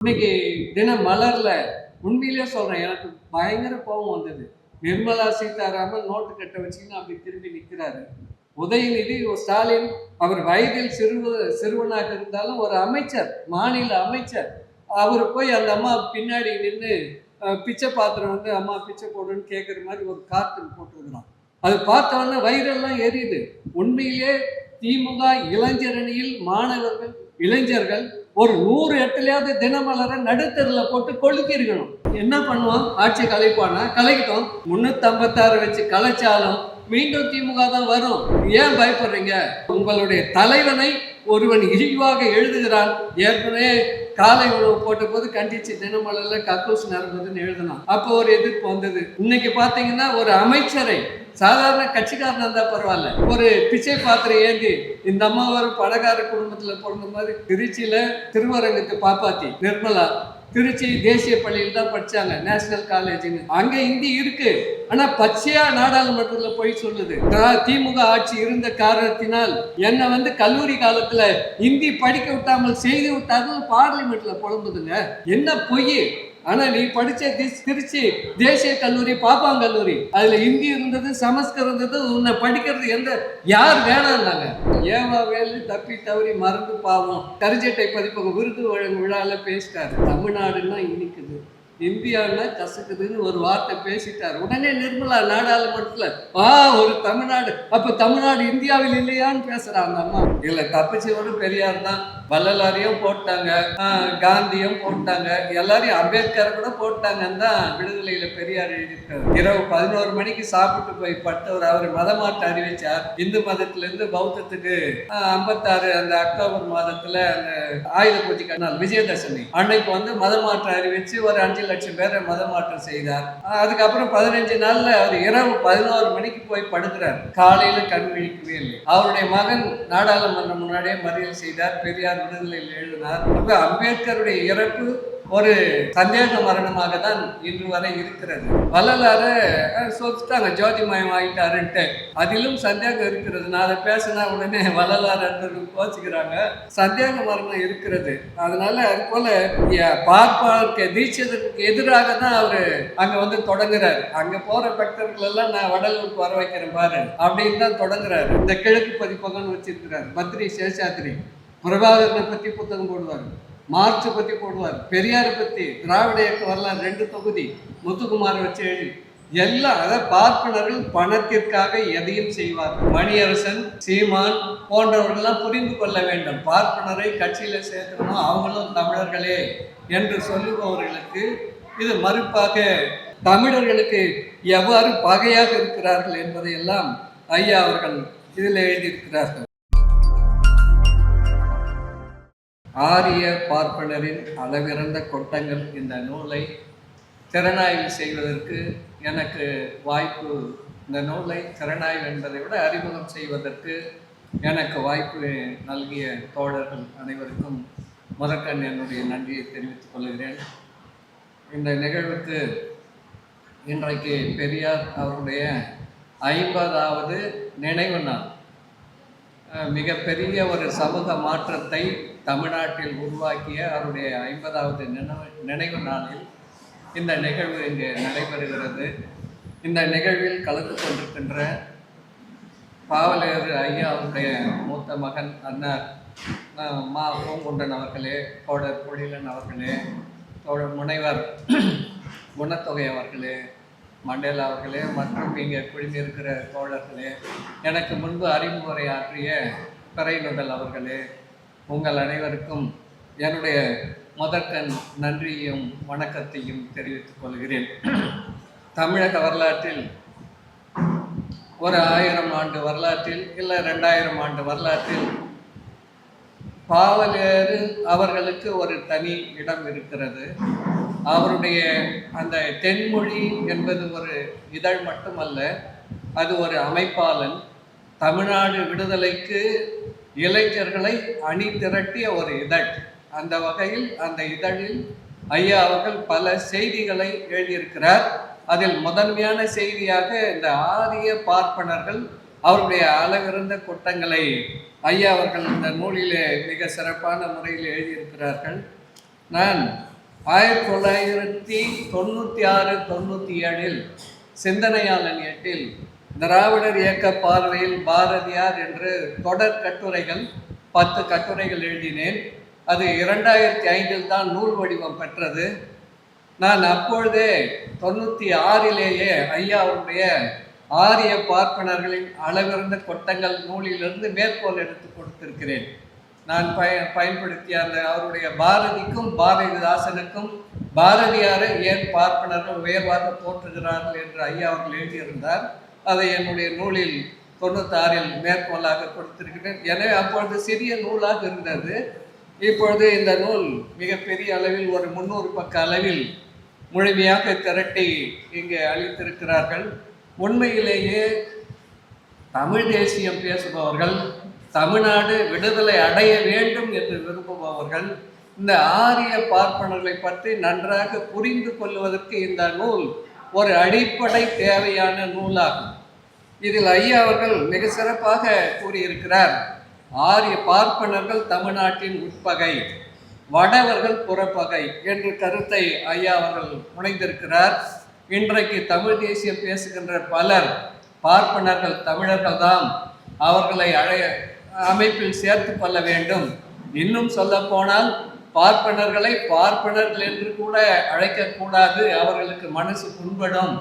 இன்னைக்கு தின மலர்ல உண்மையிலேயே சொல்றேன், எனக்கு பயங்கர கோபம் வந்தது. நிர்மலா சீதாராமன் நோட்டு கட்ட வச்சுன்னு அப்படி திரும்பி நிற்கிறாரு. உதயநிதி ஸ்டாலின் அவர் வயதில் சிறுவனாக இருந்தாலும் ஒரு அமைச்சர், மாநில அமைச்சர். அவர் போய் அந்த அம்மா பின்னாடி நின்று பிச்சை பாத்திரம் வந்து அம்மா பிச்சை போடுன்னு கேட்குற மாதிரி ஒரு கார்ட்டூன் போட்டுருக்கிறான். அது பார்த்தவொன்னே வயிறெல்லாம் எரியுது. உண்மையிலே திமுக இளைஞரணியில் மாணவர்கள், இளைஞர்கள் ஒரு 100 இடத்துலயாவது தினமலரை நடுத்தரில் போட்டு கொளுத்திருக்கணும். என்ன பண்ணுவோம்? ஆட்சி கலைப்பானா? கலைக்கிட்டோம். 356 வச்சு கலைச்சாலும் மீண்டும் திமுக தான் வரும். ஏன் பயப்படுறீங்க? உங்களுடைய தலைவனை ஒருவன் இழிவாக எழுதுகிறான். ஏற்கனவே காலை உணவு போட்ட போது கண்டிச்சு தினமலர்ல கக்கூஸ் நடந்ததுன்னு எழுதணும். அப்போ ஒரு எதிர்ப்பு வந்தது. இன்னைக்கு பாத்தீங்கன்னா ஒரு அமைச்சரை, சாதாரண கட்சிக்காரன் இருந்தா பரவாயில்ல, ஒரு பிச்சை பாத்திரம் ஏந்தி இந்த அம்மா ஒரு பணக்கார குடும்பத்துல பிறந்த மாதிரி திருச்சியில திருவரங்கத்து பாப்பாத்தி நிர்மலா திருச்சி தேசிய பள்ளியில் தான் படிச்சாங்க, நேஷனல் காலேஜ்னு. அங்க இந்தி இருக்கு, ஆனா பச்சையா நாடாளுமன்றத்துல போய் சொல்லுது, திமுக ஆட்சி இருந்த காரணத்தினால் என்ன வந்து கல்லூரி காலத்துல இந்தி படிக்க விட்டாமல் செய்து விட்டார்கள் பார்லிமெண்ட்ல புலம்புதுங்க. என்ன பொய்? ஆனா நீ படிச்ச திருச்சி தேசிய கல்லூரி, பாப்பாங்கல்லூரி, அதுல இந்தி இருந்தது, சமஸ்கிருதம் இருந்தது. உன்னை படிக்கிறது எந்த யார் வேணான்னாங்க? ஏவா வேலு தப்பி தவறி மறந்து பாவம் கரிச்சட்டை பதிப்பகம் விருது வழங்கும் விழால பேசிட்டாரு. தமிழ்நாடுன்னா இனிக்குது, இந்தியாவில் கசக்குதுன்னு ஒரு வார்த்தை பேசிட்டார். உடனே நிர்மலா நாடாளுமன்றத்துல ஒரு தமிழ்நாடு, அப்ப தமிழ்நாடு இந்தியாவில் இல்லையான்னு பேசுறாங்க அம்மா. இல்ல தப்பிச்சவரு பெரியார் தான். வள்ளலாரையும் போட்டாங்க, காந்தியும் போட்டாங்க, எல்லாரையும் அம்பேத்கரை கூட போட்டாங்கன்னு தான் விடுதலையில பெரியார் எழுதியிருக்காரு. இரவு 11 மணிக்கு சாப்பிட்டு போய் பட்டவர் அவர் மதமாற்ற அறிவிச்சார். இந்து மதத்துல இருந்து பௌத்தத்துக்கு 56 அந்த அக்டோபர் மாதத்துல அந்த ஆயுத பூஜை நாள் விஜயதசமி அன்னைக்கு வந்து மதமாற்ற அறிவிச்சு ஒரு 5 லட்சம் பேரை மதமாற்றம் செய்தார். அதுக்கப்புறம் 15 நாள்ல அவர் இரவு 11 மணிக்கு போய் படுக்கிறார். காலையில கண் விழிக்கவே இல்லை. அவருடைய மகன் நாடாளுமன்றம் முன்னாடியே மறியல் செய்தார். பெரியார் விடுதலையில் எழுதினார். அப்ப அம்பேத்கருடைய இறப்பு ஒரு சந்தேக மரணமாக தான் இன்று வரை இருக்கிறது. வள்ளலார சொல்லிட்டாங்க ஜோதிமயம் ஆகிட்டாருன்ட்டு. அதிலும் சந்தேகம் இருக்கிறது. நான் அதை பேசினா உடனே வள்ளலார் கோச்சிக்கிறாங்க. சந்தேக மரணம் இருக்கிறது. அதனால அது போல பார்ப்பாருக்கு தீட்சிதற்கு எதிராக தான் அவரு அங்க வந்து தொடங்குறாரு. அங்க போற பக்தர்கள் எல்லாம் நான் வடலூருக்கு வர வைக்கிறேன் பாரு அப்படின்னு தான் தொடங்குறாரு. இந்த கிழக்கு பதிப்பகம்னு வச்சிருக்கிறார். பத்ரி சேஷாத்ரி பிரபாகரனை பத்தி புத்தகம் போடுவார், மார்க்ஸ் பத்தி போடுவார், பெரியாரை பத்தி, திராவிட இயக்க வரலாறு 2 தொகுதி முத்துக்குமார் வச்சு எழுதி எல்லாம். அதாவது பார்ப்பனர்கள் பணத்திற்காக எதையும் செய்வார்கள். மணியரசன், சீமான் போன்றவர்கள்லாம் புரிந்து கொள்ள வேண்டும். பார்ப்பனரை கட்சியில சேர்க்கணும், அவங்களும் தமிழர்களே என்று சொல்லுபவர்களுக்கு இது மறுப்பாக தமிழர்களுக்கு எவ்வாறு பகையாக இருக்கிறார்கள் என்பதையெல்லாம் ஐயா அவர்கள் இதில் எழுதியிருக்கிறார்கள். ஆரிய பார்ப்பனரின் அளவிறந்த கொட்டங்கள் இந்த நூலை திறனாய்வு செய்வதற்கு எனக்கு வாய்ப்பு, இந்த நூலை திறனாய்வு என்பதை விட அறிமுகம் செய்வதற்கு எனக்கு வாய்ப்பு நல்கிய தோழர்கள் அனைவருக்கும் முதற்கண் என்னுடைய நன்றியை தெரிவித்துக் கொள்கிறேன். இந்த நிகழ்வுக்கு இன்றைக்கு பெரியார் அவருடைய 50வது நினைவு நாள். மிகப்பெரிய ஒரு சமூக மாற்றத்தை தமிழ்நாட்டில் உருவாக்கிய அவருடைய 50வது நினைவு நாளில் இந்த நிகழ்வு இங்கு நடைபெறுகிறது. இந்த நிகழ்வில் கலந்து கொண்டிருக்கின்ற பாவலர் ஐயா அவருடைய மூத்த மகன் அண்ணர் மா பூங்குன்றன் அவர்களே, தோழர் பொழிலன் அவர்களே, தோழர் முனைவர் குணத்தொகை அவர்களே, மண்டேலா அவர்களே, மற்றும் இங்கே குழுமியிருக்கிற தோழர்களே, எனக்கு முன்பு அறிமுறை ஆற்றிய பிறைநுதல் அவர்களே, உங்கள் அனைவருக்கும் என்னுடைய முதற்கண் நன்றியையும் வணக்கத்தையும் தெரிவித்துக் கொள்கிறேன். தமிழக வரலாற்றில் ஒரு 1000 ஆண்டு வரலாற்றில் இல்லை 2000 ஆண்டு வரலாற்றில் பாவலர் அவர்களுக்கு ஒரு தனி இடம் இருக்கிறது. அவருடைய அந்த தென்மொழி என்பது ஒரு இதழ் மட்டுமல்ல, அது ஒரு அமைப்பாளன். தமிழ்நாடு விடுதலைக்கு இளைஞர்களை அணி திரட்டிய ஒரு இதழ். அந்த வகையில் அந்த இதழில் ஐயா அவர்கள் பல செய்திகளை எழுதியிருக்கிறார். அதில் முதன்மையான செய்தியாக இந்த ஆரிய பார்ப்பனர்கள் அவருடைய அளவிருந்த குற்றங்களை ஐயா அவர்கள் இந்த நூலிலே மிக சிறப்பான முறையில் எழுதியிருக்கிறார்கள். நான் 1996-97 சிந்தனையாளன் 8 திராவிடர் இயக்க பார்வையில் பாரதியார் என்று தொடர் கட்டுரைகள் 10 கட்டுரைகள் எழுதினேன். அது 2005 தான் நூல் வடிவம் பெற்றது. நான் அப்பொழுதே 96 ஐயா அவருடைய ஆரிய பார்ப்பனர்களின் அளவிறந்த கொட்டங்கள் நூலிலிருந்து மேற்கோள் எடுத்து கொடுத்திருக்கிறேன். நான் பயன்படுத்திய அந்த அவருடைய பாரதிக்கும் பாரதிதாசனுக்கும் பாரதியாரை ஏன் பார்ப்பனர்கள் உயர்வாக போற்றுகிறார்கள் என்று ஐயா அவர்கள் எழுதியிருந்தார். அதை என்னுடைய நூலில் 96 மேற்கோளாக கொடுத்திருக்கிறேன். எனவே அப்பொழுது சிறிய நூலாக இருந்தது. இப்பொழுது இந்த நூல் மிகப்பெரிய அளவில் ஒரு 300 பக்க அளவில் முழுமையாக திரட்டி இங்கே அளித்திருக்கிறார்கள். உண்மையிலேயே தமிழ் தேசியம் பேசுபவர்கள், தமிழ்நாடு விடுதலை அடைய வேண்டும் என்று விரும்புபவர்கள் இந்த ஆரிய பார்ப்பனர்களை பற்றி நன்றாக புரிந்து கொள்வதற்கு இந்த நூல் ஒரு அடிப்படை தேவையான நூலாகும். இதில் ஐயா அவர்கள் மிக சிறப்பாக கூறியிருக்கிறார். ஆரிய பார்ப்பனர்கள் தமிழ்நாட்டின் உட்பகை, வடவர்கள் புறப்பகை என்ற கருத்தை ஐயா அவர்கள் முனைந்திருக்கிறார். இன்றைக்கு தமிழ் தேசியம் பேசுகின்ற பலர் பார்ப்பனர்கள் தமிழர்கள் தான், அவர்களை அமைப்பில் சேர்த்து கொள்ள வேண்டும். இன்னும் சொல்ல போனால் பார்ப்பனர்களை பார்ப்பனர்கள் என்று கூட அழைக்கக்கூடாது, அவர்களுக்கு மனசு புண்படும்,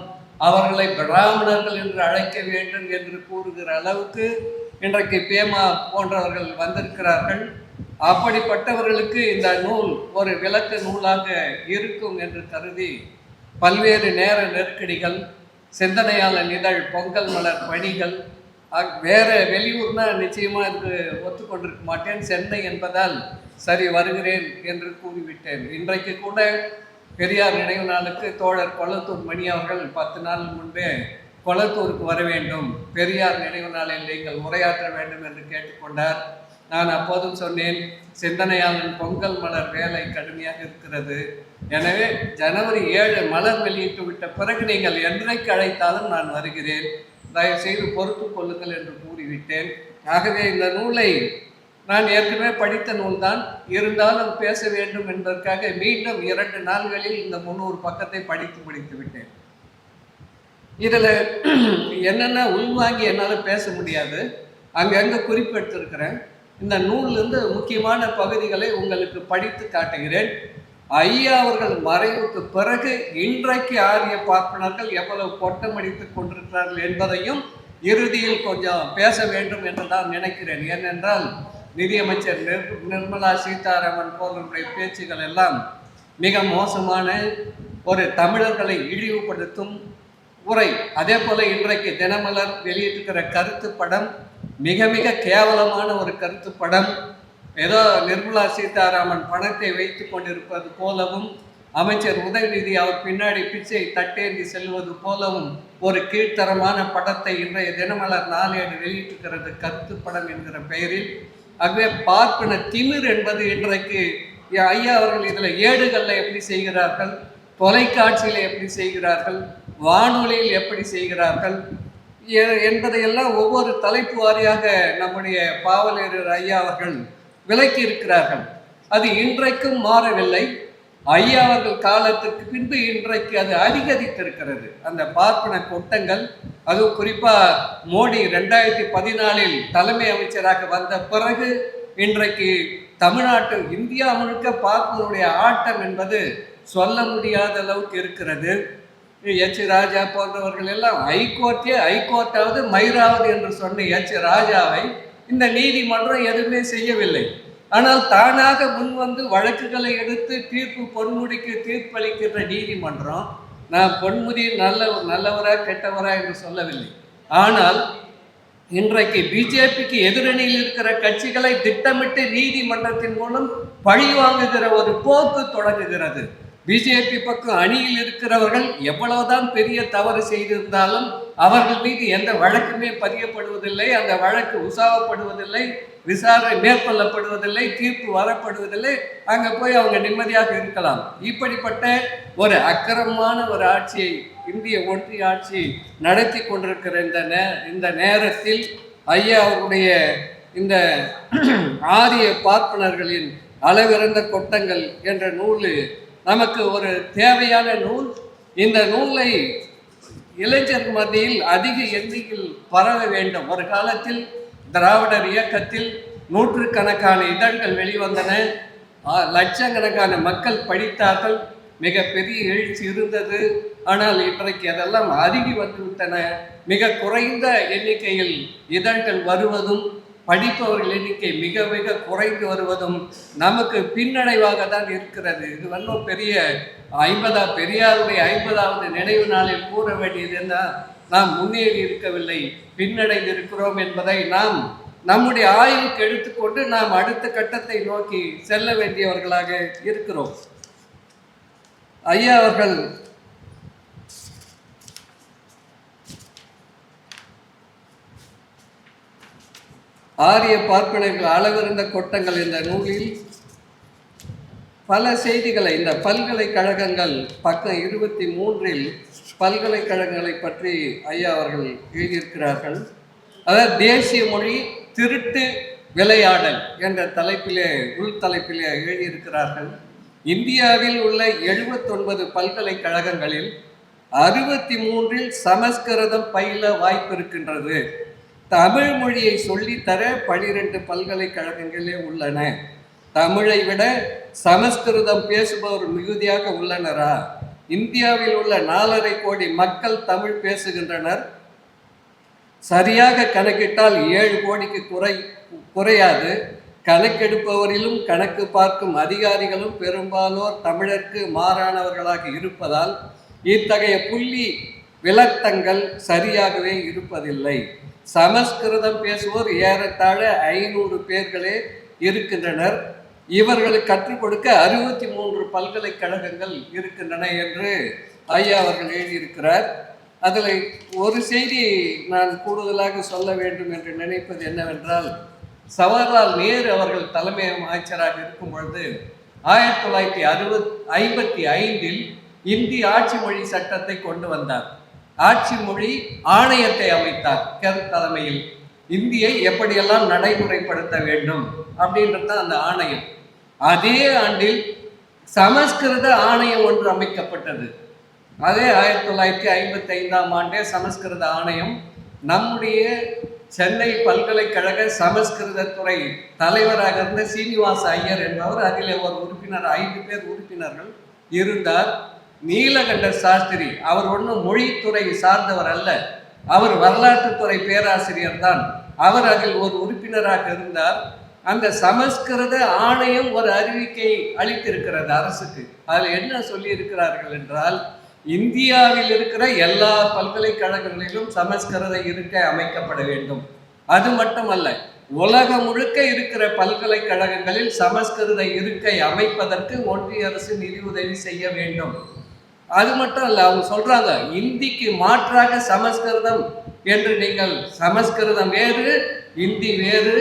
அவர்களை பிராமணர்கள் என்று அழைக்க வேண்டும் என்று கூறுகிற அளவுக்கு இன்றைக்கு பேமா போன்றவர்கள் வந்திருக்கிறார்கள். அப்படிப்பட்டவர்களுக்கு இந்த நூல் ஒரு விளக்க நூலாக இருக்கும் என்று கருதி பல்வேறு நேர நெருக்கடிகள், சிந்தனையாளர் இதழ், பொங்கல் மலர் பணிகள், வேற வெளியூர்னா நிச்சயமா இதுக்கு ஒத்துக்கொண்டிருக்க மாட்டேன், சென்னை என்பதால் சரி வருகிறேன் என்று கூறிவிட்டேன். இன்றைக்கு கூட பெரியார் நினைவு நாளுக்கு தோழர் கொளத்தூர் மணி அவர்கள் 10 நாள் முன்பே கொளத்தூருக்கு வர வேண்டும், பெரியார் நினைவு நாளில் நீங்கள் உரையாற்ற வேண்டும் என்று கேட்டுக்கொண்டார். நான் அப்போதும் சொன்னேன், சிந்தனையாளன் பொங்கல் மலர் வேலை கடுமையாக இருக்கிறது, எனவே ஜனவரி 7 மலர் வெளியிட்டு விட்ட பிறகு நீங்கள் என்றைக்கு அழைத்தாலும் நான் வருகிறேன், தயவு செய்து பொறுத்து கொள்ளுங்கள் என்று கூறிவிட்டேன். ஆகவே இந்த நூலை நான் ஏற்கனவே படித்த நூல்தான், இருந்தாலும் பேச வேண்டும் என்பதற்காக மீண்டும் 2 நாள்களில் இந்த 300 பக்கத்தை படித்து முடித்து விட்டேன். இதில் என்னென்ன உள்வாங்கி என்னால் பேச முடியாது, அங்கங்கே குறிப்பெடுத்திருக்கிறேன். இந்த நூலிலிருந்து முக்கியமான பகுதிகளை உங்களுக்கு படித்து காட்டுகிறேன். ஐயா அவர்கள் மறைவுக்கு பிறகு இன்றைக்கு ஆரிய பார்ப்பனர்கள் எவ்வளவு கொட்டமடித்து கொண்டிருக்கிறார்கள் என்பதையும் இறுதியில் கொஞ்சம் பேச வேண்டும் என்று நான் நினைக்கிறேன். ஏனென்றால் நிதியமைச்சர் நிர்மலா சீதாராமன் போன்றவருடைய பேச்சுகள் எல்லாம் மிக மோசமான ஒரு தமிழர்களை இழிவுபடுத்தும் உரை. அதே போல இன்றைக்கு தினமலர் வெளியிட்டிருக்கிற கருத்து படம் மிக மிக கேவலமான ஒரு கருத்து படம். ஏதோ நிர்மலா சீதாராமன் பணத்தை வைத்து கொண்டிருப்பது போலவும், அமைச்சர் உதயநிதி அவர் பின்னாடி பிச்சை தட்டேந்தி செல்வது போலவும் ஒரு கீழ்த்தரமான படத்தை இன்றைய தினமலர் நாளேடு வெளியிட்டிருக்கிறது, கருத்து படம் என்கிற பெயரில். ஆகவே பார்ப்பன திமிர் என்பது இன்றைக்கு ஐயா அவர்கள் இதில் ஏடுகளில் எப்படி செய்கிறார்கள், தொலைக்காட்சியில் எப்படி செய்கிறார்கள், வானொலியில் எப்படி செய்கிறார்கள் என்பதையெல்லாம் ஒவ்வொரு தலைப்பு வாரியாக நம்முடைய பாவலரர் ஐயா அவர்கள் விளக்கி இருக்கிறார்கள். அது இன்றைக்கும் மாறவில்லை. ஐயா அவர்கள் காலத்திற்கு பின்பு இன்றைக்கு அது அதிகரித்திருக்கிறது, அந்த பார்ப்பன கொட்டங்கள். அதுவும் குறிப்பாக மோடி 2014 தலைமை அமைச்சராக வந்த பிறகு இன்றைக்கு தமிழ்நாட்டு இந்தியா முழுக்க பார்ப்பனுடைய ஆட்டம் என்பது சொல்ல முடியாத அளவுக்கு இருக்கிறது. எச் ராஜா போன்றவர்கள் எல்லாம் ஹைகோர்ட்டாவது மயிராவது என்று சொன்ன எச் ராஜாவை இந்த நீதிமன்றம் எதுவுமே செய்யவில்லை. ஆனால் தானாக முன்வந்து வழக்குகளை எடுத்து பொன்முடிக்கு தீர்ப்பளிக்கின்ற நீதிமன்றம், நான் பொன்முடி நல்லவரா கெட்டவரா என்று சொல்லவில்லை, ஆனால் இன்றைக்கு பிஜேபிக்கு எதிரணியில் இருக்கிற கட்சிகளை திட்டமிட்டு நீதிமன்றத்தின் மூலம் பழி வாங்குகிற ஒரு போக்கு தொடங்குகிறது. பிஜேபி பக்கம் அணியில் இருக்கிறவர்கள் எவ்வளவுதான் பெரிய தவறு செய்திருந்தாலும் அவர்கள் மீது எந்த வழக்குமே பதியப்படுவதில்லை, அந்த வழக்கு உசாவப்படுவதில்லை, விசாரணை மேற்கொள்ளப்படுவதில்லை, தீர்ப்பு வரப்படுவதில்லை, அங்கே போய் அவங்க நிம்மதியாக இருக்கலாம். இப்படிப்பட்ட ஒரு அக்கிரமமான ஒரு ஆட்சியை இந்திய ஒன்றிய ஆட்சி நடத்தி கொண்டிருக்கிற இந்த நேரத்தில் ஐயா அவருடைய இந்த ஆரிய பார்ப்பனர்களின் அளவிறந்த கொட்டங்கள் என்ற நூல் நமக்கு ஒரு தேவையான நூல். இந்த நூலை இளைஞர் மத்தியில் அதிக எண்ணிக்கையில் பரவ வேண்டும். ஒரு காலத்தில் திராவிடர் இயக்கத்தில் நூற்றுக்கணக்கான இதழ்கள் வெளிவந்தன, லட்சக்கணக்கான மக்கள் படித்தார்கள், மிகப்பெரிய எழுச்சி இருந்தது. ஆனால் இன்றைக்கு அதெல்லாம் அருகி வந்துவிட்டன. மிக குறைந்த எண்ணிக்கையில் இதழ்கள் வருவதும் படிப்பவர்கள் எண்ணிக்கை மிக மிக குறைந்து வருவதும் நமக்கு பின்னடைவாக தான் இருக்கிறது. இது வந்து பெரிய பெரியாருடைய 50வது நினைவு நாளில் கூற வேண்டியது என்ன, நாம் முன்னேறி இருக்கவில்லை, பின்னடைந்து இருக்கிறோம் என்பதை நாம் நம்முடைய ஆய்வுக்கு எடுத்துக்கொண்டு நாம் அடுத்த கட்டத்தை நோக்கி செல்ல வேண்டியவர்களாக இருக்கிறோம். ஐயா அவர்கள் ஆரிய பார்ப்பனர்கள் அளவிருந்த கொட்டங்கள் இந்த நூலில் பல செய்திகளை, இந்த பல்கலைக்கழகங்கள் பக்கம் 23 பல்கலைக்கழகங்களை பற்றி ஐயா அவர்கள் எழுதியிருக்கிறார்கள். அதாவது தேசிய மொழி திருட்டு விளையாடல் என்ற தலைப்பிலே உள்தலைப்பிலே எழுதியிருக்கிறார்கள். இந்தியாவில் உள்ள 79 பல்கலைக்கழகங்களில் 63 சமஸ்கிருதம் பயில வாய்ப்பு இருக்கின்றது. தமிழ் மொழியை சொல்லித்தர 12 பல்கலைக்கழகங்களே உள்ளன. தமிழை விட சமஸ்கிருதம் பேசுபவர் மிகுதியாக உள்ளனரா? இந்தியாவில் உள்ள 4.5 கோடி மக்கள் தமிழ் பேசுகின்றனர். சரியாக கணக்கிட்டால் 7 கோடிக்கு குறையாது. கணக்கெடுப்பவரிலும் கணக்கு பார்க்கும் அதிகாரிகளும் பெரும்பாலோர் தமிழருக்கு மாறானவர்களாக இருப்பதால் இத்தகைய புள்ளி விளக்கங்கள் சரியாகவே இருப்பதில்லை. சமஸ்கிருதம் பேசுவோர் ஏறத்தாழ 500 பேர்களே இருக்கின்றனர். இவர்களுக்கு கற்றுக் கொடுக்க 63 பல்கலைக்கழகங்கள் இருக்கின்றன என்று ஐயா அவர்கள் எழுதியிருக்கிறார். அதில் ஒரு செய்தி நான் கூடுதலாக சொல்ல வேண்டும் என்று நினைப்பது என்னவென்றால், ஜவஹர்லால் நேரு அவர்கள் தலைமை அமைச்சராக இருக்கும் பொழுது 1955 இந்தி ஆட்சி மொழி சட்டத்தை கொண்டு வந்தார். ஆட்சி மொழி ஆணையத்தை அமைத்தார். தலைமையில் இந்தியை எப்படியெல்லாம் நடைமுறைப்படுத்த வேண்டும் அப்படின்றது அந்த ஆணையம். அதே ஆண்டில் சமஸ்கிருத ஆணையம் ஒன்று அமைக்கப்பட்டது. அதே 1955ஆம் ஆண்டே சமஸ்கிருத ஆணையம் நம்முடைய சென்னை பல்கலைக்கழக சமஸ்கிருத துறை தலைவராக இருந்த சீனிவாச ஐயர் என்பவர் அதில் ஒரு உறுப்பினர், 5 பேர் உறுப்பினர்கள் இருந்தார். நீலகண்ட சாஸ்திரி அவர் ஒன்றும் மொழித்துறை சார்ந்தவர் அல்ல, அவர் வரலாற்றுத்துறை பேராசிரியர் தான். அவர் அதில் ஒரு உறுப்பினராக இருந்தார். அந்த சமஸ்கிருத ஆணையம் ஒரு அறிவிக்கை அளித்திருக்கிறது அரசுக்கு. அதில் என்ன சொல்லி இருக்கிறார்கள் என்றால், இந்தியாவில் இருக்கிற எல்லா பல்கலைக்கழகங்களிலும் சமஸ்கிருத இருக்கை அமைக்கப்பட வேண்டும். அது மட்டுமல்ல, உலகம் முழுக்க இருக்கிற பல்கலைக்கழகங்களில் சமஸ்கிருத இருக்கை அமைப்பதற்கு ஒன்றிய அரசு நிதி உதவி செய்ய வேண்டும். அது மட்டும் இல்லை, அவங்க சொல்றாங்க, இந்திக்கு மாற்றாக சமஸ்கிருதம் என்று நீங்கள், சமஸ்கிருதம் வேறு இந்தி வேறு,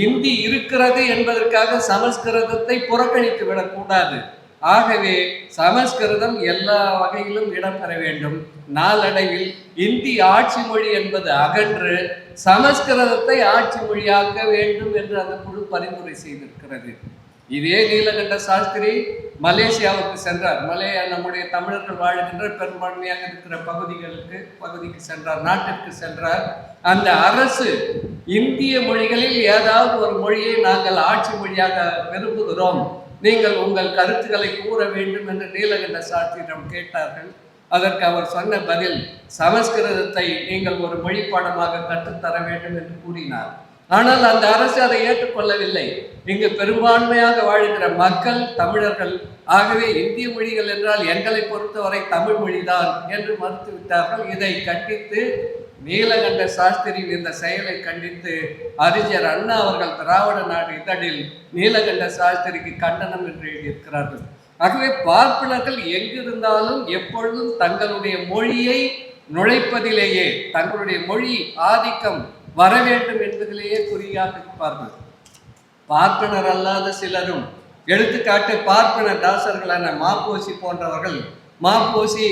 இந்தி இருக்கிறது என்பதற்காக சமஸ்கிருதத்தை புறக்கணித்து விடக்கூடாது. ஆகவே சமஸ்கிருதம் எல்லா வகையிலும் இடம்பெற வேண்டும். நாளடைவில் இந்தி ஆட்சி மொழி என்பது அகன்று சமஸ்கிருதத்தை ஆட்சி மொழியாக்க வேண்டும் என்று அந்த குழு பரிந்துரை செய்திருக்கிறது. இதே நீலகண்ட சாஸ்திரி மலேசியாவுக்கு சென்றார். நம்முடைய தமிழர்கள் வாழ்கின்ற பெரும்பான்மையாக இருக்கிற பகுதிக்கு சென்றார், நாட்டிற்கு சென்றார். அந்த அரசு இந்திய மொழிகளில் ஏதாவது ஒரு மொழியை நாங்கள் ஆட்சி மொழியாக விரும்புகிறோம், நீங்கள் உங்கள் கருத்துக்களை கூற வேண்டும் என்று நீலகண்ட சாஸ்திரியிடம் கேட்டார்கள். அதற்கு அவர் சொன்ன பதில், சமஸ்கிருதத்தை நீங்கள் ஒரு மொழி பாடமாக கற்றுத்தர வேண்டும் என்று கூறினார். ஆனால் அந்த அரசு அதை ஏற்றுக்கொள்ளவில்லை. இங்கு பெரும்பான்மையாக வாழ்கிற மக்கள் தமிழர்கள். ஆகவே இந்திய மொழிகள் என்றால் எங்களை பொறுத்தவரை தமிழ் மொழிதான் என்று மறுத்துவிட்டார்கள். இதை கண்டித்து நீலகண்ட சாஸ்திரியின் இந்த செயலை கண்டித்து அறிஞர் அண்ணா அவர்கள் திராவிட நாடு இதழில் நீலகண்ட சாஸ்திரிக்கு கண்டனம் என்று எழுதியிருக்கிறார்கள். ஆகவே பார்ப்பனர்கள் எங்கிருந்தாலும் எப்பொழுதும் தங்களுடைய மொழியை நுழைப்பதிலேயே, தங்களுடைய மொழி ஆதிக்கம் வர வேண்டும் என்பதிலேயே குறியாக இருப்பார்கள். பார்ப்பனர் அல்லாத சிலரும், எடுத்துக்காட்டு பார்ப்பனர் தாசர்களான மாப்போசி போன்றவர்கள், மாப்போசி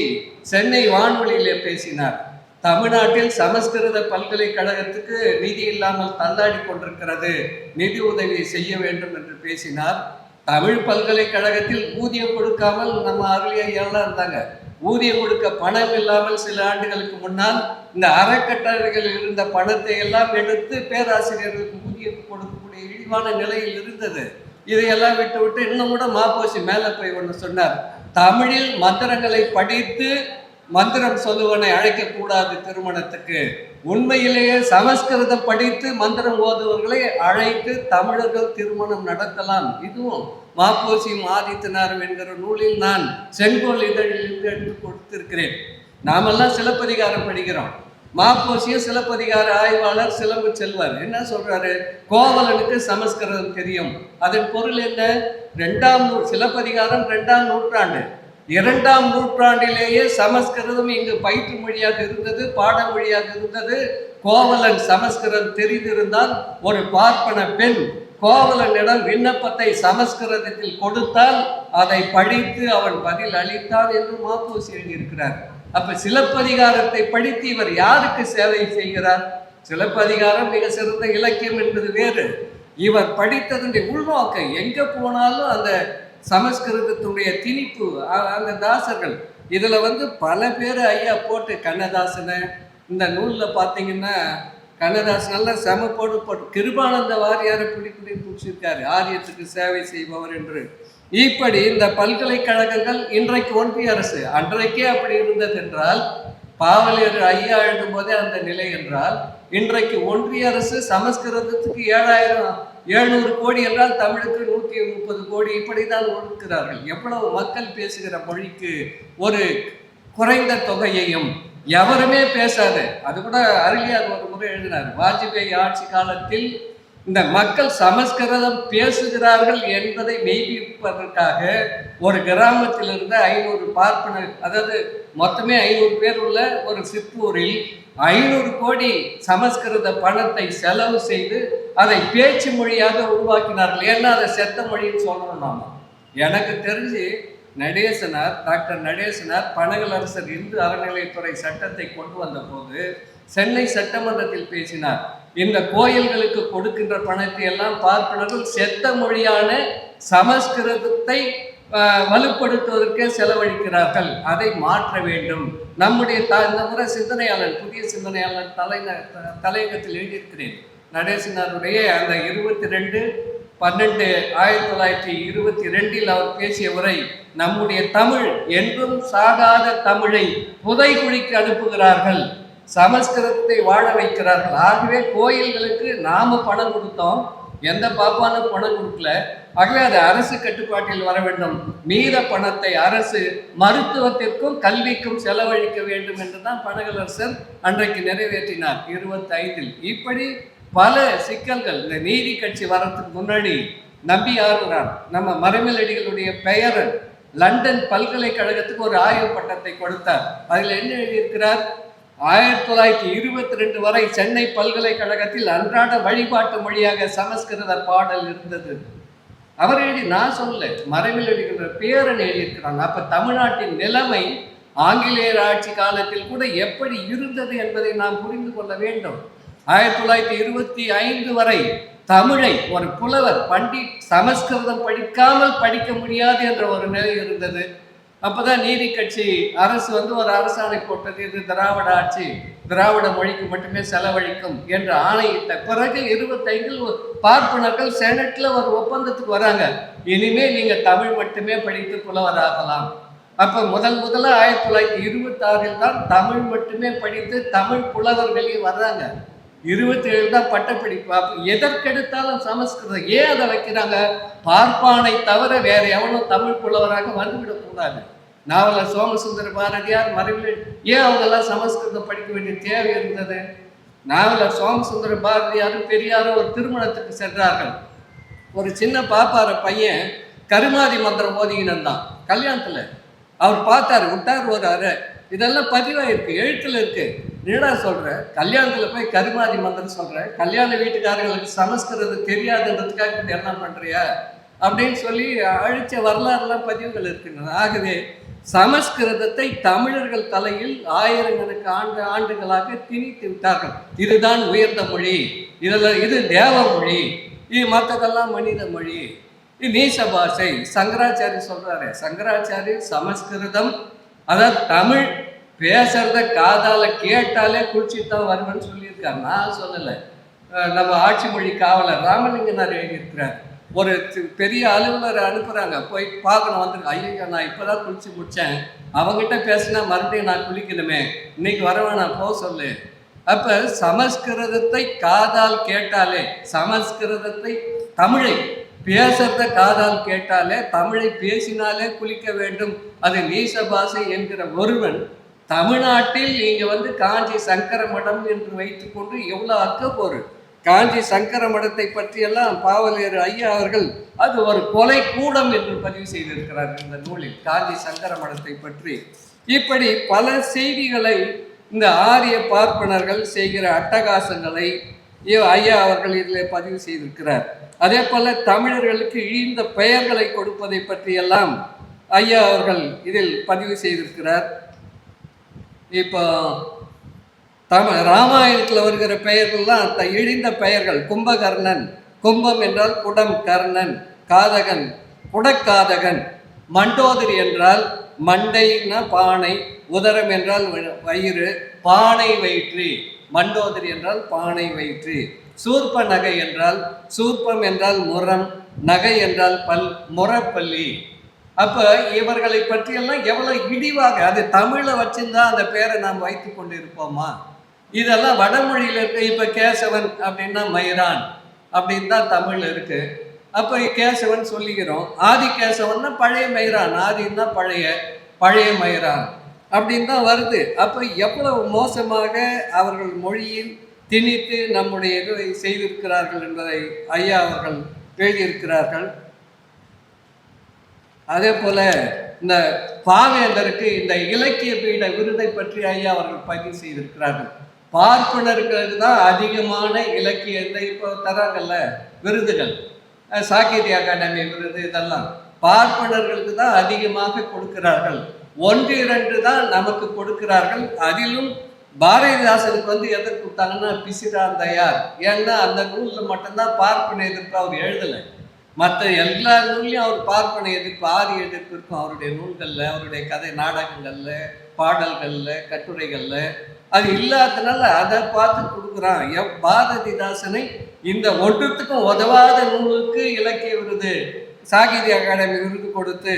சென்னை வானொலியிலே பேசினார். தமிழ்நாட்டில் சமஸ்கிருத பல்கலைக்கழகத்துக்கு நிதி இல்லாமல் தள்ளாடி கொண்டிருக்கிறது, நிதி உதவி செய்ய வேண்டும் என்று பேசினார். தமிழ் பல்கலைக்கழகத்தில் ஊதியம் கொடுக்காமல் நம்ம அருளியா எல்லாம் இருந்தாங்க. ஊதியம் கொடுக்க பணம் இல்லாமல் சில ஆண்டுகளுக்கு முன்னால் இந்த அறக்கட்டளைகள் இருந்த பணத்தை எல்லாம் எடுத்து பேராசிரியர்களுக்கு ஊதியம் கொடுக்கக்கூடிய இழிவான நிலையில் இருந்தது. இதையெல்லாம் விட்டு விட்டு இன்னும் கூட மாப்போசி மேலே போய் ஒன்று சொன்னார், தமிழில் மந்திரங்களை படித்து மந்திரம் சொல்லுவனை அழைக்கக்கூடாது திருமணத்துக்கு. உண்மையிலேயே சமஸ்கிருதம் படித்து மந்திரம் ஓதுவர்களை அழைத்து தமிழர்கள் திருமணம் நடத்தலாம். இதுவும் மாப்போசியும் ஆதித்தனாரும் என்கிற நூலில் நான் செங்கோல் இதழில் இருந்து எடுத்து கொடுத்திருக்கிறேன். நாமெல்லாம் சிலப்பதிகாரம் படிக்கிறோம். மாப்போசிய சிலப்பதிகார ஆய்வாளர் சிலம்பு செல்வர் என்ன சொல்றாரு, கோவலனுக்கு சமஸ்கிருதம் தெரியும். அதன் பொருள் என்ன? சிலப்பதிகாரம் 2ஆம் நூற்றாண்டு. 2ஆம் நூற்றாண்டிலேயே சமஸ்கிருதம் இங்கு பயிற்று மொழியாக இருந்தது, பாட மொழியாக இருந்தது. கோவலன் சமஸ்கிருதம் தெரிந்திருந்தால் ஒரு பார்ப்பன பெண் கோவலனிடம் விண்ணப்பத்தை சமஸ்கிருதத்தில் கொடுத்தால் அதை படித்து அவன் பதில் அளித்தான் என்று மாப்போசி எழுதியிருக்கிறார். அப்ப சிலப்பதிகாரத்தை படித்து இவர் யாருக்கு சேவை செய்கிறார்? சிலப்பதிகாரம் மிக சிறந்த இலக்கியம் என்பது வேறு. இவர் படித்ததனுடைய உள்நோக்கம் எங்க போனாலும் அந்த சமஸ்கிருதத்துடைய திணிப்பு. அந்த தாசர்கள் இதுல பல பேர் ஐயா போட்டு கண்ணதாசனை இந்த நூல்ல பார்த்தீங்கன்னா கண்ணதாசன் நல்ல போட்டு கிருபானந்த வாரியாரை பிடி பிடிச்சிருக்காரு, ஆரியத்துக்கு சேவை செய்பவர் என்று. இப்படி இந்த பல்கலைக்கழகங்கள் இன்றைக்கு ஒன்றிய அரசு, அன்றைக்கே அப்படி இருந்தது என்றால், பாவலர் ஐயா எழுதும் போதே அந்த நிலை என்றால், இன்றைக்கு ஒன்றிய அரசு சமஸ்கிருதத்துக்கு 700 கோடி என்றால் தமிழுக்கு 130 கோடி இப்படிதான் ஒதுக்குகிறார்கள். எவ்வளவு மக்கள் பேசுகிற மொழிக்கு ஒரு குறைந்த தொகையையும் எவருமே பேசாது. அது கூட அருளியார் ஒரு முறை எழுதினார், வாஜ்பேயி ஆட்சி காலத்தில் இந்த மக்கள் சமஸ்கிருதம் பேசுகிறார்கள் என்பதை மெய்ப்பிப்பதற்காக ஒரு கிராமத்தில் இருந்த 500 பார்ப்பனர், அதாவது மொத்தமே 500 பேர் உள்ள ஒரு சிற்றூரில் 500 கோடி சமஸ்கிருத பணத்தை செலவு செய்து அதை பேச்சு மொழியாக உருவாக்கினார்கள். ஏன்னா அதை செத்த மொழின்னு சொல்லணும். நாம எனக்கு தெரிஞ்சு நடேசனார், டாக்டர் நடேசனார் பனகலரசர் இந்து அறநிலையத்துறை சட்டத்தை கொண்டு வந்த போது சென்னை சட்டமன்றத்தில் பேசினார். இந்த கோயில்களுக்கு கொடுக்கின்ற பணத்தை எல்லாம் பார்ப்பனர்கள் செத்த மொழியான சமஸ்கிருதத்தை வலுப்படுத்துவதற்கே செலவழிக்கிறார்கள், அதை மாற்ற வேண்டும். நம்முடைய இந்த முறை சிந்தனையாளர், புதிய சிந்தனையாளர் தலையங்கத்தில் எழுதியிருக்கிறேன். நடேசனாருடைய அந்த 22/12/1922 அவர் பேசிய உரை, நம்முடைய தமிழ் என்றும் சாகாத தமிழை புதைகுழிக்கு அனுப்புகிறார்கள், சமஸ்கிருதத்தை வாழ வைக்கிறார்கள். ஆகவே கோயில்களுக்கு நாம பணம் கொடுத்தோம், எந்த பாப்பானும் பணம் கொடுக்கல. ஆகவே அது அரசு கட்டுப்பாட்டில் வர வேண்டும். மீத பணத்தை அரசு மருத்துவத்திற்கும் கல்விக்கும் செலவழிக்க வேண்டும் என்றுதான் பனகலரசர் அன்றைக்கு நிறைவேற்றினார் 25. இப்படி பல சிக்கல்கள். இந்த நீதி கட்சி வரத்துக்கு முன்னாடி நம்பி ஆறுகிறார் நம்ம மறைமலடிகளுடைய பெயர் லண்டன் பல்கலைக்கழகத்துக்கு ஒரு ஆய்வு பட்டத்தை கொடுத்தார். அதில் என்ன எழுதியிருக்கிறார், 1922 வரை சென்னை பல்கலைக்கழகத்தில் அன்றாட வழிபாட்டு மொழியாக சமஸ்கிருத பாடல் இருந்தது. அவர் எழுதி, நான் சொல்ல, மறைமலடிகளோட பேரன் எழுதியிருக்கிறாங்க. அப்ப தமிழ்நாட்டின் நிலைமை ஆங்கிலேயர் ஆட்சி காலத்தில் கூட எப்படி இருந்தது என்பதை நாம் புரிந்து கொள்ள வேண்டும். 1925 வரை தமிழை ஒரு புலவர் பண்டிட் சமஸ்கிருதம் படிக்காமல் படிக்க முடியாது என்ற ஒரு நிலை இருந்தது. அப்போதான் நீதி கட்சி அரசு ஒரு அரசாணை போட்டது, இது திராவிட ஆட்சி, திராவிட மொழிக்கு மட்டுமே செலவழிக்கும் என்று ஆணையிட்ட பிறகு 25 பார்ப்பனர்கள் செனட்ல ஒரு ஒப்பந்தத்துக்கு வராங்க, இனிமே நீங்க தமிழ் மட்டுமே படித்து புலவராகலாம். அப்ப முதல்ல 1926 தான் தமிழ் மட்டுமே படித்து தமிழ் புலவர்களையும் வர்றாங்க. 27 தான் பட்டப்படிப்பு. எதற்கெடுத்தாலும் சமஸ்கிருதம். ஏன் அதை வைக்கிறாங்க? பார்ப்பானை தவிர வேற எவனும் தமிழ் புலவராக வந்துவிடக்கூடாது. நாவலர் சோமசுந்தர பாரதியார், மறைவில் ஏன் அவங்கெல்லாம் சமஸ்கிருதம் படிக்க வேண்டிய தேவை இருந்தது? நாவலர் சோமசுந்தர பாரதியாரும் பெரியாரும் ஒரு திருமணத்துக்கு சென்றார்கள். ஒரு சின்ன பாப்பார பையன் கருமாதி மந்திரம் ஓதிக்கின்னு தான் கல்யாணத்துல. அவர் பார்த்தாரு, விட்டார் ஒரு அறை. இதெல்லாம் பதிவாயிருக்கு, எழுத்துல இருக்கு. என்னடா சொல்ற, கல்யாணத்துல போய் கருமாதி மந்திரம் சொல்ற, கல்யாண வீட்டுக்காரர்களுக்கு சமஸ்கிருதம் தெரியாதுன்றதுக்காக இப்படி எல்லாம் பண்றியா அப்படின்னு சொல்லி அழிச்ச வரலாறுலாம் பதிவுகள் இருக்கின்றன. ஆகவே சமஸ்கிருதத்தை தமிழர்கள் தலையில் ஆயிரக்கணக்கான ஆண்டுகளாக திணித்து விட்டார்கள். இதுதான் உயர்ந்த மொழி, இது தேவ மொழி, இது மற்றதெல்லாம் மனித மொழி. நீச பாஷை. சங்கராச்சாரி சொல்றாரு, சங்கராச்சாரி சமஸ்கிருதம், அதாவது தமிழ் பேசுறத காதால கேட்டாலே குளிச்சுதான் வருவேன்னு சொல்லியிருக்காரு. நான் சொல்லலை, நம்ம ஆட்சி மொழி காவலர் ராமலிங்கனார் எழுதியிருக்கிறார். ஒரு பெரிய அலுவலரை அனுப்புறாங்க, போய் பார்க்கணும் வந்துருக்கு. ஐயோ நான் இப்போதான் குளிச்சு முடிச்சேன், அவங்ககிட்ட பேசினா மறுபடியும் நான் குளிக்கணுமே, இன்னைக்கு வரவேன் நான் போக சொல்லு. அப்ப சமஸ்கிருதத்தை காதால் கேட்டாலே, சமஸ்கிருதத்தை தமிழை பேசுறத காதால் கேட்டாலே, தமிழை பேசினாலே குளிக்க வேண்டும், அது நீச பாஷை என்கிற ஒருவன் தமிழ்நாட்டில் நீங்க வந்து காஞ்சி சங்கர மடம் என்று வைத்துக்கொண்டு எவ்வளவு அக்கப்போரு. காஞ்சி சங்கர மடத்தை பற்றியெல்லாம் பாவலேறு ஐயா அவர்கள் அது ஒரு கொலை கூடம் என்று பதிவு செய்திருக்கிறார் இந்த நூலில், காஞ்சி சங்கர மடத்தை பற்றி. இப்படி பல செய்திகளை இந்த ஆரிய பார்ப்பனர்கள் செய்கிற அட்டகாசங்களை ஐயா அவர்கள் இதில் பதிவு செய்திருக்கிறார். அதே போல தமிழர்களுக்கு இழிந்த பெயர்களை கொடுப்பதை பற்றியெல்லாம் ஐயா அவர்கள் இதில் பதிவு செய்திருக்கிறார். இப்போ ராமாயணத்தில் வருகிற பெயர்கள்லாம் இழிந்த பெயர்கள். கும்பகர்ணன், கும்பம் என்றால் குடம், கர்ணன் காதகன், குடக்காதகன். மண்டோதரி என்றால் மண்டைன்னா பானை, உதரம் என்றால் வயிறு, பானை வயிற்று. மண்டோதரி என்றால் பானை வயிற்று. சூர்ப்ப நகை என்றால், சூர்ப்பம் என்றால் முரம், நகை என்றால் முரப்பள்ளி. அப்ப இவர்களை பற்றியெல்லாம் எவ்வளவு இழிவாக, அது தமிழை வச்சிருந்தா அந்த பேரை நாம் வைத்து கொண்டு இருப்போமா? இதெல்லாம் வடமொழியில இருக்கு. இப்ப கேசவன் அப்படின்னா மயிரான் அப்படின்னு தான் தமிழ்ல இருக்கு. அப்ப கேசவன் சொல்லிக்கிறோம். ஆதி கேசவன்னா பழைய மயிரான், ஆதின்னா பழைய மயிரான் அப்படின்னு தான் வருது. அப்ப எவ்வளவு மோசமாக அவர்கள் மொழியில் திணித்து நம்முடைய இதை செய்திருக்கிறார்கள் என்பதை ஐயா அவர்கள் எழுதியிருக்கிறார்கள். அதே போல இந்த பாவேந்தருக்கு இந்த இலக்கிய பீட விருதை பற்றி ஐயா அவர்கள் பதிவு செய்திருக்கிறார்கள். பார்ப்பனருக்கு தான் அதிகமான இலக்கியத்தை இப்போ தராங்கல்ல விருதுகள், சாகித்ய அகாடமி விருது, இதெல்லாம் பார்ப்பனர்களுக்கு தான் அதிகமாக கொடுக்கிறார்கள். 1-2 தான் நமக்கு கொடுக்கிறார்கள். அதிலும் பாரதிதாசனுக்கு வந்து எதற்கு கொடுத்தாங்கன்னா பிசிரான் தயார். ஏன்னா அந்த நூலில் மட்டும்தான் பார்ப்பன எதிர்ப்பு அவர் எழுதலை. மற்ற எல்லா நூல்லையும் அவர் பார்ப்பன எதிர்ப்பு, ஆரிய எதிர்ப்பு இருக்கும் அவருடைய நூல்களில், அவருடைய கதை நாடகங்கள்ல, பாடல்கள்ல, கட்டுரைகள்ல. அது இல்லாததுனால அதை பார்த்து கொடுக்குறான். பாரதிதாசனை இந்த ஒன்றுத்துக்கும் உதவாத நூலுக்கு இலக்கிய விருது, சாகித்ய அகாடமி விருது கொடுத்து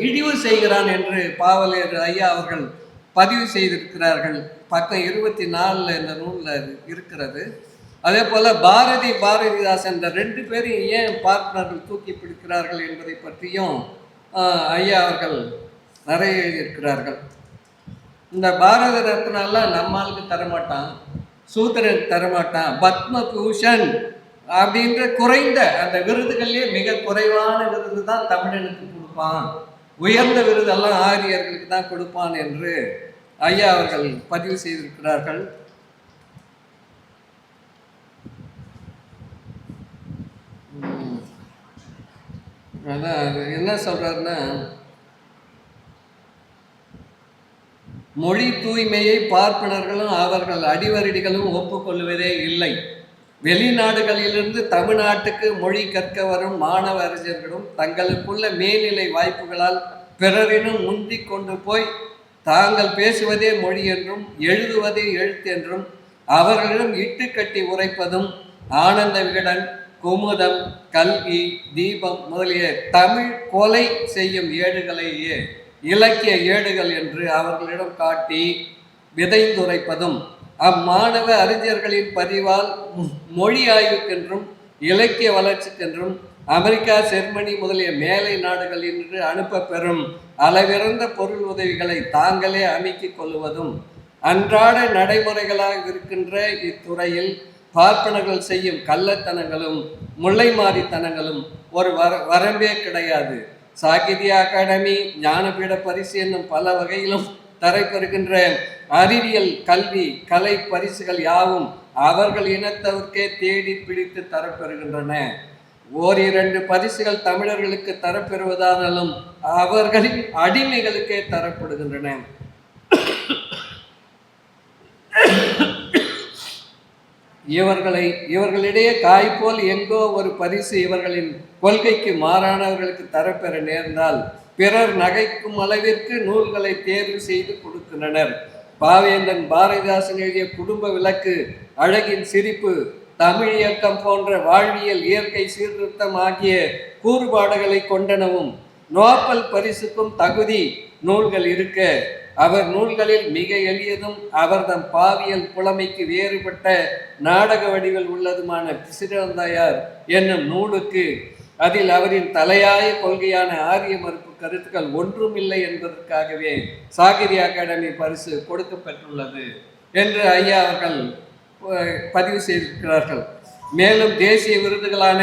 இழிவு செய்கிறான் என்று பாவலேறு ஐயா அவர்கள் பதிவு செய்திருக்கிறார்கள். பக்கம் 24 இந்த நூலில் இருக்கிறது. அதே போல பாரதிதாசன் இந்த 2 பேரையும் ஏன் பார்ப்பனர்கள் தூக்கி பிடிக்கிறார்கள் என்பதை பற்றியும் ஐயா அவர்கள் நிறைய எழுதியிருக்கிறார்கள். இந்த பாரத ரத்னாலாம் நம்மளுக்கு தரமாட்டான், சூத்திரன் தரமாட்டான், பத்ம பூஷன் அப்படின்ற குறைந்த அந்த விருதுகள்லேயே மிக குறைவான விருது தான் தமிழனுக்கு கொடுப்பான், உயர்ந்த விருதெல்லாம் ஆரியர்களுக்கு தான் கொடுப்பான் என்று ஐயா அவர்கள் பதிவு செய்திருக்கிறார்கள். அதான் என்ன சொல்றாருன்னா, மொழி தூய்மையை பார்ப்பனர்களும் அவர்கள் அடிவரடிகளும் ஒப்புக்கொள்வதே இல்லை. வெளிநாடுகளிலிருந்து தமிழ்நாட்டுக்கு மொழி கற்க வரும் மாணவ அறிஞர்களும் தங்களுக்குள்ள மேல்நிலை வாய்ப்புகளால் பிறரினும் முந்தி கொண்டு போய் தாங்கள் பேசுவதே மொழி என்றும் எழுதுவதே எழுத்து என்றும் அவர்களிடம் இட்டுக்கட்டி உரைப்பதும் ஆனந்த விகடன், குமுதம், கல்வி, தீபம் முதலிய தமிழ் கொலை செய்யும் ஏடுகளையே இலக்கிய ஏடுகள் என்று அவர்களிடம் காட்டி விதைந்துரைப்பதும் அம்மாணவ அறிஞர்களின் பதிவால் மொழி ஆய்வுக்கென்றும் இலக்கிய வளர்ச்சிக்கென்றும் அமெரிக்கா, ஜெர்மனி முதலிய மேலை நாடுகளில் நின்று அனுப்ப பெறும் அளவிறந்த பொருள் உதவிகளை தாங்களே அமைக்கிக் கொள்வதும் அன்றாட நடைமுறைகளாக இருக்கின்ற இத்துறையில் பார்ப்பனர்கள் செய்யும் கள்ளத்தனங்களும் முல்லைமாரித்தனங்களும் ஒரு வரம்பே கிடையாது. சாகித்ய அகாடமி, ஞானபீட பரிசு என்னும் பல வகையிலும் தரப்பெறுகின்ற அறிவியல், கல்வி, கலை பரிசுகள் யாவும் அவர்கள் இனத்தவர்க்கே தேடி பிடித்து தரப்பெறுகின்றன. 1-2 பரிசுகள் தமிழர்களுக்கு தரப்பெறுவதானாலும் அவர்களின் அடிமைகளுக்கே தரப்படுகின்றன. இவர்களிடையே காய்போல் எங்கோ ஒரு பரிசு இவர்களின் கொள்கைக்கு மாறானவர்களுக்கு தரப்பெற நேர்ந்தால் பிறர் நகைக்கும் அளவிற்கு நூல்களை தேர்வு செய்து கொடுக்கின்றனர். பாவேந்தன் பாரதிதாசன் எழுதிய குடும்ப விளக்கு, அழகின் சிரிப்பு, தமிழ் இயக்கம் போன்ற வாழ்வியல் இயற்கை சீர்திருத்தம் ஆகிய கூறுபாடுகளை கொண்டனவும் நோபல் பரிசுக்கும் தகுதி நூல்கள் இருக்க, அவர் நூல்களில் மிக எளியதும் அவர்தம் பாவியல் புலமைக்கு வேறுபட்ட நாடக வடிவில் உள்ளதுமான பிசிறந்தாயார் என்னும் நூலுக்கு அதில் அவரின் தலையாய கொள்கையான ஆரிய மறுப்பு கருத்துக்கள் ஒன்றும் இல்லை என்பதற்காகவே சாகித்ய அகாடமி பரிசு கொடுக்கப்பட்டுள்ளது என்று ஐயா அவர்கள் பதிவு செய்திருக்கிறார்கள். மேலும் தேசிய விருதுகளான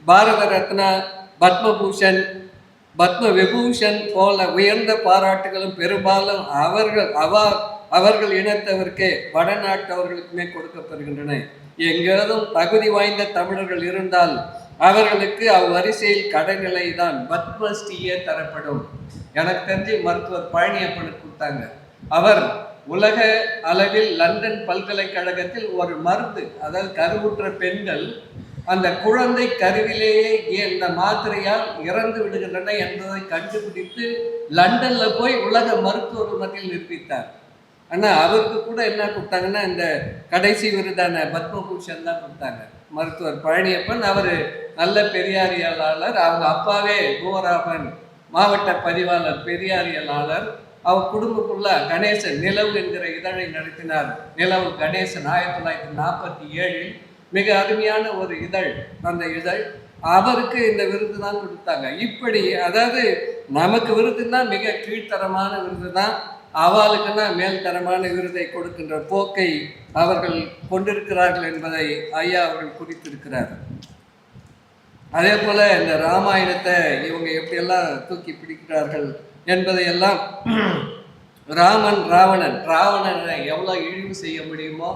பாரத ரத்னா, பத்மபூஷன், பத்ம விபூஷன் போல உயர்ந்த பாராட்டுகளும் பெரும்பாலும் அவர்கள் இனத்தவர்க்கே வடநாட்டவர்களுக்குமே கொடுக்கப்படுகின்றன. எங்கேதும் தகுதி வாய்ந்த தமிழர்கள் இருந்தால் அவர்களுக்கு அவ்வரிசையில் கடைநிலை தான் பத்மஸ்ரீயே தரப்படும். எனக்கு தெரிஞ்சு மருத்துவர் பழனியப்பனுக்கு கொடுத்தாங்க. அவர் உலக அளவில் லண்டன் பல்கலைக்கழகத்தில் ஒரு மருந்து, அதாவது கருவுற்ற பெண்கள் அந்த குழந்தை கருவிலேயே இந்த மாத்திரையால் இறந்து விடுகின்றன என்பதை கண்டுபிடித்து லண்டன்ல போய் உலக மருத்துவர் மத்தியில் நிரூபித்தார். ஆனால் அவருக்கு கூட என்ன கொடுத்தாங்கன்னா இந்த கடைசி விருதான பத்மபூஷன் தான் கொடுத்தாங்க. மருத்துவர் பழனியப்பன் அவர் நல்ல பெரியாரியலாளர். அவங்க அப்பாவே கோவராபன் மாவட்ட பதிவாளர், பெரியாரியலாளர். அவர் குடும்பக்குள்ள கணேசன் நிலவு என்கிற இதழை நடத்தினார். நிலவு கணேசன் 1947 மிக அருமையான ஒரு இதழ். அந்த இதழ் அவருக்கு இந்த விருது தான் கொடுத்தாங்க. இப்படி அதாவது நமக்கு விருதுன்னா மிக கீழ்த்தரமான விருது தான், அவளுக்குன்னா மேல்தரமான விருதை கொடுக்கின்ற போக்கை அவர்கள் கொண்டிருக்கிறார்கள் என்பதை ஐயா அவர்கள் குறித்திருக்கிறார். அதே போல இந்த ராமாயணத்தை இவங்க எப்படியெல்லாம் தூக்கி பிடிக்கிறார்கள் என்பதையெல்லாம் ராவணனை எவ்வளோ இழிவு செய்ய முடியுமோ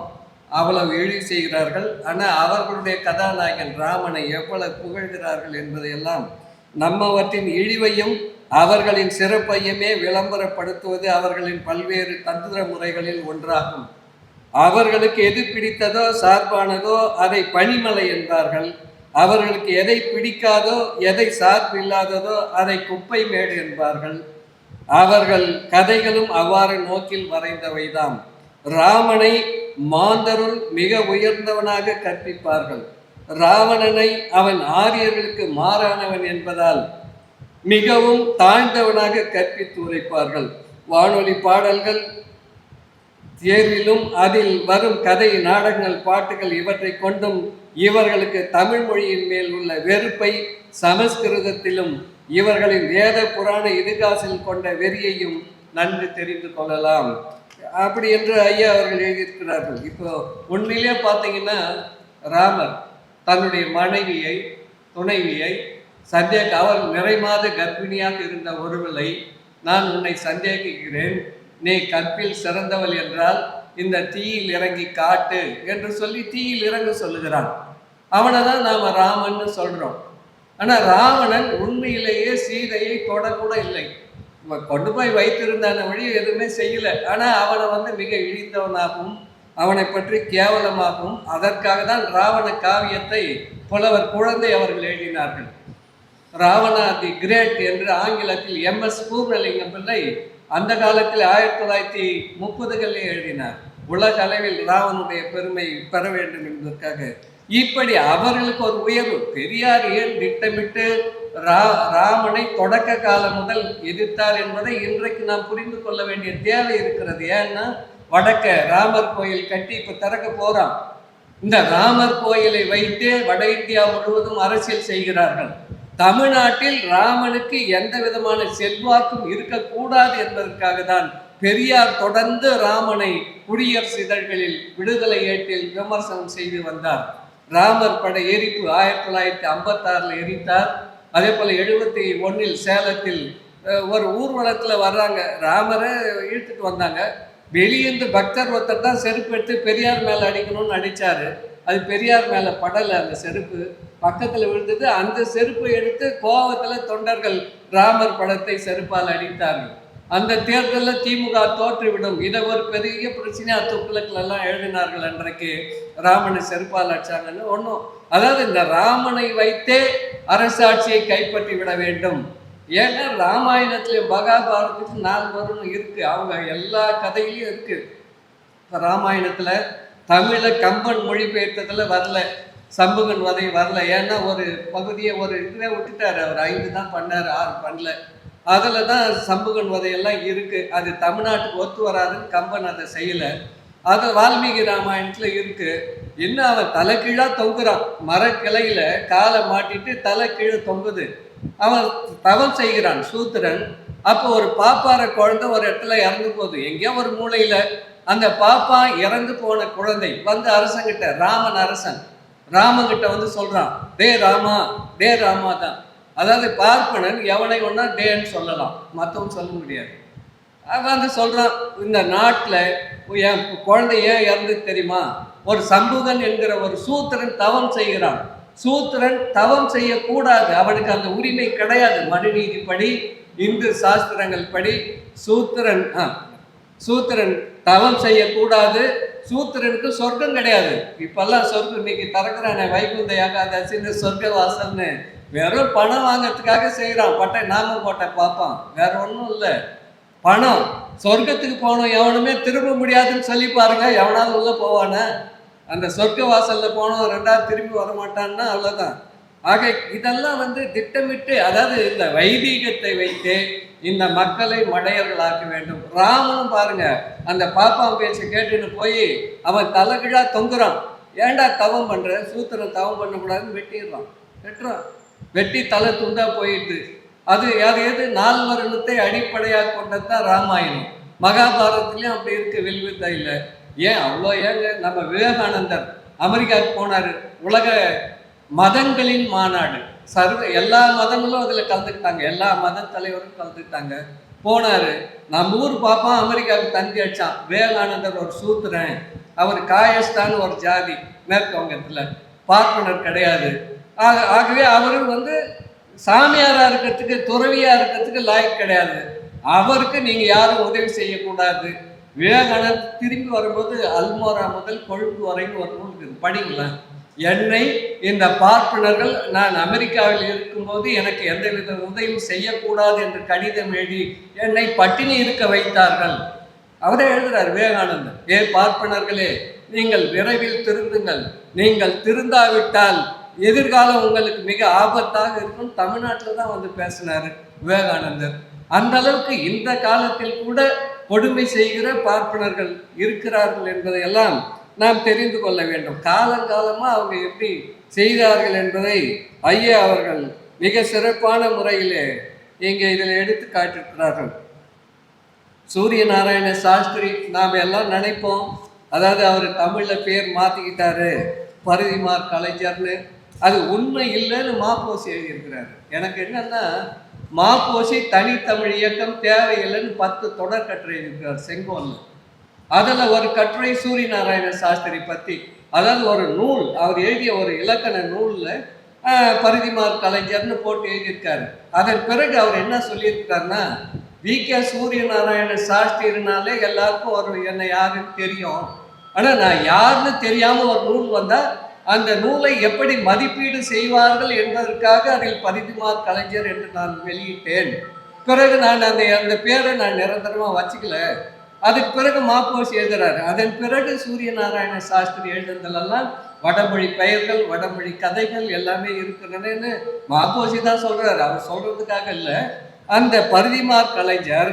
அவ்வளவு இழிவு செய்கிறார்கள். ஆனால் அவர்களுடைய கதாநாயகன் ராமனை எவ்வளவு புகழ்கிறார்கள் என்பதையெல்லாம் நம்மவற்றின் இழிவையும் அவர்களின் சிறப்பையுமே விளம்பரப்படுத்துவது அவர்களின் பல்வேறு தந்திர முறைகளில் ஒன்றாகும். அவர்களுக்கு எது பிடித்ததோ சார்பானதோ அதை பனிமலை என்பார்கள். அவர்களுக்கு எதை பிடிக்காதோ எதை சார்பு இல்லாததோ அதை குப்பை மேடு என்பார்கள். அவர்கள் கதைகளும் அவ்வாறு நோக்கில் வரைந்தவைதான். ராமனை மாந்தருள் மிக உயர்ந்தவனாக கற்பிப்பார்கள். ராவணனை அவன் ஆரியர்களுக்கு மாறானவன் என்பதால் மிகவும் தாழ்ந்தவனாக கற்பித்து உரைப்பார்கள். வானொலி பாடல்கள் தேர்விலும் அதில் வரும் கதை, நாடகங்கள், பாட்டுகள் இவற்றை கொண்டும் இவர்களுக்கு தமிழ் மொழியின் மேல் உள்ள வெறுப்பை, சமஸ்கிருதத்திலும் இவர்களின் வேத புராண இதிகாசில் கொண்ட வெறியையும் நன்கு தெரிந்து கொள்ளலாம். அப்படி என்று ஐயா அவர்கள் எழுதியிருக்கிறார்கள். இப்போ உண்மையிலே பார்த்தீங்கன்னா ராமர் தன்னுடைய மனைவியை, துணைவியை அவர் நிறைமாத கர்ப்பிணியாக இருந்த ஒருவளை, நான் உன்னை சந்தேகிக்கிறேன், நீ கற்பில் சிறந்தவள் என்றால் இந்த தீயில் இறங்கி காட்டு என்று சொல்லி தீயில் இறங்க சொல்லுகிறான். அவனை தான் நாம் ராமன்னு சொல்றோம். ஆனால் ராவணன் உண்மையிலேயே சீதையை தொடக்கூட இல்லை. கொண்டு போய் வைத்திருந்தான வழி எதுவுமே செய்யலை. ஆனால் அவனை மிக இழிந்தவனாகவும் அவனை பற்றி கேவலமாகவும் அதற்காக தான் ராவண காவியத்தை புலவர் குழந்தை அவர்கள் எழுதினார்கள். ராவணா தி கிரேட் என்று ஆங்கிலத்தில் MS பூர்ணலிங்கம் பிள்ளை அந்த காலத்தில் 1930களில் எழுதினார். உலக அளவில் ராவனுடைய பெருமை பெற வேண்டும் என்பதற்காக. இப்படி அவர்களுக்கு ஒரு உயர்வு. பெரியார் ஏன் திட்டமிட்டு ராமனை தொடக்க காலம் முதல் எதிர்த்தார் என்பதை இன்றைக்கு நாம் புரிந்து கொள்ள வேண்டிய தேவை இருக்கிறது. ஏன்னா வடக்க ராமர் கோயில் கட்டி இப்ப திறக்க போறான். இந்த ராமர் கோயிலை வைத்து வட இந்தியா முழுவதும் அரசியல் செய்கிறார்கள். தமிழ்நாட்டில் ராமனுக்கு எந்த விதமான செல்வாக்கும் இருக்கக்கூடாது என்பதற்காக தான் பெரியார் தொடர்ந்து ராமனை குடியரசு இதழ்களில், விடுதலை ஏட்டில் விமர்சனம் செய்து வந்தார். ராமர் பட எரிப்பு 1956 எரித்தார். அதே போல 71 சேலத்தில் ஒரு ஊர்வலத்தில் வர்றாங்க, ராமரை இழுத்துட்டு வந்தாங்க. வெளியிருந்து பக்தர் ஒருத்தர் தான் செருப்பு எடுத்து பெரியார் மேலே அடிக்கணும்னு அடித்தார். அது பெரியார் மேலே படலை, அந்த செருப்பு பக்கத்தில் விழுந்தது. அந்த செருப்பை எடுத்து கோபத்தில் தொண்டர்கள் ராமர் படத்தை செருப்பால் அடித்தார்கள். அந்த தேர்தலில் திமுக தோற்றுவிடும். இதை ஒரு பெரிய பிரச்சனையா துக்ளக்ல எல்லாம் எழுதினார்கள் அன்றைக்கு. ராமனை செருப்பால் அடிச்சாங்கன்னு ஒன்றும். அதாவது இந்த ராமனை வைத்தே அரசாட்சியை கைப்பற்றி விட வேண்டும். ஏன்னா ராமாயணத்துல மகாபாரதத்துக்கு 4 வருடம் இருக்கு. அவங்க எல்லா கதையிலையும் இருக்கு. இப்போ ராமாயணத்துல தமிழ கம்பன் மொழிபெயர்த்ததுல வரல, சம்புகன் வதை வரல. ஏன்னா ஒரு பகுதியை ஒரு இதுவே விட்டுட்டாரு. அவர் 5 தான் பண்ணார், 6 பண்ணல. அதில் தான் சம்புகன் வதையெல்லாம் இருக்கு. அது தமிழ்நாட்டுக்கு ஒத்து வராதுன்னு கம்பன் அதை செய்யலை. அது வால்மீகி ராமாயணத்தில் இருக்கு. இன்னும் அவன் தலை கீழாக தொங்குறான். மரக்கிளையில காலை மாட்டிட்டு தலை கீழே தொங்குது. அவன் தவம் செய்கிறான் சூத்திரன். அப்போ ஒரு பாப்பார குழந்தை ஒரு இடத்துல இறந்து போகுது, எங்கேயோ ஒரு மூலையில. அந்த பாப்பா இறந்து போன குழந்தை வந்து அரசங்கிட்ட, ராமன் அரசன் ராமங்கிட்ட வந்து சொல்றான், டே ராமா, டே ராமா தான். அதாவது பார்ப்பனன் எவனை ஒன்னா டேன்னு சொல்லலாம், மற்றவன் சொல்ல முடியாது. அவன் வந்து சொல்றான், இந்த நாட்டில் என் குழந்தை ஏன் இறந்து தெரியுமா? ஒரு சம்புகன் என்கிற ஒரு சூத்திரன் தவம் செய்கிறான். சூத்திரன் தவம் செய்யக்கூடாது, அவனுக்கு அந்த உரிமை கிடையாது. மனுநீதிப்படி, இந்து சாஸ்திரங்கள் படி சூத்திரன் தவம் செய்யக்கூடாது. சூத்திரனுக்கு சொர்க்கம் கிடையாது. இப்பெல்லாம் சொர்க்கம் இன்னைக்கு திறக்கிறானே வைகுந்த ஏகாதசின்னு சொர்க்க வாசல்னு, வெறும் பணம் வாங்கிறதுக்காக செய்கிறான். பட்டை நாம போட்ட பார்ப்பான், வேற ஒன்றும் இல்லை. பணம். சொர்க்கத்துக்கு போனோம் எவனுமே திரும்ப முடியாதுன்னு சொல்லி பாருங்க, எவனாவது உள்ள போவானே? அந்த சொர்க்க வாசல்ல போனோம் 2வது திரும்பி வரமாட்டான்னா அவ்வளோதான். ஆக இதெல்லாம் வந்து திட்டமிட்டு, அதாவது இந்த வைதீகத்தை வைத்து இந்த மக்களை மடையர்களாக்க வேண்டும். ராமனும் பாருங்க, அந்த பாப்பான் பேச்சை கேட்டுன்னு போய் அவன் தலைகீழா தொங்குறான். ஏண்டா தவம் பண்ற? சூத்திரன் தவம் பண்ணக்கூடாதுன்னு வெட்டுறான். வெட்டி தலை துண்டா போயிட்டு. அது எது 4 வருடத்தை அடிப்படையாக கொண்டதான் ராமாயணம். மகாபாரதத்துலயும் அப்படி இருக்கு, வில்வித்தையில். ஏன் அவ்வளோ? ஏங்க நம்ம விவேகானந்தர் அமெரிக்காவுக்கு போனார். உலக மதங்களின் மாநாடு, எல்லா மதங்களும் அதில் கலந்துக்கிட்டாங்க, எல்லா மத தலைவரும் கலந்துக்கிட்டாங்க. போனார். நம்ம ஊர் பாப்பான் அமெரிக்காவுக்கு தங்கி அடிச்சான். விவேகானந்தர் ஒரு சூத்திரன், அவர் காயஸ்தான்னு ஒரு ஜாதி, மேற்கு வங்கத்தில் பார்ப்பனர் கிடையாது. ஆகவே அவரு வந்து சாமியாராக இருக்கிறதுக்கு, துறவியாக இருக்கிறதுக்கு லாய்க்கு கிடையாது. அவருக்கு நீங்கள் யாரும் உதவி செய்யக்கூடாது. விவேகானந்தர் திரும்பி வரும்போது அல்மோரா முதல் கொழும்பு வரைக்கும் ஒரு நூல் இருக்குது, படிங்களேன். என்னை இந்த பார்ப்பனர்கள் நான் அமெரிக்காவில் இருக்கும்போது எனக்கு எந்தவித உதவியும் செய்யக்கூடாது என்று கடிதம் எழுதி என்னை பட்டினி இருக்க வைத்தார்கள். அவரே எழுதுறார் விவேகானந்தர், ஏ பார்ப்பனர்களே, நீங்கள் விரைவில் திருந்துங்கள். நீங்கள் திருந்தாவிட்டால் எதிர்காலம் உங்களுக்கு மிக ஆபத்தாக இருக்கும். தமிழ்நாட்டில் தான் வந்து பேசினார் விவேகானந்தர். அந்த அளவுக்கு இந்த காலத்தில் கூட கொடுமை செய்கிற பார்ப்பனர்கள் இருக்கிறார்கள் என்பதையெல்லாம் நாம் தெரிந்து கொள்ள வேண்டும். காலங்காலமாக அவங்க எப்படி செய்தார்கள் என்பதை ஐயா அவர்கள் மிக சிறப்பான முறையிலே இங்கே இதில் எடுத்து காட்டியிருக்கிறார்கள். சூரிய நாராயண சாஸ்திரி நாம் எல்லாம் நினைப்போம், அதாவது அவர் தமிழில் பேர் மாற்றிக்கிட்டாரு, பரிதிமார் கலைஞர்னு. அது உண்மை இல்லைன்னு மாப்போசி எழுதியிருக்கிறாரு. எனக்கு என்னன்னா, மாப்போசி தனித்தமிழ் இயக்கம் தேவையில்லைன்னு 10 தொடர் கட்டுரை எழுதியிருக்கிறார் செங்கோலில். அதில் ஒரு கட்டுரை சூரிய நாராயண சாஸ்திரி பற்றி, அதாவது ஒரு நூல் அவர் எழுதிய ஒரு இலக்கண நூலில் பரிதிமார் கலைஞர்னு போட்டு எழுதியிருக்காரு. அதன் பிறகு அவர் என்ன சொல்லியிருக்காருன்னா, வி.கே. சூரிய நாராயண சாஸ்திரினாலே எல்லாருக்கும் ஒரு என்னை யாருன்னு தெரியும். ஆனால் நான் யாருன்னு தெரியாமல் ஒரு நூல் வந்தால் அந்த நூலை எப்படி மதிப்பீடு செய்வார்கள் என்பதற்காக அதில் பரிதிமார் கலைஞர் என்று நான் வெளியிட்டேன். பிறகு நான் அந்த பேரை நான் நிரந்தரமாக வச்சுக்கல. அதுக்கு பிறகு மாப்போசி எழுதுறாரு. அதன் பிறகு சூரிய நாராயண சாஸ்திரி எழுதுனதெல்லாம் வடமொழி பெயர்கள், வடமொழி கதைகள் எல்லாமே இருக்கிறதுன்னு மாப்போசி தான் சொல்றாரு. அவர் சொல்றதுக்காக இல்லை. அந்த பரிதிமார் கலைஞர்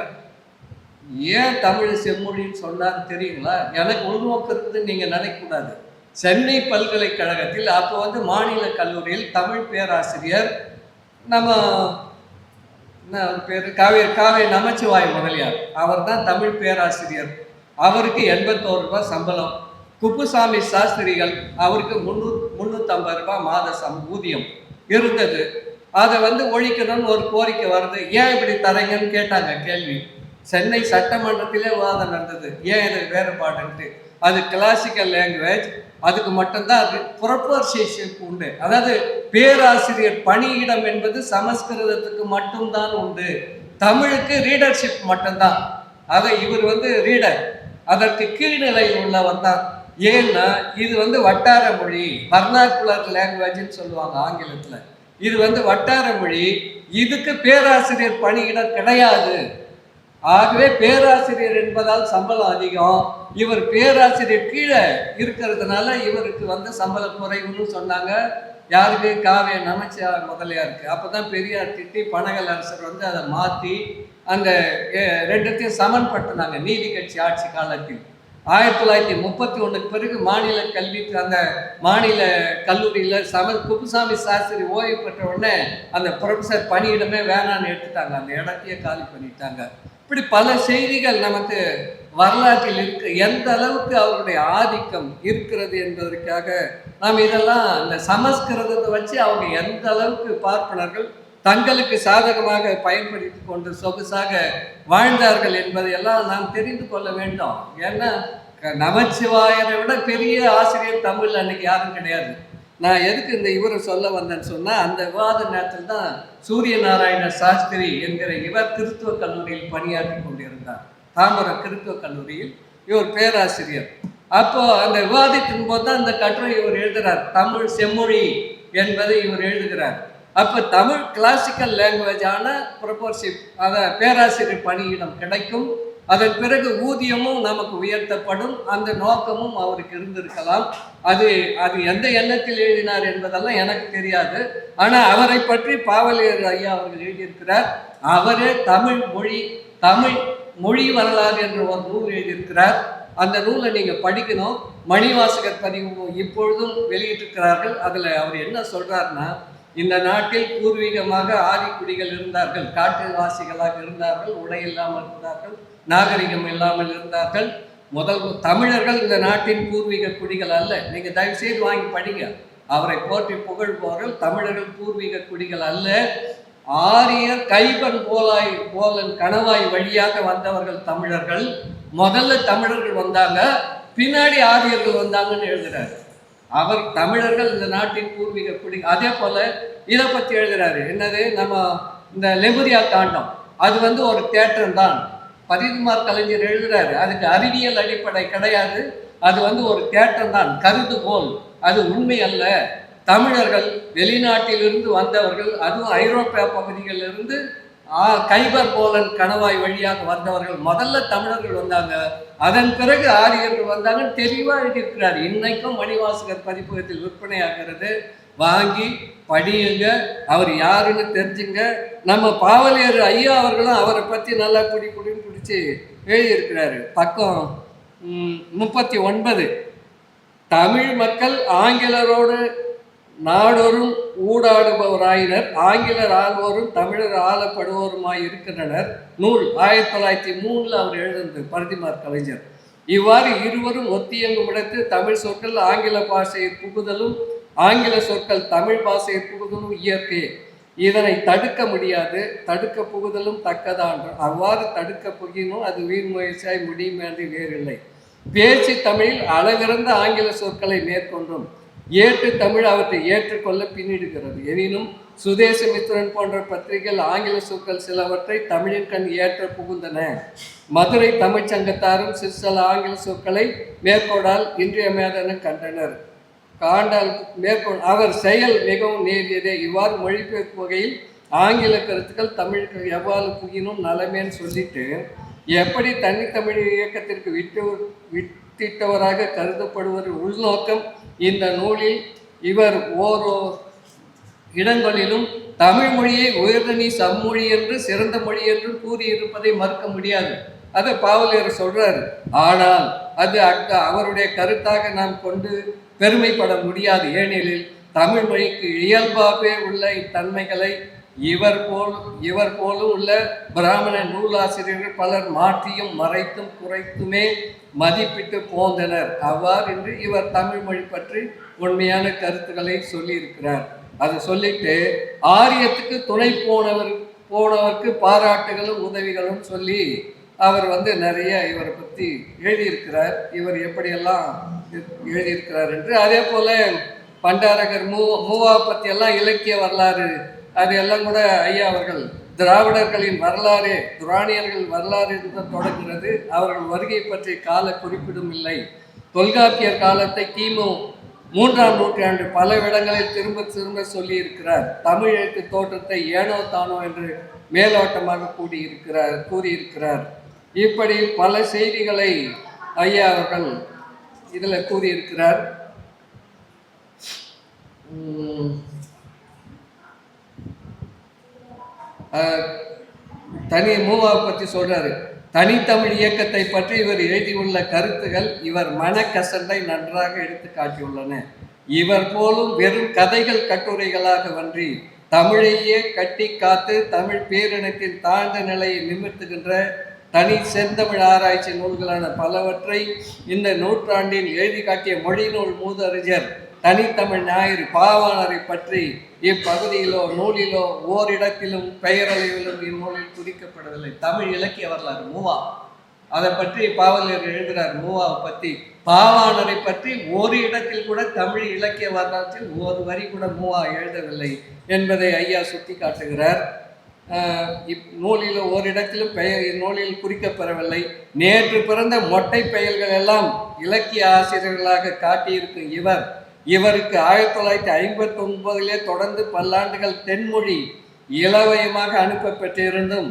ஏன் தமிழ் செம்மொழின்னு சொன்னார் தெரியுங்களா? எனக்கு உள்நோக்கு இருக்குதுன்னு நீங்கள் நினைக்கக்கூடாது. சென்னை பல்கலைக்கழகத்தில் அப்போ வந்து மாநில கல்லூரியில் தமிழ் பேராசிரியர் நம்ம பேர் காவே நமச்சிவாய் முதலியார், அவர் தான் தமிழ் பேராசிரியர். அவருக்கு 81 ரூபாய் சம்பளம். குப்புசாமி சாஸ்திரிகள் அவருக்கு 350 ரூபாய் மாத ஊதியம் இருந்தது. அதை வந்து ஒழிக்கணும்னு ஒரு கோரிக்கை வருது. ஏன் இப்படி தரீங்கன்னு கேட்டாங்க கேள்வி. சென்னை சட்டமன்றத்திலே விவாதம் நடந்தது, ஏன் இது வேறுபாடுன்ட்டு. அது கிளாசிக்கல் லாங்குவேஜ், அதுக்கு மட்டும்தான் அது ப்ரொபோர்ஷிப் உண்டு. அதாவது பேராசிரியர் பணியிடம் என்பது சமஸ்கிருதத்துக்கு மட்டும்தான் உண்டு. தமிழுக்கு ரீடர்ஷிப் மட்டும்தான். ஆக இவர் வந்து ரீடர், அதற்கு கீழ்நிலையில் உள்ளவர் தான். ஏன்னா இது வந்து வட்டார மொழி, வர்னாக்குலர் லாங்குவேஜ்னு சொல்லுவாங்க ஆங்கிலத்தில். இது வந்து வட்டார மொழி, இதுக்கு பேராசிரியர் பணியிடம் கிடையாது. ஆகவே பேராசிரியர் என்பதால் சம்பளம் அதிகம், இவர் பேராசிரியர் கீழே இருக்கிறதுனால இவருக்கு வந்து சம்பளம் குறைவுன்னு சொன்னாங்க. யாருக்கு? காவிய நமச்சிவாய முதலியாருக்கு. அப்போதான் பெரியார் திட்டி பனகல் அரசர் வந்து அதை மாற்றி அந்த ரெண்டுத்தையும் சமன்படுத்தினாங்க நீதி கட்சி ஆட்சி காலத்தில். 1931 பிறகு மாநில கல்வி அந்த மாநில கல்லூரியில் குப்புசாமி சாஸ்திரி ஓய்வு பெற்ற உடனே அந்த ப்ரொஃபஸர் பணியிடமே வேணான்னு எடுத்துட்டாங்க, அந்த இடத்தையே காலி பண்ணிட்டாங்க. இப்படி பல செய்திகள் நமக்கு வரலாற்றில் இருக்கு. எந்த அளவுக்கு அவருடைய ஆதிக்கம் இருக்கிறது என்பதற்காக நாம் இதெல்லாம் இந்த சமஸ்கிருதத்தை வச்சு அவங்க எந்த அளவுக்கு பார்ப்பனர்கள் தங்களுக்கு சாதகமாக பயன்படுத்தி கொண்டு சொகுசாக வாழ்ந்தார்கள் என்பதையெல்லாம் நாம் தெரிந்து கொள்ள வேண்டும். ஏன்னா நமச்சிவாயரை விட பெரிய ஆசிரியர் தமிழ் அன்னைக்கு யாரும் கிடையாது. நான் எதுக்கு இந்த இவரை சொல்ல வந்தேன்னு சொன்னால், அந்த விவாத நேரத்தில் தான் சூரிய நாராயண சாஸ்திரி என்கிற இவர் கிறிஸ்துவ கல்லூரியில் பணியாற்றி கொண்டிருந்தார். தாம்பரம் கிறிஸ்துவ கல்லூரியில் இவர் பேராசிரியர். அப்போ அந்த விவாதத்தின் போது தான் இந்த கட்டுரை இவர் எழுதுகிறார். தமிழ் செம்மொழி என்பதை இவர் எழுதுகிறார். அப்போ தமிழ் கிளாசிக்கல் லாங்குவேஜான ப்ரொபோர்ஷிப், அதை பேராசிரியர் பணியிடம் கிடைக்கும். அதன் பிறகு ஊதியமும் நமக்கு உயர்த்தப்படும். அந்த நோக்கமும் அவருக்கு இருந்திருக்கலாம். அது அது எந்த எண்ணத்தில் எழுதினார் என்பதெல்லாம் எனக்கு தெரியாது. ஆனால் அவரை பற்றி பாவலியர் ஐயா அவர்கள் எழுதியிருக்கிறார். அவரே தமிழ் மொழி வரலாறு என்ற ஒரு நூல் எழுதியிருக்கிறார். அந்த நூலை நீங்கள் படிக்கணும். மணிவாசகர் பதிவு இப்பொழுதும் வெளியிட்டிருக்கிறார்கள். அதில் அவர் என்ன சொல்கிறாருன்னா, இந்த நாட்டில் பூர்வீகமாக ஆதிக்குடிகள் இருந்தார்கள், காட்டுவாசிகளாக இருந்தார்கள், உடை இல்லாமல் இருந்தார்கள், நாகரிகம் இல்லாமல் இருந்தார்கள். முதல் தமிழர்கள் இந்த நாட்டின் பூர்வீக குடிகள் அல்ல. நீங்கள் தயவு செய்து வாங்கி படிங்க. அவரை போற்றி புகழ்பவர்கள் தமிழர்கள் பூர்வீக குடிகள் அல்ல. ஆரியர் கைபன் போலன் கணவாய் வழியாக வந்தவர்கள் தமிழர்கள். முதல்ல தமிழர்கள் வந்தாங்க, பின்னாடி ஆரியர்கள் வந்தாங்கன்னு எழுதுறாரு. அவர் தமிழர்கள் இந்த நாட்டின் பூர்வீக குடி. அதே போல இதை பற்றி எழுதுறாரு. என்னது? நம்ம இந்த லெமுரியா காண்டம், அது வந்து ஒரு தேற்றம் தான். பரிதிமார் கலைஞர் எழுதுறாரு, அதுக்கு அறிவியல் அடிப்படை கிடையாது, அது வந்து ஒரு தேற்றம் தான், கருதுகோள், அது உண்மை அல்ல. தமிழர்கள் வெளிநாட்டிலிருந்து வந்தவர்கள், அதுவும் ஐரோப்பிய பகுதிகளிலிருந்து கைபர் போலன் கணவாய் வழியாக வந்தவர்கள். முதல்ல தமிழர்கள் வந்தாங்க, அதன் பிறகு ஆரியர்கள் வந்தாங்கன்னு தெளிவாக எழுதியிருக்கிறார். இன்னைக்கும் மணிவாசகர் பதிப்பகத்தில் விற்பனை ஆகிறது. வாங்கி படியுங்க, அவர் யாருன்னு தெரிஞ்சுங்க. நம்ம பாவலியர் ஐயா அவர்களும் அவரை பற்றி நல்லா குடின்னு பிடிச்சி எழுதியிருக்கிறாரு. பக்கம் 39. தமிழ் மக்கள் ஆங்கிலரோடு நாடொரும் ஊடாடுபவராயினர், ஆங்கிலர் ஆள்வோரும் தமிழர் ஆளப்படுவோருமாய் இருக்கின்றனர். நூல் 1903 அவர் எழுதினது, பரிதிமார் கலைஞர். இவ்வாறு இருவரும் ஒத்தியங்கும் இடத்து தமிழ் சொற்கள் ஆங்கில பாஷையை புகுதலும் ஆங்கில சொற்கள் தமிழ் பாஷையை புகுதலும் இயற்கை. இதனை தடுக்க முடியாது, தடுக்க புகுதலும் தக்கதான்று. அவ்வாறு தடுக்க புகினும் அது வீண் முயற்சியாய் முடியுமே வேறில்லை. பேச்சு தமிழில் அளவிறந்த ஆங்கில சொற்களை மேற்கொண்டும் ஏற்று தமிழ் அவற்றை ஏற்றுக்கொள்ள பின்னிடுகிறது. எனினும் சுதேசமித்திரன் போன்ற பத்திரிகைகள் ஆங்கில சொற்கள் சிலவற்றை தமிழின் கண் ஏற்ற புகுந்தன. மதுரை தமிழ்ச்சங்கத்தாரும் சில ஆங்கில சொற்களை மேற்கோடால் இன்றியமையாதென கண்டனர். அவர் செயல் மிகவும் நேரியதே. இவ்வாறு மொழிபெயர்ப்பு வகையில் ஆங்கில கருத்துக்கள் தமிழுக்கு எவ்வாறு புகினும் நலமேன்னு சொல்லிட்டு, எப்படி தனித்தமிழ் இயக்கத்திற்கு வித்திட்டவராக கருதப்படுவது உள்நோக்கம் இந்த நூலில் இவர் ஓரோ இடங்களிலும் தமிழ் மொழியை உயர்தனி சம்மொழி என்று சிறந்த மொழி என்று கூறியிருப்பதை மறுக்க முடியாது. அதை பாவலியர் சொல்றாரு. ஆனால் அது அவருடைய கருத்தாக நாம் கொண்டு பெருமைப்பட முடியாது. ஏனெனில் தமிழ் மொழிக்கு இயல்பாகவே உள்ள இத்தன்மைகளை இவர் போலும் உள்ள பிராமண நூலாசிரியர்கள் பலர் மாற்றியும் மறைத்தும் குறைத்துமே மதிப்பிட்டு போந்தனர். அவ்வாறு என்று இவர் தமிழ் மொழி பற்றி உண்மையான கருத்துக்களை சொல்லியிருக்கிறார். அதை சொல்லிட்டு ஆரியத்துக்கு துணை போனவருக்கு பாராட்டுகளும் உதவிகளும் சொல்லி அவர் வந்து நிறைய இவரை பற்றி எழுதியிருக்கிறார். இவர் எப்படியெல்லாம் எழுதியிருக்கிறார் என்று. அதே போல பண்டாரகர் மூவா பற்றியெல்லாம் இலக்கிய வரலாறு அது எல்லாம் கூட ஐயா அவர்கள் திராவிடர்களின் வரலாறு துராணியர்கள் வரலாறு என்று தொடங்குகிறது. அவர்கள் வருகை பற்றி கால குறிப்பிடும் இல்லை. தொல்காப்பியர் காலத்தை கிமு 3ஆம் நூற்றாண்டு பல இடங்களில் திரும்ப திரும்ப சொல்லி இருக்கிறார். தமிழ் எழுத்து தோற்றத்தை ஏனோ தானோ என்று மேலோட்டமாக கூறியிருக்கிறார். இப்படி பல செய்திகளை ஐயா அவர்கள் இதில் கூறியிருக்கிறார். தனி மூவாவை பற்றி சொல்றாரு. தனித்தமிழ் இயக்கத்தை பற்றி இவர் எழுதியுள்ள கருத்துகள் இவர் மனக்கசண்டை நன்றாக எடுத்து காட்டியுள்ளன. இவர் போலும் வெறும் கதைகள் கட்டுரைகளாக வன்றி தமிழையே கட்டி காத்து தமிழ் பேரினத்தின் தாழ்ந்த நிலையை நிமிர்த்துகின்ற தனி செந்தமிழ் ஆராய்ச்சி நூல்களான பலவற்றை இந்த நூற்றாண்டில் எழுதி காட்டிய மொழி நூல் மூதறிஞர் தனித்தமிழ் ஞாயிறு பாவாணரை பற்றி இப்பகுதியிலோ நூலிலோ ஓரிடத்திலும் பெயரளவிலும் இந்நூலில் குறிக்கப்படவில்லை. தமிழ் இலக்கிய வரலாறு மூவா, அதை பற்றி பாவலர் எழுதுகிறார். மூவாவை பற்றி பாவாணரை பற்றி ஒரு இடத்தில் கூட தமிழ் இலக்கிய வரலாற்றில் ஒரு வரி கூட மூவா எழுதவில்லை என்பதை ஐயா சுட்டி காட்டுகிறார். நூலில் ஓரிடத்திலும் நூலில் குறிக்கப்பெறவில்லை. நேற்று பிறந்த மொட்டை பெயல்கள் எல்லாம் இலக்கிய ஆசிரியர்களாக காட்டியிருக்கும் இவருக்கு 1959 தொடர்ந்து பல்லாண்டுகள் தென்மொழி இலவயமாக அனுப்ப பெற்றிருந்தும்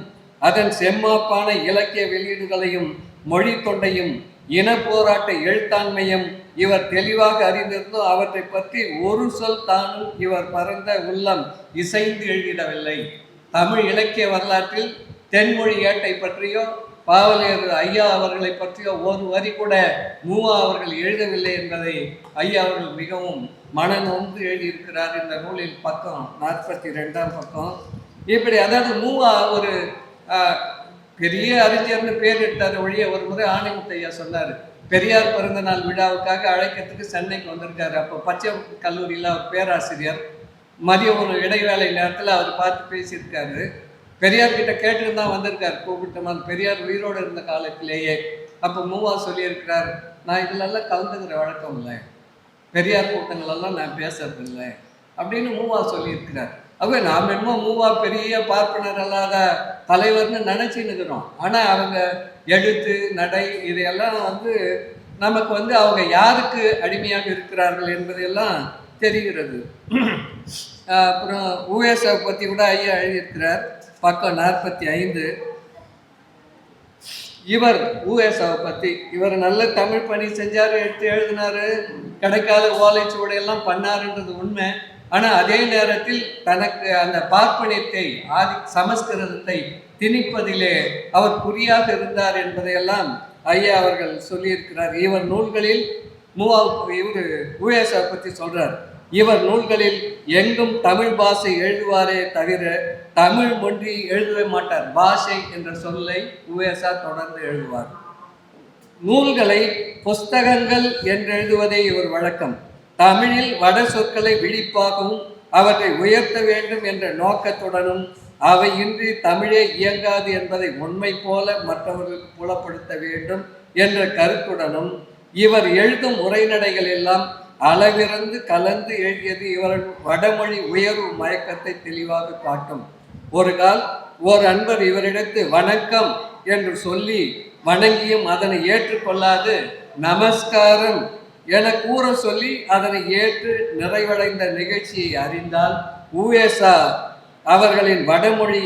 அதன் செம்மாப்பான இலக்கிய வெளியீடுகளையும் மொழி தொண்டையும் இன போராட்ட எழுத்தாண்மையும் இவர் தெளிவாக அறிந்திருந்தும் அவற்றை பற்றி ஒரு சொல் தானும் இவர் பரந்த உள்ளம் இசைந்து எழுதிடவில்லை. தமிழ் இலக்கிய வரலாற்றில் தென்மொழி ஏட்டை பற்றியோ பாவலர் ஐயா அவர்களை பற்றியோ ஒரு வரி கூட மூவா அவர்கள் எழுதவில்லை என்பதை ஐயா அவர்கள் மிகவும் மனநொந்து எழுதியிருக்கிறார். இந்த நூலில் பக்கம் 42ஆம் பக்கம். இப்படி அதாவது மூவா ஒரு பெரிய அறிஞர்னு பேர் எடுத்தார் ஒழிய ஒரு முறை ஆணைமுத்து ஐயா சொன்னார், பெரியார் பிறந்த நாள் விழாவுக்காக அழைக்கிறதுக்கு சென்னைக்கு வந்திருக்காரு. அப்போ பச்சை கல்லூரியில் அவர் பேராசிரியர். மதியம் ஒரு இடைவேளை நேரத்தில் அவர் பார்த்து பேசியிருக்காரு. பெரியார்கிட்ட கேட்டுன்னு தான் வந்திருக்கார் கூப்பிட்டமான. பெரியார் உயிரோடு இருந்த காலத்திலேயே. அப்போ மூவா சொல்லியிருக்கிறார், நான் இதிலெல்லாம் கலந்துக்கிற வழக்கம் இல்லை, பெரியார் கூட்டங்களெல்லாம் நான் பேசுறது இல்லை அப்படின்னு மூவா சொல்லியிருக்கிறார். அப்போ நாம் என்னமோ மூவா பெரிய பார்ப்பனர் அல்லாத தலைவர்னு நினச்சின்னுக்கிறோம். ஆனால் அவங்க எழுத்து நடை இதையெல்லாம் நமக்கு அவங்க யாருக்கு அடிமையாக இருக்கிறார்கள் என்பதையெல்லாம் தெரிகிறது. அப்புறம் உவேசாவை பற்றி கூட ஐயா எழுதியிருக்கிறார், பக்கம் 45. இவர் உவேசாவை பற்றி இவர் நல்ல தமிழ் பணி செஞ்சார், எடுத்து எழுதினாரு, கிடைக்காத ஓலைச்சுவடையெல்லாம் பண்ணாருன்றது உண்மை. ஆனால் அதே நேரத்தில் தனக்கு அந்த பார்ப்பனியத்தை சமஸ்கிருதத்தை திணிப்பதிலே அவர் குறியாக இருந்தார் என்பதையெல்லாம் ஐயா அவர்கள் சொல்லியிருக்கிறார். இவர் நூல்களில் இவர் உவேசாவை பற்றி சொல்றார், இவர் நூல்களில் எங்கும் தமிழ் பாஷை எழுதுவாரே தவிர தமிழ் மொழி எழுதவே மாட்டார். பாஷை என்ற சொல்லை உவேசா தொடர்ந்து எழுதுவார். நூல்களை புஸ்தகங்கள் என்று எழுதுவதே இவர் வழக்கம். தமிழில் வட சொற்களை விழிப்பாகவும் அவற்றை உயர்த்த வேண்டும் என்ற நோக்கத்துடனும் அவை இன்றி தமிழே இயங்காது என்பதை உண்மை போல மற்றவர்களுக்கு புலப்படுத்த வேண்டும் என்ற கருத்துடனும் இவர் எழுதும் உரைநடைகள் எல்லாம் அளவிறந்து கலந்து எழுதியது இவரின் வடமொழி உயர்வு மயக்கத்தை தெளிவாக காட்டும். ஒரு கால் ஓர் அன்பர் இவரிடத்து வணக்கம் என்று சொல்லி வணங்கியும் அதனை ஏற்றுக்கொள்ளாது நமஸ்காரம் என கூற சொல்லி அதனை ஏற்று நிறைவடைந்த நிகழ்ச்சியை அறிந்தால் உவேசா அவர்களின் வடமொழி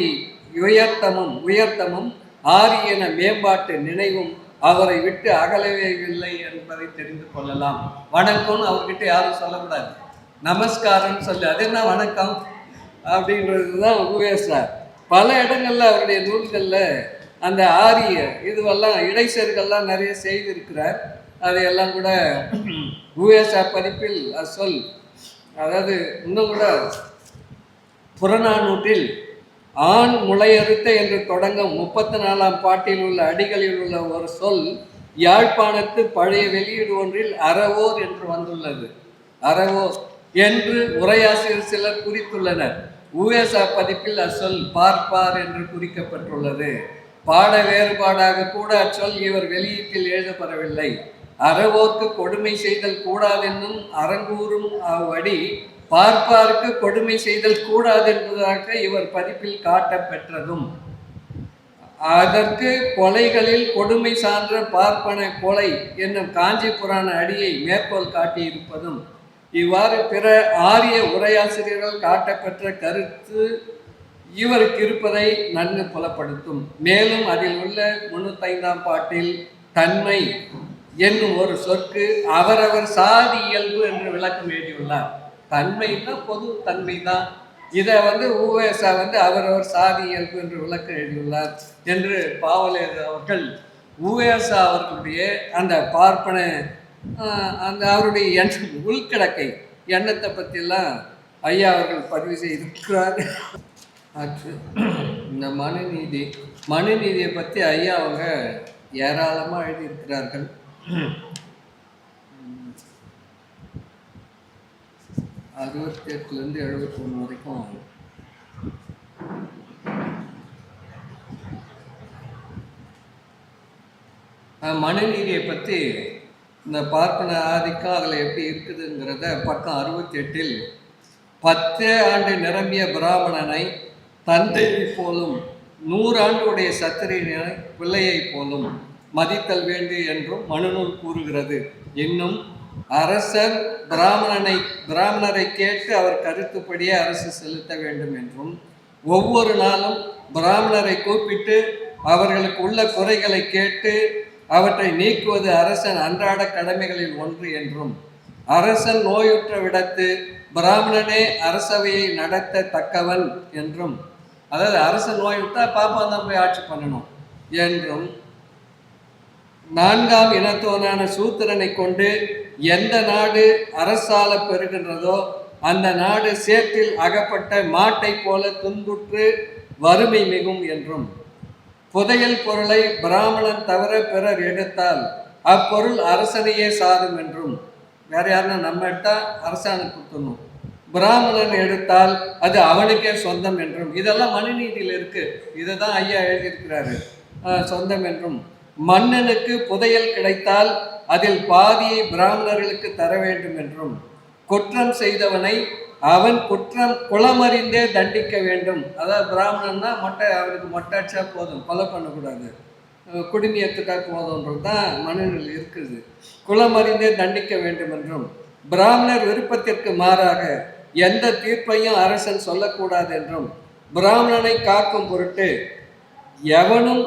உயர்த்தமும் ஆரியன மேம்பாட்டு நினைவும் அவரை விட்டு அகலவே இல்லை என்பதை தெரிந்து கொள்ளலாம். வணக்கம்னு அவர்கிட்ட யாரும் சொல்லக்கூடாது, நமஸ்காரம் சொல்லு. அது என்ன வணக்கம் அப்படின்றது தான் உவேசா. பல இடங்கள்ல அவருடைய நூல்களில் அந்த ஆரிய இதுவெல்லாம் இடைச்சர்கள்லாம் நிறைய செய்திருக்கிறார். அதையெல்லாம் கூட உவேசா பதிப்பில் சொல், அதாவது இன்னும் கூட புறநானூற்றில் ஆண் முளையறுத்த என்று தொடங்கும் 34ஆம் பாட்டில் உள்ள அடிகளில் உள்ள ஒரு சொல் யாழ்ப்பாணத்து பழைய வெளியீடு ஒன்றில் அறவோர் என்று வந்துள்ளது. அறவோர் என்று உரையாசிரியர் சிலர் குறித்துள்ளனர். உவேசா பதிப்பில் அச்சொல் பார்ப்பார் என்று குறிக்கப்பட்டுள்ளது. பாட வேறுபாடாக கூட அச்சொல் இவர் வெளியீட்டில் எழுதப்படவில்லை. அறவோர்க்கு கொடுமை செய்தல் கூடாதென்னும் அறங்கூறும் அவ்வடி பார்ப்பாருக்கு கொடுமை செய்தல் கூடாது என்பதாக இவர் பதிப்பில் காட்ட பெற்றதும், அதற்கு கொலைகளில் கொடுமை சான்ற பார்ப்பன கொலை என்னும் காஞ்சி புராண அடியை மேற்கோள் காட்டியிருப்பதும், இவ்வாறு பிற ஆரிய உரையாசிரியர்கள் காட்டப்பெற்ற கருத்து இவருக்கு இருப்பதை நன்கு புலப்படுத்தும். மேலும் அதில் உள்ள 305ஆம் பாட்டில் தன்மை என்னும் ஒரு சொற்கு அவரவர் சாதி இயல்பு என்று விளக்கம் எழுதியுள்ளார். தன்மைன்னா பொது தன்மை தான். இதை ஊவேசா அவரவர் சாதி இயல்பு என்று விளக்கம் எழுதியுள்ளார் என்று பாவலர் அவர்கள் ஊவேசா அவர்களுடைய அந்த பார்ப்பன அந்த அவருடைய உள்கிடக்கை எண்ணத்தை பற்றியெல்லாம் ஐயா அவர்கள் பதிவு செய்திருக்கிறார். இந்த மனுநீதியை பற்றி ஐயா அவங்க ஏராளமாக எழுதியிருக்கிறார்கள். 68லேருந்து 71 வரைக்கும் மனுநீதியை பற்றி இந்த பார்ப்பன ஆதிக்கம் அதில் எப்படி இருக்குதுங்கிறத பக்கம் 68ல் 10 ஆண்டு நிரம்பிய பிராமணனை தந்தையை போலும் 100 ஆண்டுடைய சத்திரியனை பிள்ளையை போலும் மதித்தல் வேண்டும் என்றும் மனுநூல் கூறுகிறது. இன்னும் அரசர் பிராமணரை கேட்டு அவர் கருத்துப்படியே அரசு செலுத்த வேண்டும் என்றும், ஒவ்வொரு நாளும் பிராமணரை கூப்பிட்டு அவர்களுக்கு உள்ள குறைகளை கேட்டு அவற்றை நீக்குவது அரசன் அன்றாட கடமைகளில் ஒன்று என்றும், அரசன் நோயுற்ற விடத்து பிராமணனே அரசவையை நடத்த தக்கவன் என்றும், அதாவது அரசன் நோயுற்றா பாப்பா தான் போய் ஆட்சி பண்ணணும் என்றும், 4ஆம் இனத்தோனான சூத்திரனை கொண்டு எந்த நாடு அரசால பெறுகின்றதோ அந்த நாடு சேற்றில் அகப்பட்ட மாட்டை போல துன்புற்று வறுமை மிகும் என்றும், புதையல் பொருளை பிராமணன் தவிர பிறர் எடுத்தால் அப்பொருள் அரசனையே சாரும் என்றும், வேற யாருன்னா நம்ம எடுத்தா அரசாங்கம் கொடுத்துடணும், பிராமணன் எடுத்தால் அது அவனுக்கே சொந்தம் என்றும், இதெல்லாம் மனுநீதியில் இருக்கு. இதை தான் ஐயா எழுதியிருக்கிறாரு. சொந்தம் என்றும், மன்னனுக்கு புதையல் கிடைத்தால் அதில் பாதியை பிராமணர்களுக்கு தர வேண்டும் என்றும், குற்றம் செய்தவனை அவன் குளமறிந்தே தண்டிக்க வேண்டும். அதாவது பிராமணன்னா அவனுக்கு மொட்டை அடிச்சா போதும், கொலை பண்ணக்கூடாது, குடுமி எடுத்துட்டா போதும்ன்றது தான் மனுவில் இருக்குது. குளமறிந்தே தண்டிக்க வேண்டும் என்றும், பிராமணர் விருப்பத்திற்கு மாறாக எந்த தீர்ப்பையும் அரசன் சொல்லக்கூடாது என்றும், பிராமணனை காக்கும் பொருட்டு எவனும்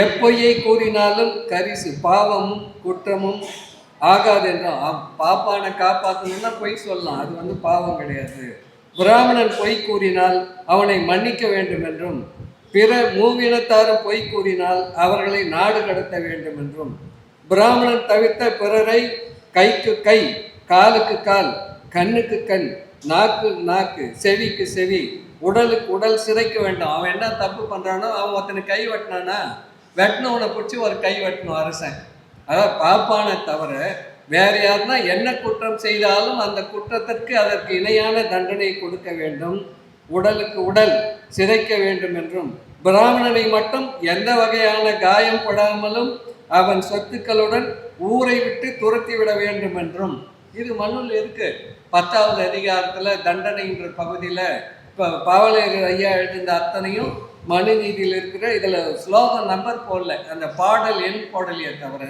எப்பொய்யை கூறினாலும் கரிசு பாவமும் குற்றமும் ஆகாது என்றும், பாப்பானை காப்பாற்றணும்னா பொய் சொல்லலாம், அது பாவம் கிடையாது. பிராமணன் பொய் கூறினால் அவனை மன்னிக்க வேண்டும் என்றும், பிற மூவினத்தாரும் பொய் கூறினால் அவர்களை நாடு கடத்த வேண்டும் என்றும், பிராமணன் தவிர்த்த பிறரை கைக்கு கை, காலுக்கு கால், கண்ணுக்கு கண், நாக்கு நாக்கு, செவிக்கு செவி, உடலுக்கு உடல் சிதைக்க வேண்டும். அவன் என்ன தப்பு பண்ணுறானோ, அவன் ஒருத்தனை கை வெட்டினானா வெட்டினவனை பிடிச்சி ஒரு கை வெட்டணும் அரசன். அதாவது பாப்பானை தவிர வேற யாருன்னா என்ன குற்றம் செய்தாலும் அந்த குற்றத்திற்கு அதற்கு இணையான தண்டனை கொடுக்க வேண்டும், உடலுக்கு உடல் சிதைக்க வேண்டும் என்றும், பிராமணனை மட்டும் எந்த வகையான காயம் படாமலும் அவன் சொத்துக்களுடன் ஊரை விட்டு துரத்தி விட வேண்டும் என்றும், இது மனுவில் இருக்கு. 10வது அதிகாரத்தில் தண்டனைன்ற பகுதியில் இப்போ பாவலர் ஐயா எழுதின அத்தனையும் மனுநீதியில் இருக்கிற, இதில் ஸ்லோகம் நம்பர் போடல, அந்த பாடல் எண் போடலையே தவிர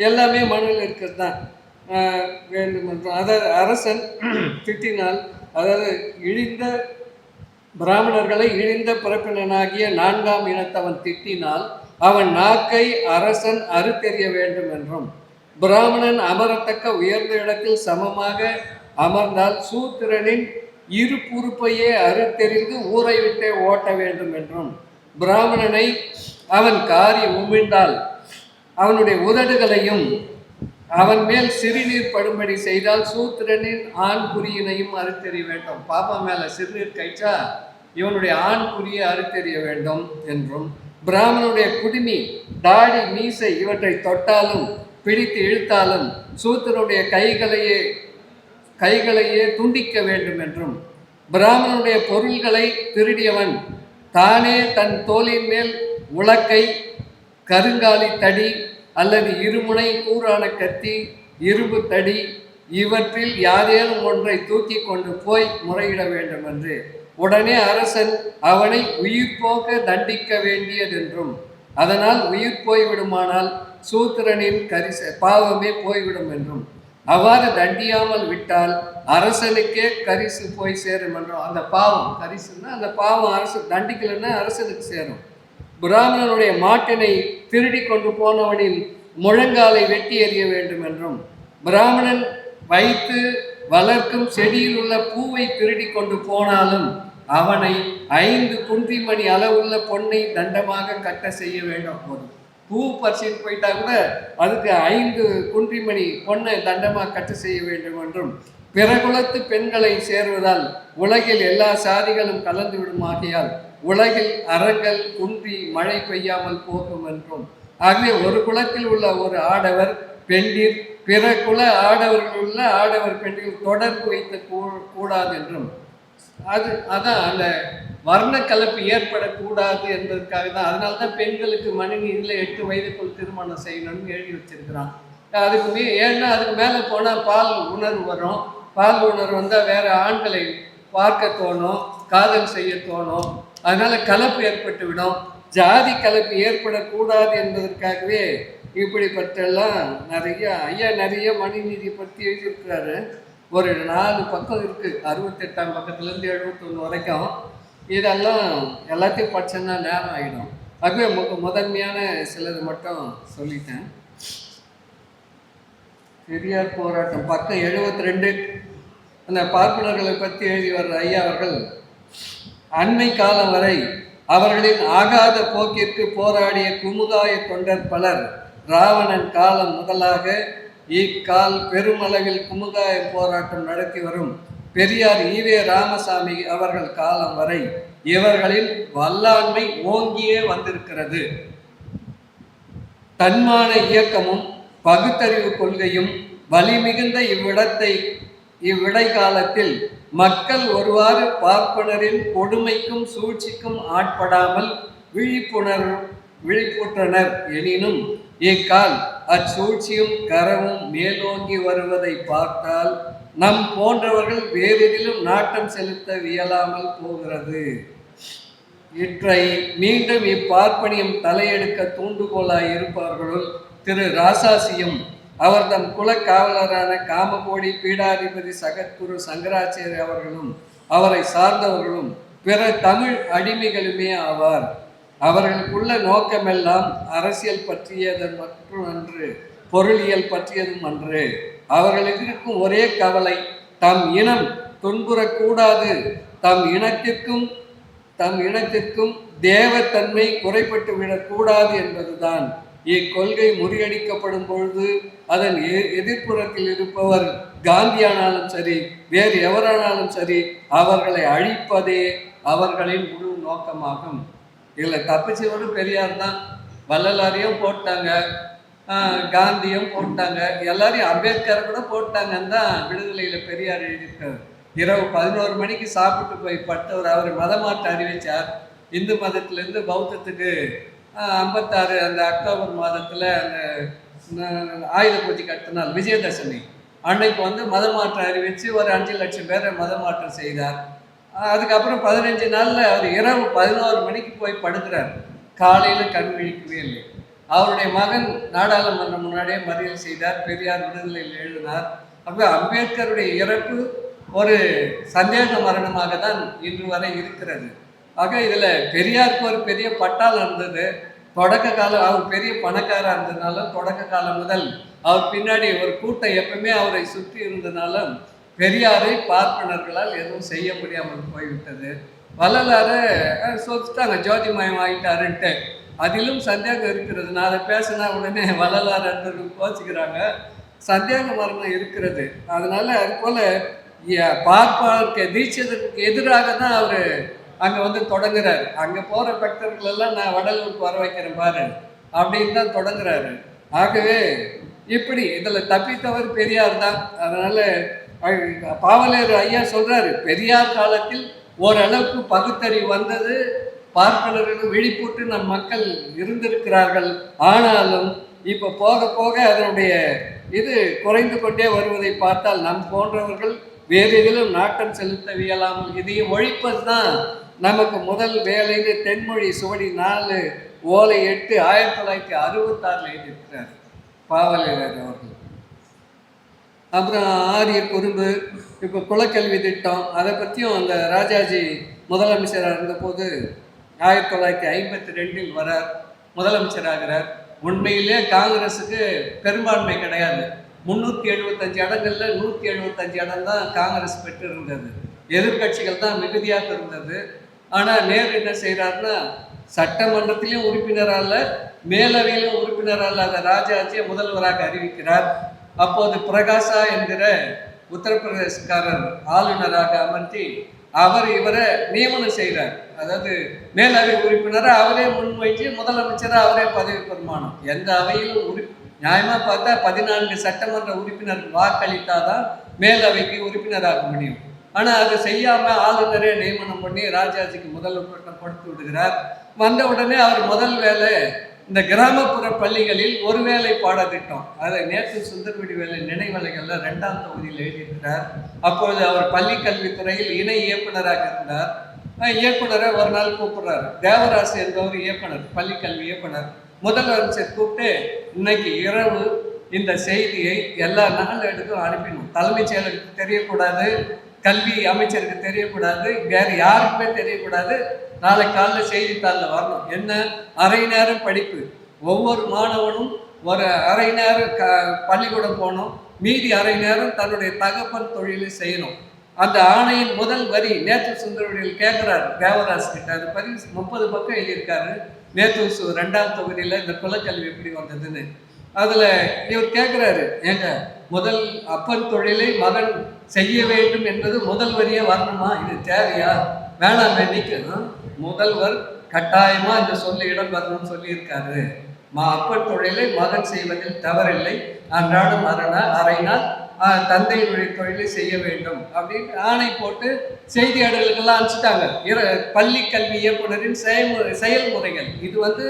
எல்லாமே மனுவில் இருக்கிறது தான். வேண்டுமென்றும், அதாவது அரசன் திட்டினால், அதாவது இழிந்த பிராமணர்களை இழிந்த பிறப்பினனாகிய 4ஆம் இனத்தவன் திட்டினால் அவன் நாக்கை அரசன் அறுத்தெறிய வேண்டும் என்றும், பிராமணன் அமரத்தக்க உயர்ந்த இடத்தில் சமமாக அமர்ந்தால் சூத்திரனின் இரு பொறுப்பையே அறுத்தெறிந்து ஊரை விட்டே ஓட்ட வேண்டும் என்றும், பிராமணனை அவன் காரி உமிழ்ந்தால் அவனுடைய உதடுகளையும் அவன் மேல் சிறுநீர் படும்படி செய்தால் சூத்திரனின் ஆண் குறியினையும் அறுத்தெறிய வேண்டும். பாப்பா மேல சிறுநீர் கழிச்சா இவனுடைய ஆண் குறியை அறுத்தெறிய வேண்டும் என்றும், பிராமணனுடைய குடுமி, தாடி, மீசை இவற்றை தொட்டாலும் பிடித்து இழுத்தாலும் சூத்திரனுடைய கைகளையே துண்டிக்க வேண்டும் என்றும், பிராமணனுடைய பொருள்களை திருடியவன் தானே தன் தோலின் மேல் உலக்கை, கருங்காலி தடி அல்லது இருமுனை கூரான கத்தி, இரும்பு தடி, இவற்றில் யாரேனும் ஒன்றை தூக்கி கொண்டு போய் முறையிட வேண்டும் என்று உடனே அரசன் அவனை உயிர் போக்க தண்டிக்க வேண்டியதென்றும், அதனால் உயிர் போய்விடுமானால் சூத்திரனின் பாவமே போய்விடும் என்றும், அவ்வாறு தண்டியாமல் விட்டால் அரசனுக்கே கரிசு போய் சேரும் என்றும். அந்த பாவம் கரிசுன்னா அந்த பாவம் அரசு தண்டிக்கலைன்னா அரசனுக்கு சேரும். பிராமணனுடைய மாட்டினை திருடி கொண்டு போனவனின் முழங்காலை வெட்டி எறிய வேண்டும் என்றும், பிராமணன் வைத்து வளர்க்கும் செடியில் உள்ள பூவை திருடி கொண்டு போனாலும் அவனை 5 குன்றிமணி அளவுள்ள பொன்னை தண்டமாக கட்ட செய்ய வேண்டும். போதும், பூ பறிச்சுட்டு போயிட்டா கூட அதுக்கு 5 குன்றிமணி பொண்ணை தண்டமாக கட்ட செய்ய வேண்டும் என்றும், பிற குலத்து பெண்களை சேர்வதால் உலகில் எல்லா சாதிகளும் கலந்து விடுமாகியால் உலகில் அறங்கள் குன்றி மழை பெய்யாமல் போகும் என்றும், ஆகவே ஒரு குலத்தில் உள்ள ஒரு ஆடவர் பெண்டிர் பிற குல ஆடவர்கள் உள்ள ஆடவர் பெண்டில் தொடர்பு வைத்த கூடாது என்றும், அதான் அந்த வர்ண கலப்பு ஏற்படக்கூடாது என்பதற்காக தான். அதனால தான் பெண்களுக்கு மனைவியில் 8 வயதுக்குள் திருமணம் செய்யணும்னு எழுதி வச்சிருக்கிறான். அதுக்கு ஏன்னா அதுக்கு மேலே போனால் பால் உணர்வு வரும். பால் உணர்வு வந்தால் வேற ஆண்களை பார்க்க தோணும், காதல் செய்ய தோணும். அதனால கலப்பு ஏற்பட்டு விடும். ஜாதி கலப்பு ஏற்படக்கூடாது என்பதற்காகவே இப்படிப்பட்டெல்லாம் நிறைய மனுநீதி பற்றி எழுதியிருக்கிறாரு. ஒரு 4 பக்கம் இருக்குது, 68ஆம் பக்கத்துலேருந்து 71 வரைக்கும். இதெல்லாம் எல்லாத்தையும் படிச்சோன்னா நேரம் ஆகிடும். அதுவே முதன்மையான சிலது மட்டும் சொல்லிட்டேன். பெரியார் போராட்டம் பக்கம் 72. அந்த பார்ப்பனர்களை பற்றி எழுதி வர்ற ஐயா அவர்கள், அண்மை காலம் வரை அவர்களின் ஆகாத போக்கிற்கு போராடிய குமுகாய தொண்டர் பலர் ராவணன் காலம் முதலாக இக்கால் பெருமளவில் குமுகாய போராட்டம் நடத்தி வரும் பெரியார் ஈவே ராமசாமி அவர்கள் காலம் வரை இவர்களின் வல்லாண்மை ஓங்கியே வந்திருக்கிறது. தன்மான இயக்கமும் பகுத்தறிவு கொள்கையும் வலிமிகுந்த இவ்விடை காலத்தில் மக்கள் ஒருவாறு பார்ப்பனரின் கொடுமைக்கும் சூழ்ச்சிக்கும் ஆட்படாமல் விழிப்புற்றனர். எனினும் இக்கால் அச்சூழ்ச்சியும் கரவும் மேலோங்கி வருவதை பார்த்தால் நம் போன்றவர்கள் வேறெதிலும் நாட்டம் செலுத்த இயலாமல் போகிறது. இற்றை மீண்டும் இப்பார்ப்பனியம் தலையெடுக்க தூண்டுகோலாய் இருப்பவர்களுள் திரு ராசாசியும் அவர் தம் குல காவலரான காமகோடி பீடாதிபதி சகத்குரு சங்கராச்சாரிய அவர்களும் அவரை சார்ந்தவர்களும் பிற தமிழ் அடிமைகளுமே ஆவார். அவர்களுக்குள்ள நோக்கமெல்லாம் அரசியல் பற்றியதன் மற்றும் அன்று, பொருளியல் பற்றியதும் அன்று. அவர்களுக்கு இருக்கும் ஒரே கவலை தம் இனம் துன்புறக்கூடாது, தம் இனத்திற்கும் தேவத்தன்மை குறைபட்டு விடக்கூடாது என்பதுதான். இக்கொள்கை முறியடிக்கப்படும் பொழுது அதன் எதிர்ப்புறத்தில் இருப்பவர் காந்தியானாலும் சரி, வேறு எவரானாலும் சரி, அவர்களை அழிப்பதே அவர்களின் முழு நோக்கமாகும். இதில் தப்பிச்சவரு பெரியார் தான். வள்ளலாரையும் போட்டாங்க, காந்தியும் போட்டாங்க, எல்லாரையும் அம்பேத்கரை கூட போட்டாங்கன்னு தான் விடுதலையில் பெரியார் எழுதியிருக்காரு. இரவு 11 மணிக்கு சாப்பிட்டு போய் பட்டவர் அவர் மதமாற்ற அறிவித்தார். இந்து மதத்திலேருந்து பௌத்தத்துக்கு 56 அந்த அக்டோபர் மாதத்தில் அந்த ஆயுத பூஜைக்கு அடுத்த நாள் விஜயதசமி அன்னைக்கு மதமாற்றம் அறிவித்து ஒரு 5 லட்சம் பேரை மதமாற்றம் செய்தார். அதுக்கப்புறம் 15 நாளில் அவர் இரவு 11 மணிக்கு போய் படுக்கிறார். காலையில் கண் விழிக்கவே இல்லை. அவருடைய மகன் நாடாளுமன்றம் முன்னாடியே மறியல் செய்தார். பெரியார் விடுதலையில் எழுதினார். அப்போ அம்பேத்கருடைய இறப்பு ஒரு சந்தேக மரணமாக தான் இன்று வரை இருக்கிறது. ஆக இதில் பெரியாருக்கு ஒரு பெரிய பட்டாளம் இருந்தது. தொடக்க காலம் அவர் பெரிய பணக்காராக இருந்ததுனால தொடக்க காலம் முதல் அவர் பின்னாடி ஒரு கூட்டம் எப்பவுமே அவரை சுற்றி இருந்ததுனால பெரியாரை பார்ப்பனர்களால் எதுவும் செய்ய முடியாமல் போய்விட்டது. வள்ளலாரை சொல்லிட்டாங்க ஜோதிமயம் ஆகிட்டாருன்ட்டு. அதிலும் சந்தேகம் இருக்கிறது. நான் அதை பேசினா உடனே வள்ளலார் கோச்சிக்கிறாங்க. சந்தேக மரணம் இருக்கிறது. அதனால அது போல் பார்ப்பாருக்கு தீட்சிதற்கு எதிராக தான் அவர் அங்கே தொடங்குறாரு. அங்கே போகிற பக்தர்கள் எல்லாம் நான் வடலூருக்கு வர வைக்கிறேன் பாரு அப்படின்னு தான் தொடங்குறாரு. ஆகவே இப்படி இதில் தப்பித்தவர் பெரியார் தான். அதனால் பாவலர் ஐயா சொல்கிறாரு, பெரியார் காலத்தில் ஓரளவுக்கு பகுத்தறிவு வந்தது, பார்ப்பனர்கள் விழிப்புட்டு நம் மக்கள் இருந்திருக்கிறார்கள். ஆனாலும் இப்போ போக போக அதனுடைய இது குறைந்து கொண்டே வருவதை பார்த்தால் நம் போன்றவர்கள் வேறு எதிலும் நாட்டம் செலுத்தவியலாமல் இதையும் ஒழிப்பது தான் நமக்கு முதல் வேலைன்னு தென்மொழி சுவடி 4 ஓலை 8 1966 எழுதியிருக்கிறார் பாவலரர் அவர்கள். அப்புறம் ஆரிய குறும்பு, இப்போ குலக்கல்வி திட்டம், அதை பற்றியும் அந்த ராஜாஜி முதலமைச்சராக இருந்தபோது 1952 வரார், முதலமைச்சராகிறார். உண்மையிலே காங்கிரஸுக்கு பெரும்பான்மை கிடையாது. 375 இடங்கள்ல 175 இடம் தான் காங்கிரஸ் பெற்று இருந்தது. எதிர்கட்சிகள் தான் மிகுதியாக இருந்தது. ஆனால் நேரு என்ன செய்கிறாருன்னா, சட்டமன்றத்திலையும் உறுப்பினராக இல்லை, மேலவையிலும் உறுப்பினராக இல்லாத ராஜாஜியை முதல்வராக அறிவிக்கிறார். அப்போது பிரகாஷா என்கிற உத்தரப்பிரதேசக்காரர் ஆளுநராக அமர்த்தி அவர் இவரை நியமனம் செய்கிறார். அதாவது மேலவை உறுப்பினரை அவரே முன்வைத்து முதலமைச்சராக அவரே பதவி பிரமாணம். எந்த அவையிலும் நியாயமாக பார்த்தா 14 சட்டமன்ற உறுப்பினர்கள் வாக்களித்தாதான் மேலவைக்கு உறுப்பினராக முடியும். ஆனால் அதை செய்யாமல் ஆளுநரே நியமனம் பண்ணி ராஜாஜிக்கு முதல்வர் பட்டம் கொடுத்து விடுகிறார். வந்த உடனே அவர் முதல் வேலை இந்த கிராமப்புற பள்ளிகளில் ஒருவேளை பாடத்திட்டம், அதை நேற்று சுந்தரவடி வேலை நினைவலைகள்ல 2ஆம் தொகுதியில் எழுதியிருக்கிறார். அப்பொழுது அவர் பள்ளி கல்வித்துறையில் இணை இயக்குனராக இருந்தார். இயக்குனரை ஒரு நாள் கூப்பிடுறாரு. தேவராசு என்பவர் இயக்குனர், பள்ளி கல்வி இயக்குனர். முதலமைச்சர் கூப்பிட்டு, இன்னைக்கு இரவு இந்த செய்தியை எல்லா நாளேடுக்கும் அனுப்பிடணும். தலைமைச் செயலருக்கு தெரியக்கூடாது, கல்வி அமைச்சருக்கு தெரியக்கூடாது, வேறு யாருக்குமே தெரியக்கூடாது. நாளை காலையில் செய்தித்தாளில் வரணும். என்ன, அரை நேரம் படிப்பு, ஒவ்வொரு மாணவனும் ஒரு அரை நேரம் பள்ளிக்கூடம் போகணும், மீதி அரை நேரம் தன்னுடைய தகப்பன் தொழிலை செய்யணும். அந்த ஆணையின் முதல் வரி நேற்று சுந்தரவடியில் கேட்குறாரு தேவராசு கிட்ட. அது 30 பக்கம் எழுதியிருக்காரு. நேற்று 2ஆம் தொகுதியில் இந்த குலக்கல்வி எப்படி வந்ததுன்னு. அதில் இவர் கேட்குறாரு, ஏங்க முதல் அப்பன் தொழிலை மகன் செய்ய வேண்டும் என்பது முதல் வரியே வரணுமா? இது தேவையா? வேணாம், நினைக்கணும். முதல்வர் கட்டாயமாக இந்த சொல்ல இடம் வரணும்னு சொல்லியிருக்காரு. அப்பன் தொழிலை மகன் செய்வதில் தவறில்லை, அன்றாடம் அரை நாள் தந்தையினுடைய தொழிலை செய்ய வேண்டும் அப்படின்னு ஆணை போட்டு செய்தியாளர்களுக்கெல்லாம் அனுப்பிச்சிட்டாங்க. பள்ளி கல்வி இயக்குனரின் செயல்முறைகள் இது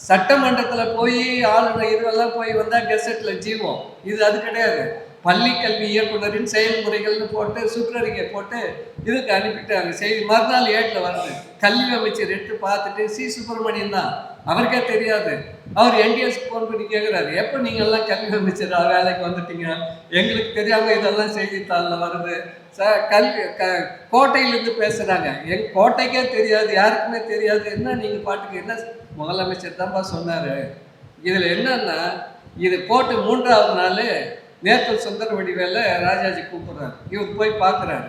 சட்டமன்றத்தில் போய் ஆளுநர் இதுவெல்லாம் போய் வந்தால் கெசட்டில் ஜீவம். இது அது கிடையாது. பள்ளி கல்வி இயக்குனரின் செயல்முறைகள்னு போட்டு சுற்றறிக்கை போட்டு இதுக்கு அனுப்பிட்டாங்க. செய்தி மறுநாள் 7 வருது. கல்வி அமைச்சர் 8 பார்த்துட்டு சி சுப்பிரமணியன் தான், அவருக்கே தெரியாது. அவர் என்டிஎஸ்க்கு ஃபோன் பண்ணி கேட்குறாரு, எப்போ நீங்கள்லாம் கல்வி அமைச்சர் வேலைக்கு வந்துட்டீங்க? எங்களுக்கு தெரியாமல் இதெல்லாம் செய்தித்தாளில் வருது சார். கோட்டையிலேருந்து பேசுகிறாங்க, கோட்டைக்கே தெரியாது, யாருக்குமே தெரியாது. என்ன நீங்கள் பாட்டுக்கு என்ன முதலமைச்சர் தான்ப்பா சொன்னார். இதில் என்னன்னா, இது போட்டு 3ஆவது நாள் நேற்று சுந்தரவடி வேலை ராஜாஜி கூப்பிடுறாரு. இவர் போய் பார்க்குறாரு.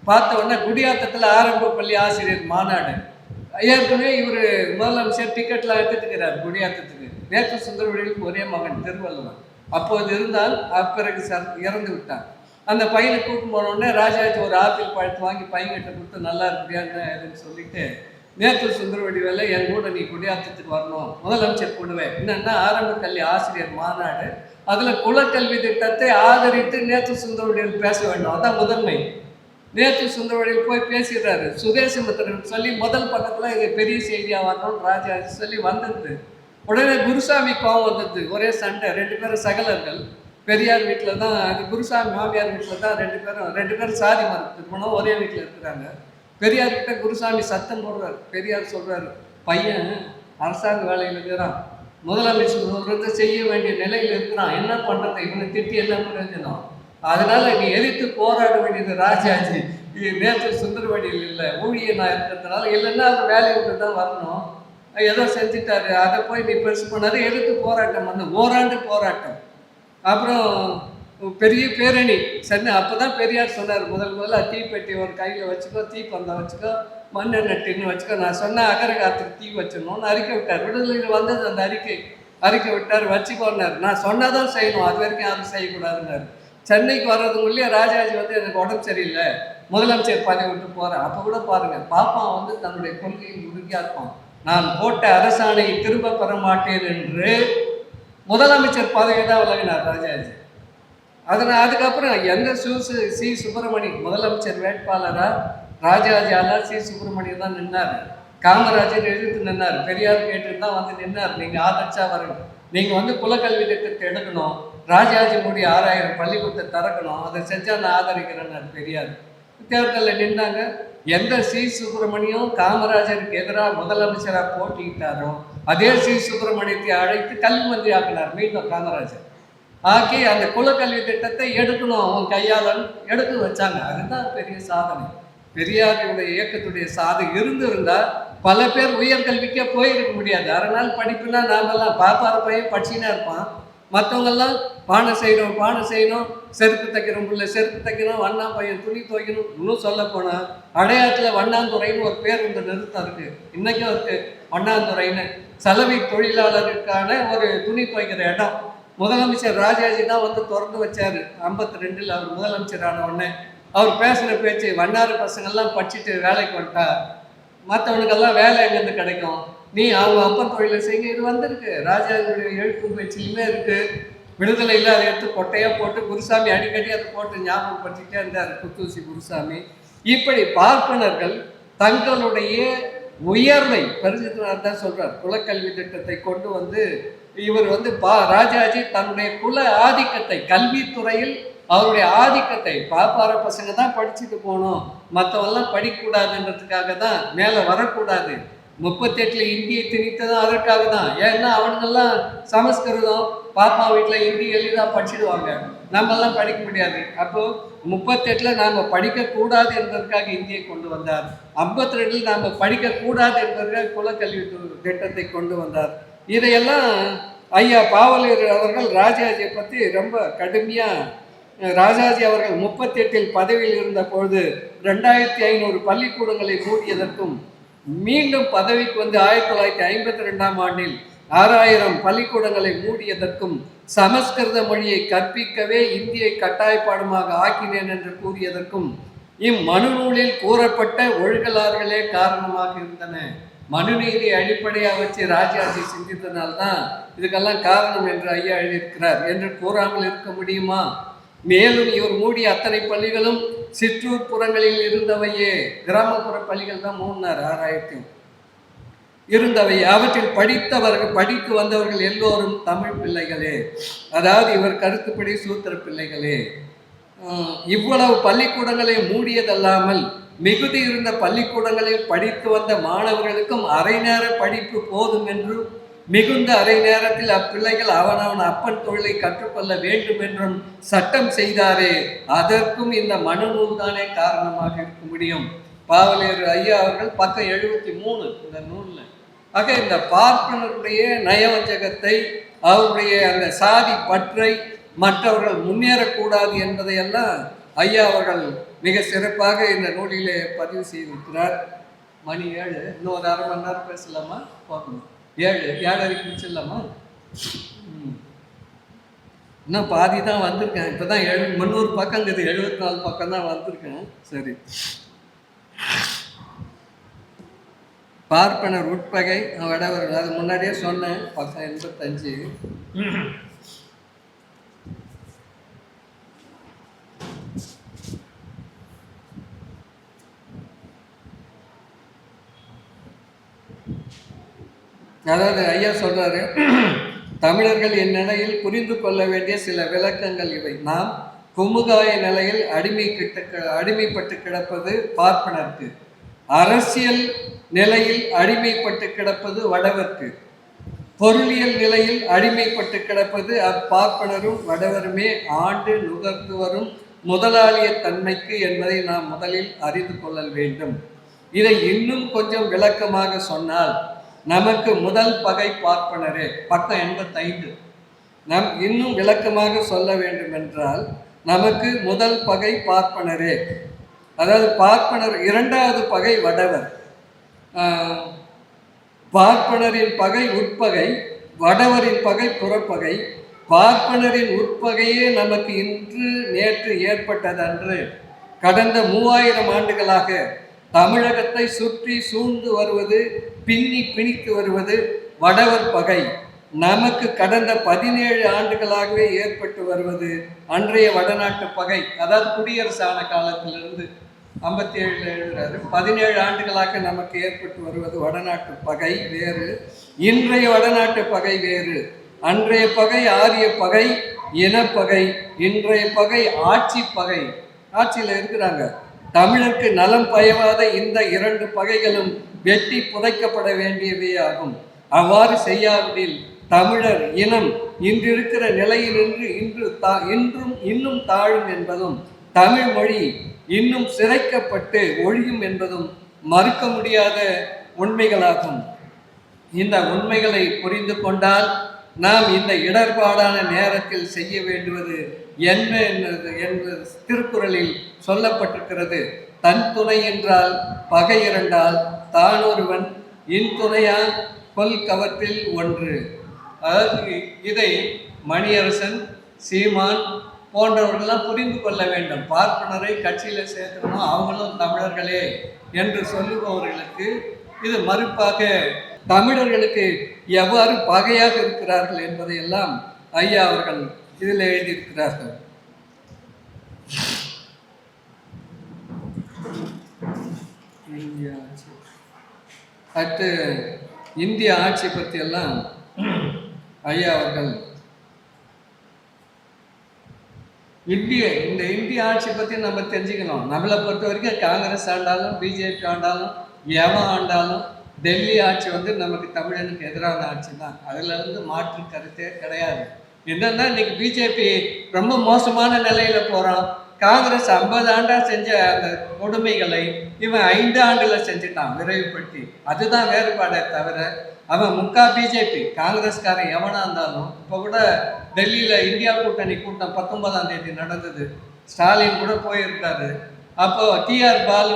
பார்த்த உடனே குடியாத்தத்தில் ஆரம்ப பள்ளி ஆசிரியர் மாநாடு. ஏற்கனவே இவர் முதலமைச்சர் டிக்கெட்லாம் எடுத்துக்கிறார் குடியாத்தத்துக்கு. நேற்று சுந்தரவடிகளுக்கு ஒரே மகன் திருவள்ளுவர். அப்போது இருந்தால் பிறகு இறந்து விட்டார். அந்த பையனை கூப்பிட்டு போனோடனே ராஜாஜி ஒரு ஆப்பிள் பழத்தை வாங்கி பையன்கிட்ட கொடுத்து நல்லா இருக்கிறியான்னு சொல்லிட்டு, நேற்று சுந்தரவடி வேலை என் கூட நீ குடியாத்தத்துக்கு வரணும், முதலமைச்சர் கூடுவேன். என்னன்னா ஆரம்ப கல்வி ஆசிரியர் மாநாடு, அதில் குலக்கல்வி திட்டத்தை ஆதரித்து நேற்று சுந்தரவடியில் பேச வேண்டும். அதான் முதன்மை. நேற்று சுந்தரவடியில் போய் பேசிடுறாரு. சுதேசமித்திரன் சொல்லி முதல் பக்கத்தில் இது பெரிய செய்தியாக வரணும்னு ராஜாஜி சொல்லி வந்தது. உடனே குருசாமி கோவம் வந்தது. ஒரே சண்டை. 2 பேரும் சகலர்கள். பெரியார் வீட்டில் தான், அது குருசாமி மாமியார் வீட்டில் தான் 2 பேரும் சாதி மறுப்பு திருமணம் ஒரே வீட்டில் இருக்கிறாங்க. பெரியார்கிட்ட குருசாமி சத்தம் போடுறாரு. பெரியார் சொல்கிறாரு, பையன் அரசாங்க வேலையில் இருக்கிறான், முதலமைச்சர் சொல்றதை செய்ய வேண்டிய நிலையில் இருக்கிறான், என்ன பண்ணுறது, இவனை திட்டி என்ன பிரயோஜனம்? அதனால நீ எதிர்த்து போராட வேண்டியது ராஜாஜி. நேற்று சுந்தரவடியில் இல்லை, ஊழியனாக இருக்கிறதுனால, இல்லைன்னா அவர் வேலையை விட்டு தான் வரணும். ஏதோ செஞ்சுட்டாரு, அதை போய் நீ பெருசு பண்ணாரு. எதிர்த்து போராட்டம் பண்ண ஓராண்டு போராட்டம். அப்புறம் பெரிய பேரணி சென்னை. அப்போ தான் பெரியார் சொன்னார், முதல்ல தீப்பெட்டி ஒரு கையில் வச்சுக்கோ, தீப்பந்தம் வச்சுக்கோ, மண்ணெண்ணெய் டின்னு வச்சுக்கோ, நான் சொன்னேன் அகரகாத்துக்கு தீ வச்சிடணும்னு அறிக்கை விட்டார். விடுதலையில் வந்தது அந்த அறிக்கை விட்டார், வச்சுக்கோன்னார். நான் சொன்னதான் செய்யணும், அது வரைக்கும் யாரும் செய்யக்கூடாதுன்னாரு. சென்னைக்கு வர்றதுக்குள்ளேயே ராஜாஜி எனக்கு உடம்பு சரியில்லை, முதலமைச்சர் பதவி விட்டு போகிறேன். அப்போ கூட பாருங்கள், பாப்பா தன்னுடைய கொள்கையில் உறுதியாக இருப்பான். நான் போட்ட அரசாணையை திரும்ப பெற மாட்டேன் என்று முதலமைச்சர் பதவி தான் விலகினார் ராஜாஜி. அதுக்கப்புறம் எந்த சி சுப்பிரமணி முதலமைச்சர் வேட்பாளராக ராஜாஜியால சி சுப்பிரமணியன் தான் நின்னார். காமராஜர் எதிர்த்து நின்னார். பெரியார் கேட்டு தான் நின்னார், நீங்கள் ஆதரிச்சா வரணும். நீங்கள் வந்து குலக்கல்வி திட்டத்தை எடுக்கணும், ராஜாஜி மூடி 6000 பள்ளிக்கூடத்தை திறக்கணும், அதை செஞ்சால் நான் ஆதரிக்கிறேன்னு பெரியார். தேர்தலில் நின்றாங்க. எந்த சி சுப்பிரமணியம் காமராஜருக்கு எதிராக முதலமைச்சராக போட்டிக்கிட்டாரோ அதே சி சுப்பிரமணியத்தை அழைத்து கல்வி மந்திரி ஆக்கினார் மீண்டும் காமராஜர். ஆக்கி அந்த குலக்கல்வி திட்டத்தை எடுக்கணும் அவன் கையால் எடுத்து வச்சாங்க. அதுதான் பெரிய சாதனை. பெரியாருடைய இயக்கத்துடைய சாதனை இருந்திருந்தால் பல பேர் உயர்கல்விக்கே போயிருக்க முடியாது. 6 நாள் படிப்புனா நாமெல்லாம் பாப்பார பையன் படிச்சுன்னா இருப்பான். மற்றவங்கெல்லாம் பானை செய்யணும், செருப்பு தைக்கிறோம், பிள்ளை செருப்பு தைக்கணும், வண்ணா பையன் துணி துவைக்கணும். இன்னும் சொல்ல போனால் அடையாற்றில் வண்ணாந்துறைன்னு ஒரு பேர் இந்த நிறுத்தம் இருக்குது, இன்றைக்கும் இருக்குது. வண்ணாந்துறைன்னு சலவை தொழிலாளருக்கான ஒரு துணி துவைக்கிற இடம் முதலமைச்சர் ராஜாஜி தான் வந்து திறந்து வச்சார். 52 அவர் முதலமைச்சரான உடனே அவர் பேசுகிற பேச்சு, வண்ணாறு பசங்கள்லாம் படிச்சுட்டு வேலைக்கு வந்துட்டா மற்றவனுக்கெல்லாம் வேலை எங்கேருந்து கிடைக்கும், நீ அவங்க அப்பன் தொழிலை செய்ய. இது வந்திருக்கு ராஜாஜியுடைய எழுத்து பேச்சிலுமே இருக்குது. விடுதலை இல்லாத எடுத்து கொட்டையாக போட்டு குருசாமி அடிக்கடி அதை போட்டு ஞாபகப்படுத்திக்கிட்டே இருந்தார் குத்தூசி குருசாமி. இப்படி பார்ப்பனர்கள் தங்களுடைய உயர்வை பரிசுத்தினார் தான் சொல்கிறார். குலக்கல்வி திட்டத்தை கொண்டு வந்து இவர் வந்து ராஜாஜி தன்னுடைய குல ஆதிக்கத்தை கல்வித்துறையில் அவருடைய ஆதிக்கத்தை பாப்பார பசங்க தான் படிச்சுட்டு போகணும், மற்றவெல்லாம் படிக்கக்கூடாதுன்றதுக்காக தான், மேலே வரக்கூடாது. 38 இந்தியை திணித்ததும் அதற்காக தான். ஏன்னா அவனுங்கெல்லாம் சமஸ்கிருதம் பாப்பா வீட்டில் இந்தி எளிதாக படிச்சுடுவாங்க, நம்மெல்லாம் படிக்க முடியாது. அப்போது 38 நாம் படிக்கக்கூடாது என்பதற்காக இந்தியை கொண்டு வந்தார். 52 நாம் படிக்கக்கூடாது என்பதற்காக குலக்கல்வி திட்டத்தை கொண்டு வந்தார். இதையெல்லாம் ஐயா பாவலர் அவர்கள் ராஜாஜியை பற்றி ரொம்ப கடுமையாக, ராஜாஜி அவர்கள் 38 பதவியில் இருந்த பொழுது 2500 பள்ளிக்கூடங்களை மூடியதற்கும், மீண்டும் பதவிக்கு வந்து 1952 ஆண்டில் 6000 பள்ளிக்கூடங்களை மூடியதற்கும், சமஸ்கிருத மொழியை கற்பிக்கவே இந்தியை கட்டாயப்பாடமாக ஆக்கினேன் என்று கூறியதற்கும் இம்மனு நூலில் கூறப்பட்ட ஒழுகலார்களே காரணமாக இருந்தன. மனுநீதி அடிப்படையாக வச்சு ராஜாஜி சிந்தித்தனால்தான் இதுக்கெல்லாம் காரணம் என்று ஐயா எழுதியிருக்கிறார் என்று கூறாமல் இருக்க முடியுமா? மேலும் இவர் மூடிய அத்தனை பள்ளிகளும் சிற்றூர் புறங்களில் இருந்தவையே. கிராமப்புற பள்ளிகள் தான் மூடினார் 6000 இருந்தவை. அவற்றில் படித்து வந்தவர்கள் எல்லோரும் தமிழ் பிள்ளைகளே, அதாவது இவர் கருத்துப்படி சூத்திர பிள்ளைகளே. இவ்வளவு பள்ளிக்கூடங்களை மூடியதல்லாமல் மிகுதி இருந்த பள்ளிக்கூடங்களில் படித்து வந்த மாணவர்களுக்கும் அரை நேர படிப்பு போதும் என்றும், மிகுந்த அரை நேரத்தில் அப்பிள்ளைகள் அவனவன் அப்பன் தொழிலை கற்றுக்கொள்ள வேண்டும் என்றும் சட்டம் செய்தாரே, அதற்கும் இந்த மனு நூல் தானே காரணமாக இருக்க முடியும். பாவலர் ஐயா அவர்கள் பக்கம் 73 இந்த நூலில். ஆக இந்த பார்ப்பனருடைய நயவஞ்சகத்தை, அவருடைய அந்த சாதி பற்றை, மற்றவர்கள் முன்னேறக்கூடாது என்பதையெல்லாம் ஐயா அவர்கள் மிக சிறப்பாக இந்த நூலிலே பதிவு செய்திருக்கிறார். மணி 7, இன்னொரு அரை மணி நேரம் பேசலாமா? போகணும். 7:30 முடிச்சிடலாமா? இன்னும் பாதி தான் வந்திருக்கேன். இப்போ தான் 300 பக்கம் இருக்குது, 74 பக்கம் தான் வந்திருக்கேன். சரி, பார்ப்பனர் உட்பகை வடவர், அது முன்னாடியே சொன்னேன், பக்கம் 85. அதாவது ஐயா சொல்றாரு, தமிழர்கள் இந்நிலையில் புரிந்து கொள்ள வேண்டிய சில விளக்கங்கள் இவை. நாம் குமுகாய நிலையில் அடிமைப்பட்டு கிடப்பது பார்ப்பனருக்கு, அரசியல் நிலையில் அடிமைப்பட்டு கிடப்பது வடவர்க்கு, பொருளியல் நிலையில் அடிமைப்பட்டு கிடப்பது அப்பார்ப்பனரும் வடவருமே ஆண்டு நுகர்ந்து வரும் முதலாளிய தன்மைக்கு என்பதை நாம் முதலில் அறிந்து கொள்ள வேண்டும். இதை இன்னும் கொஞ்சம் விளக்கமாக சொன்னால், நமக்கு முதல் பகை பார்ப்பனரே. பக்கம் 85. நாம் இன்னும் விளக்கமாக சொல்ல வேண்டும் என்றால், நமக்கு முதல் பகை பார்ப்பனரே. அதாவது பார்ப்பனர், இரண்டாவது பகை வடவர். பார்ப்பனரின் பகை உட்பகை, வடவரின் பகை புறப்பகை. பார்ப்பனரின் உட்பகையே நமக்கு இன்று நேற்று ஏற்பட்டதன்று. கடந்த 3000 ஆண்டுகளாக தமிழகத்தை சுற்றி சூழ்ந்து வருவது, பிணித்து வருவது வடவர் பகை. நமக்கு கடந்த 17 ஆண்டுகளாகவே ஏற்பட்டு வருவது அன்றைய வடநாட்டு பகை. அதாவது குடியரசான காலத்திலிருந்து 57 எழுதுறாரு, 17 ஆண்டுகளாக நமக்கு ஏற்பட்டு வருவது வடநாட்டு பகை வேறு, இன்றைய வடநாட்டு பகை வேறு. அன்றைய பகை ஆரிய பகை இனப்பகை, இன்றைய பகை ஆட்சி பகை. ஆட்சியில் இருக்கிறாங்க. தமிழருக்கு நலம் பயவாத இந்த 2 பகைகளும் வெட்டி புதைக்கப்பட வேண்டியவே ஆகும். அவ்வாறு செய்யாவிடில் தமிழர் இனம் இன்றிருக்கிற நிலையிலிருந்து இன்னும் தாழும் என்பதும், தமிழ் மொழி இன்னும் சிதைக்கப்பட்டு ஒழியும் என்பதும் மறுக்க முடியாத உண்மைகளாகும். இந்த உண்மைகளை புரிந்து கொண்டால் நாம் இந்த இடர்பாடான நேரத்தில் செய்ய வேண்டுவது என்ன என்று திருக்குறளில் சொல்லப்பட்டிருக்கிறது. தன் துணை என்றால் பகை இரண்டால் தான் ஒருவன், இன் துணையால் கொல் கவற்றில் ஒன்று. அதாவது இதை மணியரசன், சீமான் போன்றவர்கள்லாம் புரிந்து கொள்ள வேண்டும். பார்ப்பனரை கட்சியில் சேர்க்கணும், அவங்களும் தமிழர்களே என்று சொல்லுபவர்களுக்கு இது மறுப்பாக தமிழர்களுக்கு எவ்வாறு பகையாக இருக்கிறார்கள் என்பதையெல்லாம் ஐயா அவர்கள் இதில் எழுதியிருக்கிறார்கள். அடுத்து இந்திய ஆட்சி பற்றியெல்லாம் ஐயா அவர்கள் இந்த இந்திய ஆட்சி பற்றி நம்ம தெரிஞ்சுக்கணும். நம்மளை பொறுத்த வரைக்கும் காங்கிரஸ் ஆண்டாலும் பிஜேபி ஆண்டாலும் எவன் ஆண்டாலும் டெல்லி ஆட்சி நமக்கு தமிழனுக்கு எதிரான ஆட்சி தான். அதில் மாற்று கருத்தே கிடையாது. என்னன்னா இன்னைக்கு பிஜேபி ரொம்ப மோசமான நிலையில போகிறான். காங்கிரஸ் 50 ஆண்டா செஞ்ச அந்த கொடுமைகளை இவன் 5 ஆண்டுல செஞ்சுட்டான் விரைவுபடுத்தி. அதுதான் வேறுபாடே தவிர அவன் பிஜேபி காங்கிரஸ்காரன் எவனா இருந்தாலும். இப்போ கூட டெல்லியில் இந்தியா கூட்டணி கூட்டம் 19ஆம் தேதி நடந்தது. ஸ்டாலின் கூட போயிருக்காரு. அப்போ டிஆர் பாலு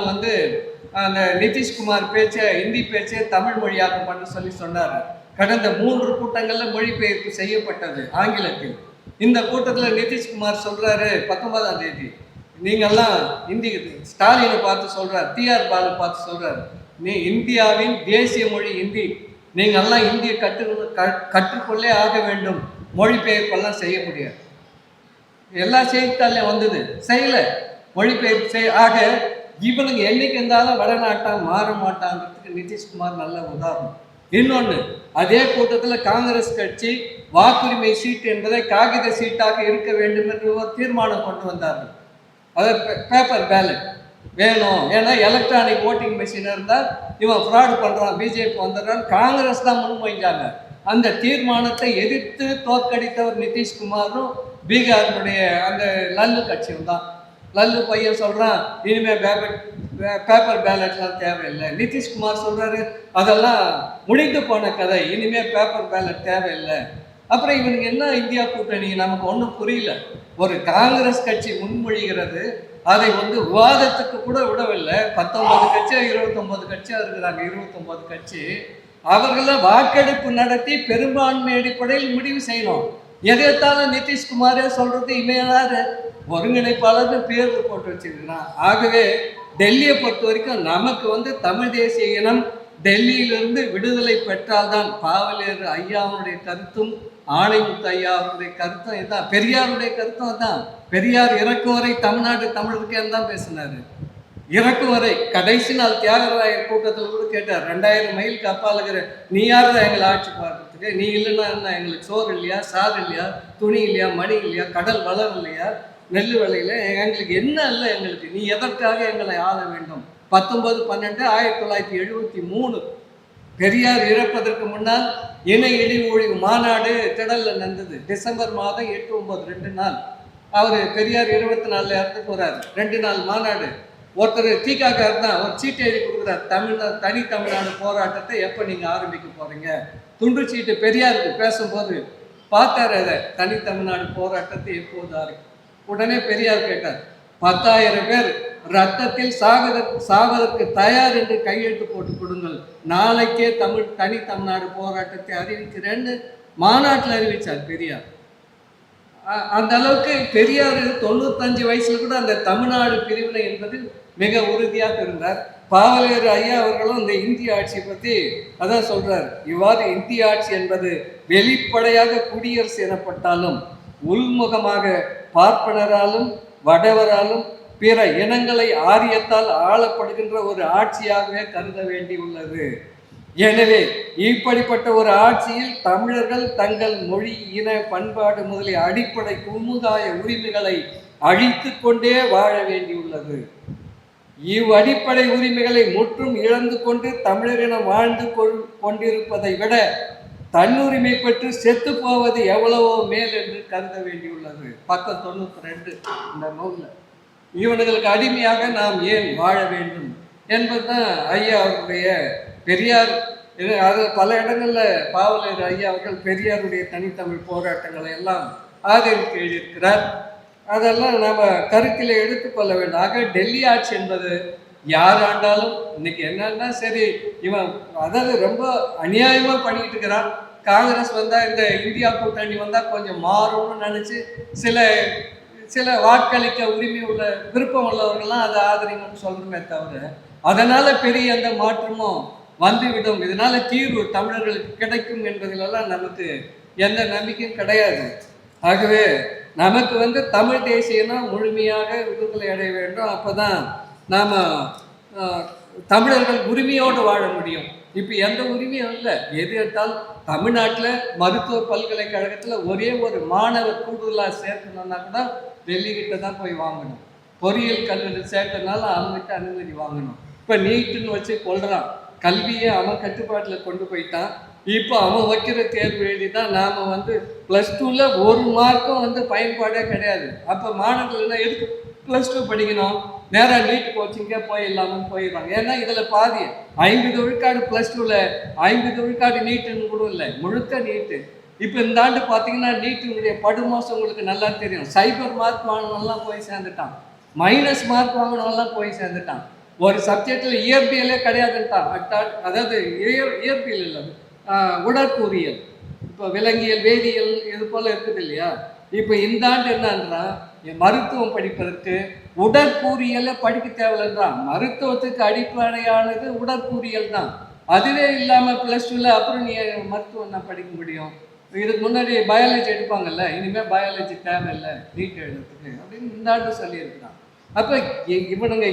அந்த நிதிஷ்குமார் பேச்சை, இந்தி பேச்சை தமிழ் மொழியாக்கம் பண்ண சொல்லி சொன்னார். கடந்த 3 கூட்டங்களில் மொழிபெயர்ப்பு செய்யப்பட்டது ஆங்கிலத்தில். இந்த கூட்டத்தில் நிதிஷ்குமார் சொல்றாரு 19ஆம் தேதி, நீங்கள்லாம் இந்தி, ஸ்டாலினை பார்த்து சொல்றாரு, டிஆர் பாலு பார்த்து சொல்றாரு, நீ இந்தியாவின் தேசிய மொழி இந்தி, நீங்கள்லாம் இந்தியை கற்றுக்கொள்ளே ஆக வேண்டும், மொழிபெயர்ப்பெல்லாம் செய்ய முடியாது. எல்லா செய்தித்தாலையும் வந்தது, செய்யல மொழிபெயர்ப்பு ஆக இவனுங்க என்னைக்கு இருந்தாலும் வடநாட்டான் மாற மாட்டாங்கிறதுக்கு நிதிஷ்குமார் நல்ல உதாரணம். இன்னொன்று, அதே கூட்டத்தில் காங்கிரஸ் கட்சி வாக்குரிமை சீட்டு என்பதை காகித சீட்டாக இருக்க வேண்டும் என்று ஒரு தீர்மானம் கொண்டு வந்தார்கள். அதை பேப்பர் பேலட் வேணும், ஏன்னா எலக்ட்ரானிக் ஓட்டிங் மிஷின் இருந்தால் இவன் ஃப்ராடு பண்ணுறான், பிஜேபி வந்துடுறான், காங்கிரஸ் தான் முன்வைஞ்சாங்க. அந்த தீர்மானத்தை எதிர்த்து தோற்கடித்தவர் நிதிஷ்குமாரும் பீகாரினுடைய அந்த லல்லு கட்சியும் தான். லல்லு பையன் சொல்கிறான் இனிமேல் பேப்பர் பேலட்லாம் தேவையில்லை. நிதிஷ்குமார் சொல்கிறாரு அதெல்லாம் முடிந்து போன கதை, இனிமேல் பேப்பர் பேலட் தேவையில்லை. அப்புறம் இவனுக்கு என்ன இந்தியா கூட்டணி நமக்கு ஒன்றும் புரியல. ஒரு காங்கிரஸ் கட்சி முன்மொழிகிறது, அதை விவாதத்துக்கு கூட விடவில்லை. 19 கட்சியா 29 கட்சியா இருக்கிறாங்க, 29 கட்சி. அவர்கள வாக்கெடுப்பு நடத்தி பெரும்பான்மை அடிப்படையில் முடிவு செய்யணும். எதைத்தாலும் நிதிஷ்குமாரே சொல்றது இமையாரு ஒருங்கிணைப்பாளர்னு பேர் போட்டு வச்சிருக்கிறான். ஆகவே டெல்லியை பொறுத்த வரைக்கும் நமக்கு தமிழ் தேசிய இனம் டெல்லியிலிருந்து விடுதலை பெற்றால்தான். பாவலர் ஐயாவுடைய கருத்தும் ஆணைமுத்து ஐயாவுடைய கருத்தும் இதுதான், பெரியாருடைய கருத்தும் தான். பெரியார் இறக்கும் வரை தமிழ்நாடு தமிழருக்கே தான் பேசினாரு. இறக்கும் வரை கடைசி நாள் தியாகராயர் கூட்டத்தில் கூட கேட்டார், 2000 மைலுக்கு அப்பாலுங்கிற நீ யார் தான் எங்களை ஆட்சி பார்க்கறதுக்கு, நீ இல்லைன்னா என்ன எங்களுக்கு சோறு இல்லையா, சாறு இல்லையா, துணி இல்லையா, மணி இல்லையா, கடல் வளம் இல்லையா, நெல் விலையில் எங்களுக்கு என்ன இல்லை, எங்களுக்கு நீ எதற்காக எங்களை ஆள வேண்டும். 19/12/1973 பெரியார் இறப்பதற்கு முன்னால் இணை இழிவு ஒழிவு மாநாடு திடலில் நடந்தது. டிசம்பர் மாதம் 8, 9 2 நாள். அவர் பெரியார் 24 இறந்து போகிறார். 2 நாள் மாநாடு. ஒருத்தர் தீக்காக்கார் தான் ஒரு சீட்டு எழுதி கொடுக்குறார், தனி தமிழ்நாடு போராட்டத்தை எப்போ நீங்கள் ஆரம்பிக்க போகிறீங்க. துண்டு சீட்டு பெரியாருக்கு பேசும்போது பார்த்தார், அதை தனி தமிழ்நாடு போராட்டத்தை எப்போது ஆரம்பிக்கும். உடனே பெரியார் கேட்டார், 10,000 பேர் ரத்தத்தில் சாவதற்கு தயார் என்று கையெழுத்து போட்டு கொடுங்கள், நாளைக்கே தனி தமிழ்நாடு போராட்டத்தை அறிவிக்கிறேன்னு மாநாட்டில் அறிவித்தார் பெரியார். அந்த அளவுக்கு பெரியார் 95 வயசுல கூட அந்த தமிழ்நாடு பிரிவினை என்பதில் மிக உறுதியாக இருந்தார். பாவலர் ஐயா அவர்களும் இந்த இந்திய ஆட்சி பற்றி அதான் சொல்றார். இவ்வாறு இந்திய ஆட்சி என்பது வெளிப்படையாக குடியரசு எனப்பட்டாலும் உள்முகமாக பார்ப்பனராலும் வடவராலும் பிற இனங்களை ஆரியத்தால் ஆளப்படுகின்ற ஒரு ஆட்சியாகவே கருத வேண்டியுள்ளது. எனவே இப்படிப்பட்ட ஒரு ஆட்சியில் தமிழர்கள் தங்கள் மொழி, இன, பண்பாடு முதலிய அடிப்படை குமுதாய உரிமைகளை அழித்து கொண்டே வாழ வேண்டியுள்ளது. இவ்வடிப்படை உரிமைகளை முற்றும் இழந்து கொண்டு தமிழரினம் வாழ்ந்து கொண்டிருப்பதை விட தன்னுரிமை பெற்று செத்து போவது எவ்வளவோ மேல் என்று கருத வேண்டியுள்ளது. பக்கம் 92 இந்த நூல்ல. இவனுங்களுக்கு அடிமையாக நாம் ஏன் வாழ வேண்டும் என்பதுதான் ஐயா அவருடைய பெரியார். அது பல இடங்களில் பாவலர் ஐயா அவர்கள் பெரியாருடைய தனித்தமிழ் போராட்டங்களை எல்லாம் ஆதரித்து எழுதியிருக்கிறார். அதெல்லாம் நம்ம கருத்தில் எடுத்துக்கொள்ள வேண்டும். ஆக டெல்லி ஆட்சி என்பது யார் ஆண்டாலும் இன்னைக்கு என்னன்னா சரி, இவன் அதாவது ரொம்ப அநியாயமா பண்ணிட்டு இருக்கிறான். காங்கிரஸ் வந்தா, இந்த இந்தியா கூட்டணி வந்தா கொஞ்சம் மாறும்னு நினைச்சு சில சில வாக்களிக்க உரிமை உள்ள விருப்பம் உள்ளவர்கள்லாம் அதை ஆதரிங்கன்னு சொல்றமே தவிர அதனால பெரிய எந்த மாற்றமும் வந்துவிடும், இதனால தீர்வு தமிழர்களுக்கு கிடைக்கும் என்பதிலெல்லாம் நமக்கு எந்த நம்பிக்கையும் கிடையாது. ஆகவே நமக்கு தமிழ் தேசியம்னா முழுமையாக விடுதலை அடைய வேண்டும். அப்போதான் நாம் தமிழர்கள் உரிமையோடு வாழ முடியும். இப்போ எந்த உரிமையும் இல்லை. எது எடுத்தாலும் தமிழ்நாட்டில் மருத்துவ பல்கலைக்கழகத்தில் ஒரே ஒரு மாணவர் கூடுதலாக சேர்க்கணும்னா கூட டெல்லிக்கிட்ட தான் போய் வாங்கணும். பொறியியல் கல்லூரி சேர்க்கறதுனால அவங்ககிட்ட அனுமதி வாங்கணும். இப்போ நீட்டுன்னு வச்சு கொள்கிறான். கல்வியை அவன் கட்டுப்பாட்டில் கொண்டு போயிட்டான். இப்போ அவன் வைக்கிற தேர்வு எழுதி தான் நாம் +2ல் ஒரு மார்க்கும் பயன்பாடே கிடையாது. அப்போ மாணவர்கள் எதுக்கு +2 படிக்கணும், நேராக நீட் கோச்சிங்கே போயிடலாமல் போயிடுவாங்க. ஏன்னா இதில் பாதி 50 விழுக்காடு +2ல் 50 விழுக்காடு நீட்டுன்னு கூட இல்லை, முழுக்க நீட்டு. இப்போ இந்த ஆண்டு பார்த்தீங்கன்னா நீட்டினுடைய படுமோசம் உங்களுக்கு நல்லா தெரியும். சைபர் மார்க் வாங்கினவெல்லாம் போய் சேர்ந்துட்டான், மைனஸ் மார்க் வாங்கினவெல்லாம் போய் சேர்ந்துட்டான். ஒரு சப்ஜெக்டில் இயற்பியலே கிடையாதுன்ட்டான். அதாவது இயற்பியல் இல்லை, உடற்கூறியல், இப்போ விலங்கியல், வேதியியல் இது போல் இருக்குது இல்லையா. இப்போ இந்த ஆண்டு என்னன்றா, மருத்துவம் படிப்பதற்கு உடற்கூறியலை படிக்க தேவையில்லைன்றான். மருத்துவத்துக்கு அடிப்படையானது உடற்கூறியல் தான். அதுவே இல்லாமல் +2ல் அப்புறம் நீ மருத்துவம் தான் படிக்க முடியும். இதுக்கு முன்னாடி பயாலஜி எடுப்பாங்கல்ல, இனிமேல் பயாலஜி தேவையில்லை நீட் எழுதுறதுக்கு அப்படின்னு இந்த ஆண்டு சொல்லியிருக்கிறான். அப்போ இவனுங்க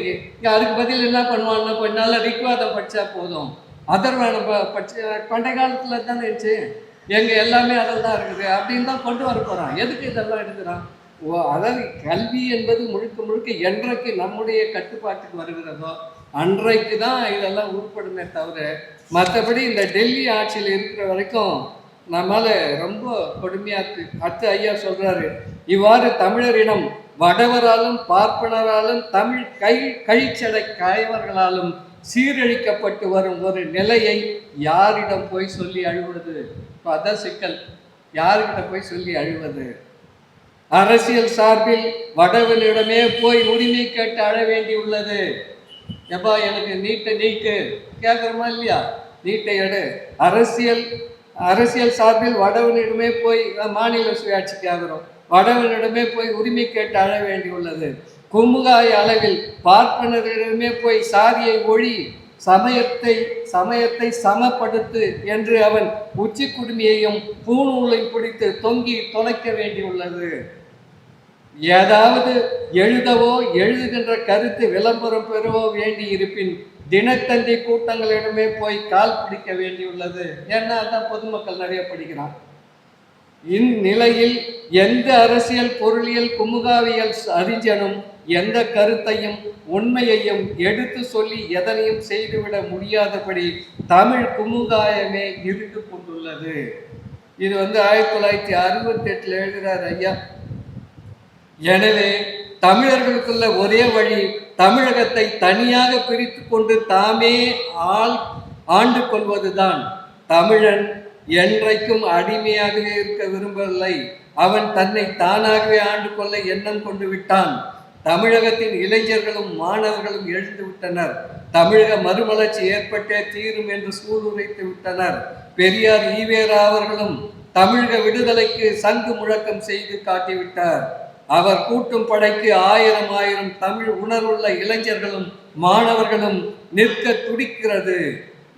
அதுக்கு பதில் என்ன பண்ணுவான்னா, கொஞ்ச நாள் ரிக்வாதம் படித்தா போதும், அதர்வானம் படிச்ச பண்டைய காலத்தில் தானே இருந்துச்சு, எங்கள் எல்லாமே அதில் தான் இருக்குது அப்படின்னு தான் கொண்டு வர போகிறான். எதுக்கு இதெல்லாம் எடுக்கிறான்? அதாவது கல்வி என்பது முழுக்க முழுக்க என்றைக்கு நம்முடைய கட்டுப்பாட்டுக்கு வருகிறதோ அன்றைக்கு தான் இதெல்லாம் உருப்படுமே தவிர மற்றபடி இந்த டெல்லி ஆட்சியில் இருக்கிற வரைக்கும் நம்மளால் ரொம்ப கொடுமையாக இருக்குது. அடுத்து ஐயா சொல்கிறாரு, இவ்வாறு தமிழரிடம் வடவராலும் பார்ப்பனராலும் தமிழ் கழிச்சடை காயவர்களாலும் சீரழிக்கப்பட்டு வரும் ஒரு நிலையை யாரிடம் போய் சொல்லி அழுவது? இப்போ அதான் சிக்கல். யாருக்கிட்ட போய் சொல்லி அழுவது? அரசியல் சார்பில் வடவனிடமே போய் உரிமை கேட்டு அழ வேண்டி உள்ளது. எப்பா எனக்கு நீட்டை நீக்கு கேட்குறோமா இல்லையா? நீட்டை எடு. அரசியல் சார்பில் வடவனிடமே போய் மாநில சுயாட்சி கேட்குறோம், வடவனிடமே போய் உரிமை கேட்டு அழ வேண்டி உள்ளது. குமுகாய அளவில் பார்ப்பனரிடமே போய் சாதியை ஒழி, சமயத்தை சமப்படுத்து என்று அவன் உச்சி குடுமியையும் பூநூலை பிடித்து தொங்கி தொலைக்க வேண்டியுள்ளது. ஏதாவது எழுதவோ எழுதுகின்ற கருத்து விளம்பரம் பெறவோ வேண்டி இருப்பின் தினத்தந்தி கூட்டங்களிடமே போய் கால் பிடிக்க வேண்டியுள்ளது. ஏன்னா அதான் பொதுமக்கள் நிறைய படிக்கிறான். இந்நிலையில் எந்த அரசியல், பொருளியல், குமுகாவியல் அறிஞனும் எந்த கருத்தையும் உண்மையையும் எடுத்து சொல்லி எதனையும் செய்துவிட முடியாதபடி தமிழ் குமுகாயமே இருந்து கொண்டுள்ளது. இது 1968 எழுதுகிறார் ஐயா. எனவே தமிழர்களுக்குள்ள ஒரே வழி தமிழகத்தை தனியாக பிரித்து கொண்டு தாமே ஆண்டு கொள்வதுதான். தமிழன் என்றைக்கும் அடிமையாகவே இருக்க விரும்பவில்லை. அவன் தன்னை தானாகவே ஆண்டு கொள்ள எண்ணம் கொண்டு விட்டான். தமிழகத்தின் இளைஞர்களும் மாணவர்களும் எழுந்து விட்டனர். தமிழக மறுமலர்ச்சி ஏற்பட்டே தீரும் என்று சூளுரைத்து விட்டனர். பெரியார் ஈவேரா அவர்களும் தமிழக விடுதலைக்கு சங்கு முழக்கம் செய்து காட்டிவிட்டார். அவர் கூட்டும் படைக்கு 1000 தமிழ் உணர்வுள்ள இளைஞர்களும் மாணவர்களும் நிற்க துடிக்கிறது.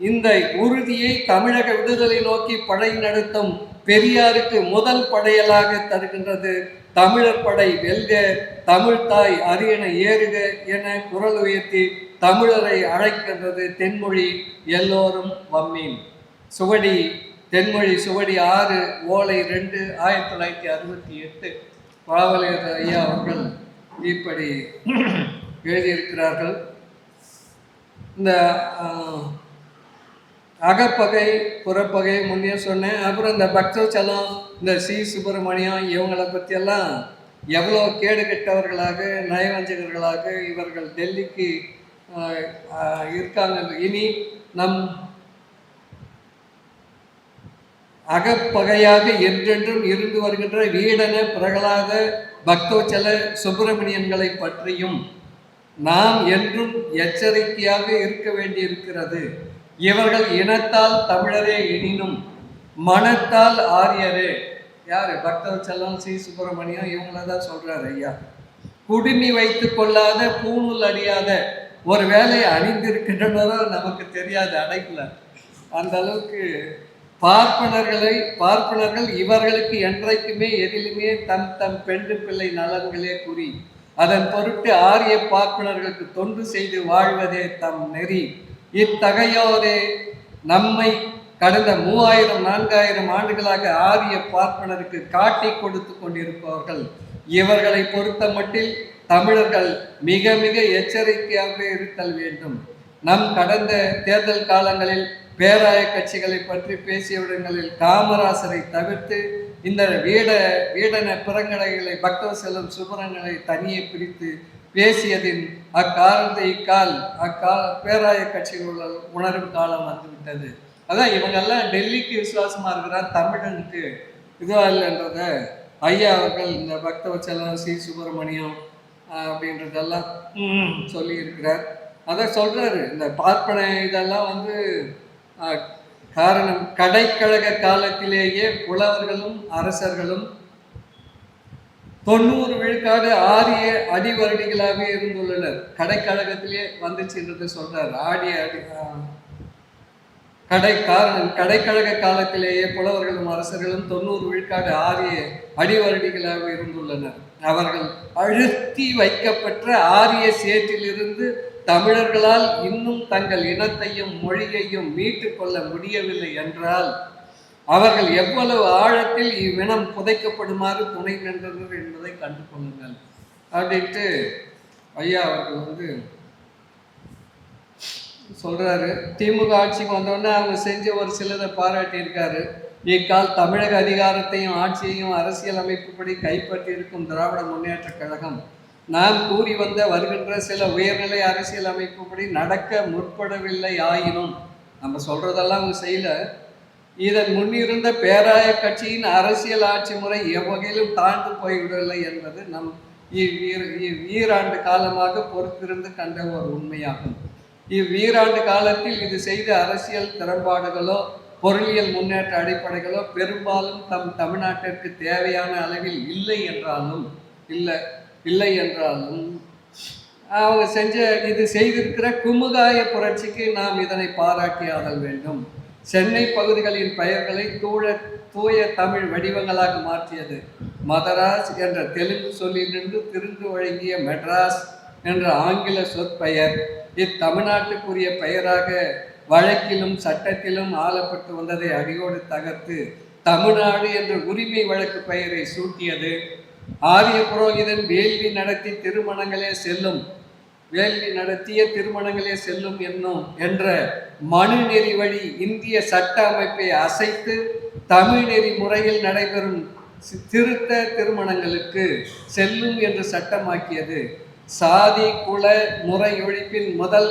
இந்த உறுதியை தமிழக விடுதலை நோக்கி படை நடத்தும் பெரியாருக்கு முதல் படையலாக தருகின்றது. தமிழர் படை வெல்க, தமிழ்தாய் அரியணை ஏறுக என குரல் உயர்த்தி தமிழரை அழைக்கின்றது தென்மொழி எல்லோரும் வம்மீன். சுவடி தென்மொழி சுவடி 6 ஓலை 2 1968 பாவலர் ஐயா அவர்கள் இப்படி எழுதியிருக்கிறார்கள். இந்த அகப்பகை புறப்பகை முன்னே சொன்னேன். அப்புறம் இந்த பக்தவச்சலம், இந்த சி சுப்பிரமணியம் இவங்களை பற்றியெல்லாம் எவ்வளோ கேடு கெட்டவர்களாக நயவஞ்சகர்களாக இவர்கள் டெல்லிக்கு இருக்காங்க. இனி நம் அகப்பகையாக என்றென்றும் இருந்து வருகின்ற வீடன பிரகலாத பக்தவச்சல சுப்பிரமணியன்களை பற்றியும் நாம் என்றும் எச்சரிக்கையாக இருக்க வேண்டியிருக்கிறது. இவர்கள் இனத்தால் தமிழரே எனினும் மனத்தால் ஆரியரே. யாரு? பக்தவச்சலம், சி சுப்பிரமணியம் இவங்கள தான் சொல்றாரு ஐயா. குடுமி வைத்து கொள்ளாத பூணூல் அடியாத ஒரு வேலையை அணிந்திருக்கின்றனரோ நமக்கு தெரியாது, அடைக்கல. அந்த அளவுக்கு பார்ப்பனர்கள் இவர்களுக்கு என்றைக்குமே எதிலுமே தம் தம் பெண்டு பிள்ளை நலன்களே குறி. அதன் பொருட்டு ஆரிய பார்ப்பனர்களுக்கு தொண்டு செய்து வாழ்வதே தம் நெறி. இத்தகையோரே நம்மை கடந்த 3000-4000 ஆண்டுகளாக ஆரிய பார்ப்பனருக்கு காட்டி கொடுத்து கொண்டிருப்பவர்கள். இவர்களை பொறுத்த மட்டில் தமிழர்கள் மிக மிக எச்சரிக்கையாக இருத்தல் வேண்டும். நம் கடந்த தேர்தல் காலங்களில் பேராய கட்சிகளை பற்றி பேசிய இடங்களில் காமராசரை தவிர்த்து இந்த வீடன பிறங்கடைகளை பக்தவச்சலம் சுப்பிரமணியனை தனியே பிரித்து பேசியதின் அக்காலத்தை பேராய கட்சிகள் உணரும் காலம் வந்துவிட்டது. அதான் இவங்கெல்லாம் டெல்லிக்கு விசுவாசமா இருக்கிறார், தமிழனுக்கு இதுவா இல்லைன்றத ஐயா அவர்கள் இந்த பக்தவச்சலம், சி சுப்பிரமணியம் அப்படின்றதெல்லாம் சொல்லி இருக்கிறார். அதான் சொல்றாரு, இந்த பார்ப்பனை இதெல்லாம் காரணம் கடைக்கழக காலத்திலேயே புலவர்களும் அரசர்களும் 90 விழுக்காடு ஆரிய அடிவருடிகளாக இருந்துள்ளனர். கடைக்கழகத்திலே வந்துச்சுன்றது சொல்றாரு. கடைக்கழக காலத்திலேயே புலவர்களும் அரசர்களும் 90 விழுக்காடு ஆரிய அடிவருடிகளாக இருந்துள்ளனர். அவர்கள் அழுத்தி வைக்கப்பட்ட ஆரிய சேற்றிலிருந்து தமிழர்களால் இன்னும் தங்கள் இனத்தையும் மொழியையும் மீட்டு கொள்ள முடியவில்லை என்றால் அவர்கள் எவ்வளவு ஆழத்தில் இவ்வினம் புதைக்கப்படுமாறு துணை நின்றனர் என்பதை கண்டு கொள்ளுங்கள் அப்படின்ட்டு ஐயா அவர்கள் சொல்றாரு. திமுக ஆட்சிக்கு வந்தோடனே அவங்க செஞ்ச ஒரு சிலரை பாராட்டியிருக்காரு. இக்கால் தமிழக அதிகாரத்தையும் ஆட்சியையும் அரசியல் அமைப்புப்படி கைப்பற்றி இருக்கும் திராவிட முன்னேற்ற கழகம் நாம் கூறி வருகின்ற சில உயர்நிலை அரசியல் அமைப்புப்படி நடக்க முற்படவில்லை. ஆயினும் நம்ம சொல்றதெல்லாம் அவங்க செய்யல. இதன் முன்னிருந்த பேராய கட்சியின் அரசியல் ஆட்சி முறை எவ்வகையிலும் தாழ்ந்து போய்விடவில்லை என்பது நம் ஈராண்டு காலமாக பொறுத்திருந்து கண்ட ஒரு உண்மையாகும். இவ்வீராண்டு காலத்தில் இது செய்த அரசியல் திறன்பாடுகளோ பொருளியல் முன்னேற்ற அடிப்படைகளோ பெரும்பாலும் தமிழ்நாட்டிற்கு தேவையான அளவில் இல்லை என்றாலும் அவங்க இது செய்திருக்கிற குமுகாய புரட்சிக்கு நாம் இதனை பாராட்டியாதல் வேண்டும். சென்னை பகுதிகளின் பெயர்களை தூய தமிழ் வடிவங்களாக மாற்றியது. மதராஸ் என்ற தெலுங்கு சொல்லிலிருந்து திருந்து வழங்கிய மெட்ராஸ் என்ற ஆங்கில சொற்பெயர் இத்தமிழ்நாட்டுக்குரிய பெயராக வழக்கிலும் சட்டத்திலும் ஆளப்பட்டு வந்ததை அடியோடு தகர்த்து தமிழ்நாடு என்ற உரிமை வழக்கு பெயரை சூட்டியது. ஆரிய புரோகிதன் வேள்வி நடத்திய திருமணங்களே செல்லும் என்ற மனு நெறி வழி இந்திய சட்ட அமைப்பை அசைத்து தமிழ் நெறி முறையில் நடைபெறும் திருத்த திருமணங்களுக்கு செல்லும் என்று சட்டமாக்கியது. சாதி குல முறை ஒழிப்பின் முதல்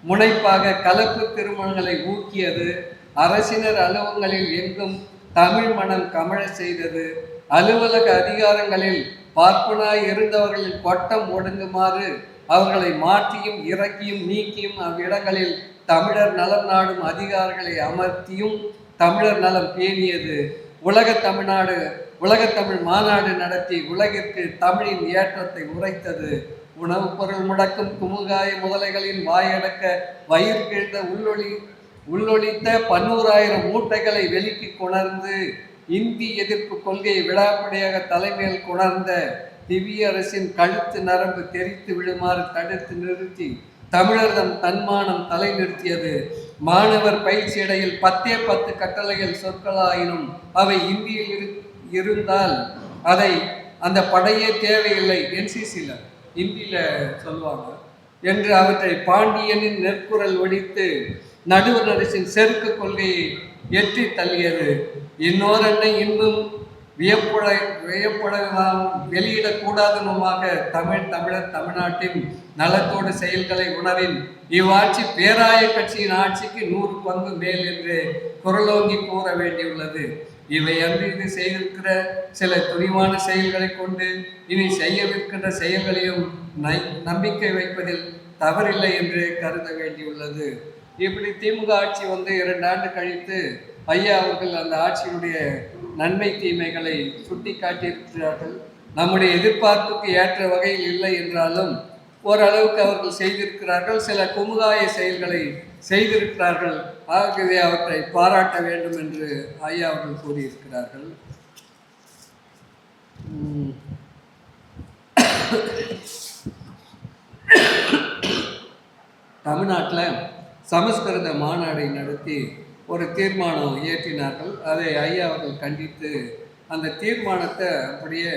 முனைப்பாக கலப்பு திருமணங்களை ஊக்கியது. அரசினர் அலுவலகங்களில் எங்கும் தமிழ் மனம் கமழ செய்தது. அலுவலக அதிகாரங்களில் பார்ப்பனாய் இருந்தவர்களின் கொட்டம் ஒடுங்குமாறு அவர்களை மாற்றியும் இறக்கியும் நீக்கியும் அவ்விடங்களில் தமிழர் நலம் நாடும் அதிகாரிகளை அமர்த்தியும் தமிழர் நலம் பேணியது. உலகத்தமிழ் மாநாடு நடத்தி உலகிற்கு தமிழின் ஏற்றத்தை உரைத்தது. உணவுப் பொருள் முடக்கும் குமுகாய முதலைகளின் வாயடக்க வயிறு கிழ்ந்த உள்ளொழித்த 100,000 மூட்டைகளை வெளிக்கு கொணர்ந்து இந்தி எதிர்ப்பு கொள்கையை விடாப்படியாக தலைமையில் கொணர்ந்த திவ்ய அரசின் கழுத்து நரம்பு தெரித்து விடுமாறு தடுத்து நிறுத்தி தமிழர்தம் தன்மானம் தலை நிறுத்தியது. மாணவர் பயிற்சி இடையில் 10 கட்டளைகள் சொற்களாயினும் அவை இந்தியில் இருந்தால் அதை அந்த படையே தேவையில்லை, என்சிசியில் இந்தியில் சொல்லுவாங்க என்று அவற்றை பாண்டியனின் நெற்குரல் ஒழித்து நடுவர் அரசின் செருக்கு கொள்கையை எற்றி தள்ளியது. இன்னொரென்னை இன்னும் வியப்படலாம் வெளியிடக்கூடாதனுமாக தமிழர் தமிழ்நாட்டின் நலத்தோடு செயல்களை உணரின் இவ்வாட்சி பேராய கட்சியின் ஆட்சிக்கு 100 பங்கு மேல் என்று குரலோங்கி கூற வேண்டியுள்ளது. இவை அன்று இது செய்திருக்கிற சில துணிவான செயல்களை கொண்டு இனி செய்யவிருக்கின்ற செயல்களையும் நம்பிக்கை வைப்பதில் தவறில்லை என்று கருத வேண்டியுள்ளது. இப்படி திமுக ஆட்சி 2 ஆண்டு கழித்து ஐயா அவர்கள் அந்த ஆட்சியினுடைய நன்மை தீமைகளை சுட்டி காட்டியிருக்கிறார்கள். நம்முடைய எதிர்பார்ப்புக்கு ஏற்ற வகையில் இல்லை என்றாலும் ஓரளவுக்கு அவர்கள் செய்திருக்கிறார்கள். சில குமுகாய செயல்களை செய்திருக்கிறார்கள். ஆகவே அவற்றை பாராட்ட வேண்டும் என்று ஐயா அவர்கள் கூறியிருக்கிறார்கள். தமிழ்நாட்டில் சமஸ்கிருத மாநாடை நடத்தி ஒரு தீர்மானம் இயற்றினார்கள். அதை ஐயா அவர்கள் கண்டித்து அந்த தீர்மானத்தை அப்படியே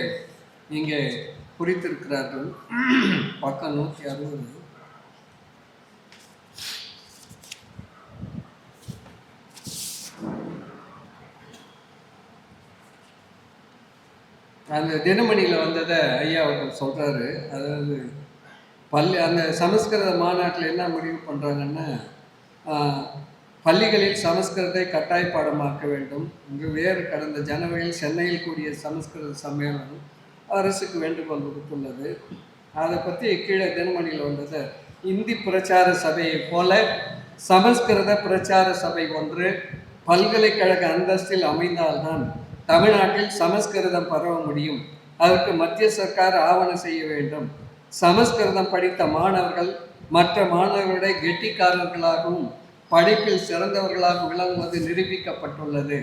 இங்கே குறித்திருக்கிறார்கள். பக்கம் 160. அந்த தினமணியில் வந்ததை ஐயா அவர்கள் சொல்கிறாரு. அதாவது அந்த சமஸ்கிருத மாநாட்டில் என்ன முடிவு பண்ணுறாங்கன்னா, பள்ளிகளில் சமஸ்கிருதத்தை கட்டாய பாடமாக்க வேண்டும். இங்கு வேறு கடந்த ஜனவரியில் சென்னையில் கூடிய சமஸ்கிருத சம்மேளனம் அரசுக்கு வேண்டுகோள் விடுத்துள்ளது. அதை பற்றி கீழே தினமணியில் வந்தது. இந்தி பிரச்சார சபையை போல சமஸ்கிருத பிரச்சார சபை ஒன்று பல்கலைக்கழக அந்தஸ்தில் அமைந்தால்தான் தமிழ்நாட்டில் சமஸ்கிருதம் பரவ முடியும். அதற்கு மத்திய சர்க்கார் ஆவணம் செய்ய வேண்டும். சமஸ்கிருதம் படித்த மாணவர்கள் மற்ற மாணவர்களை கெட்டிக்காரர்களாகவும் படிப்பில் சிறந்தவர்களாக விளங்குவது நிரூபிக்கப்பட்டுள்ளது.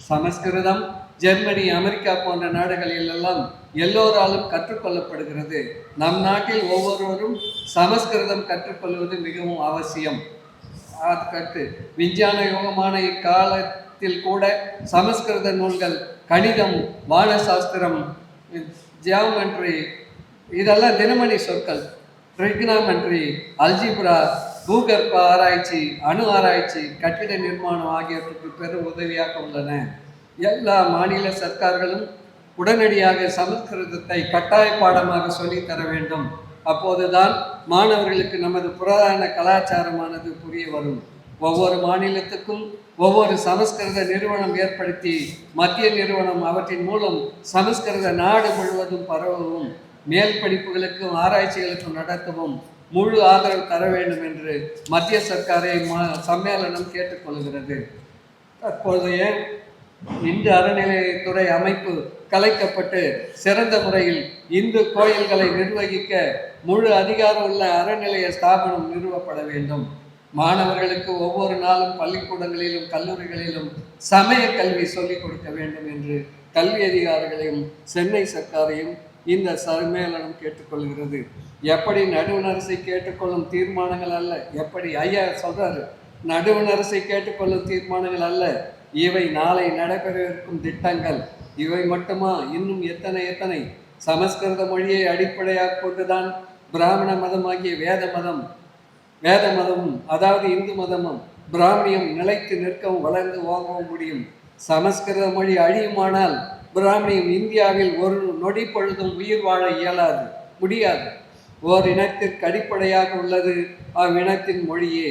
சமஸ்கிருதம் ஜெர்மனி, அமெரிக்கா போன்ற நாடுகளில் எல்லாம் எல்லோராலும் கற்றுக்கொள்ளப்படுகிறது. நம் நாட்டில் ஒவ்வொருவரும் சமஸ்கிருதம் கற்றுக்கொள்வது மிகவும் அவசியம். கற்று விஞ்ஞான யுகமான இக்காலத்தில் கூட சமஸ்கிருத நூல்கள், கணிதம், வானசாஸ்திரம், ஜியாமெட்ரி, இதெல்லாம் தினமணி சொற்கள். ட்ரிக்னாமெட்ரி, அல்ஜிப்ரா, பூகற்ப ஆராய்ச்சி, அணு ஆராய்ச்சி, கட்டிட நிர்மாணம் ஆகியவற்றுக்கு பெரும் உதவியாக உள்ளன. எல்லா மாநில சர்க்கார்களும் உடனடியாக சமஸ்கிருதத்தை கட்டாய பாடமாக சொல்லித்தர வேண்டும். அப்போதுதான் மாணவர்களுக்கு நமது புராதன கலாச்சாரமானது புரிய வரும். ஒவ்வொரு மாநிலத்துக்கும் ஒவ்வொரு சமஸ்கிருத நிறுவனம் ஏற்படுத்தி மத்திய நிறுவனம் அவற்றின் மூலம் சமஸ்கிருத நாடு முழுவதும் பரவவும் மேல் படிப்புகளுக்கும் ஆராய்ச்சிகளுக்கும் நடத்தவும் முழு ஆதரவு தர வேண்டும் என்று மத்திய சர்க்காரை சம்மேளனம் கேட்டுக்கொள்கிறது. தற்போதைய இந்து அறநிலையத்துறை அமைப்பு கலைக்கப்பட்டு சிறந்த முறையில் இந்து கோயில்களை நிர்வகிக்க முழு அதிகாரம் உள்ள அறநிலைய ஸ்தாபனம் நிறுவப்பட வேண்டும். மாணவர்களுக்கு ஒவ்வொரு நாளும் பள்ளிக்கூடங்களிலும் கல்லூரிகளிலும் சமய கல்வி சொல்லிக் கொடுக்க வேண்டும் என்று கல்வி அதிகாரிகளையும் சென்னை சர்க்காரையும் இந்த சம்மேளனம் கேட்டுக்கொள்கிறது. எப்படி நடுவண் அரசை கேட்டுக்கொள்ளும் தீர்மானங்கள் அல்ல, எப்படி ஐயா சொல்றாரு, நடுவண் அரசை கேட்டுக்கொள்ளும் தீர்மானங்கள் அல்ல, இவை நாளை நடைபெறவிருக்கும் திட்டங்கள். இவை மட்டுமா, இன்னும் எத்தனை சமஸ்கிருத மொழியை அடிப்படையாக கொண்டுதான் பிராமண மதமாகிய வேத மதமும் அதாவது இந்து மதமும் பிராமணியம் நிலைத்து நிற்கவும் வளர்ந்து ஓங்கவும் முடியும். சமஸ்கிருத மொழி அழியுமானால் பிராமணியம் இந்தியாவில் ஒரு நொடி பொழுதும் உயிர் வாழ முடியாது. ஓர் இனத்திற்கு அடிப்படையாக உள்ளது அவ்வினத்தின் மொழியே.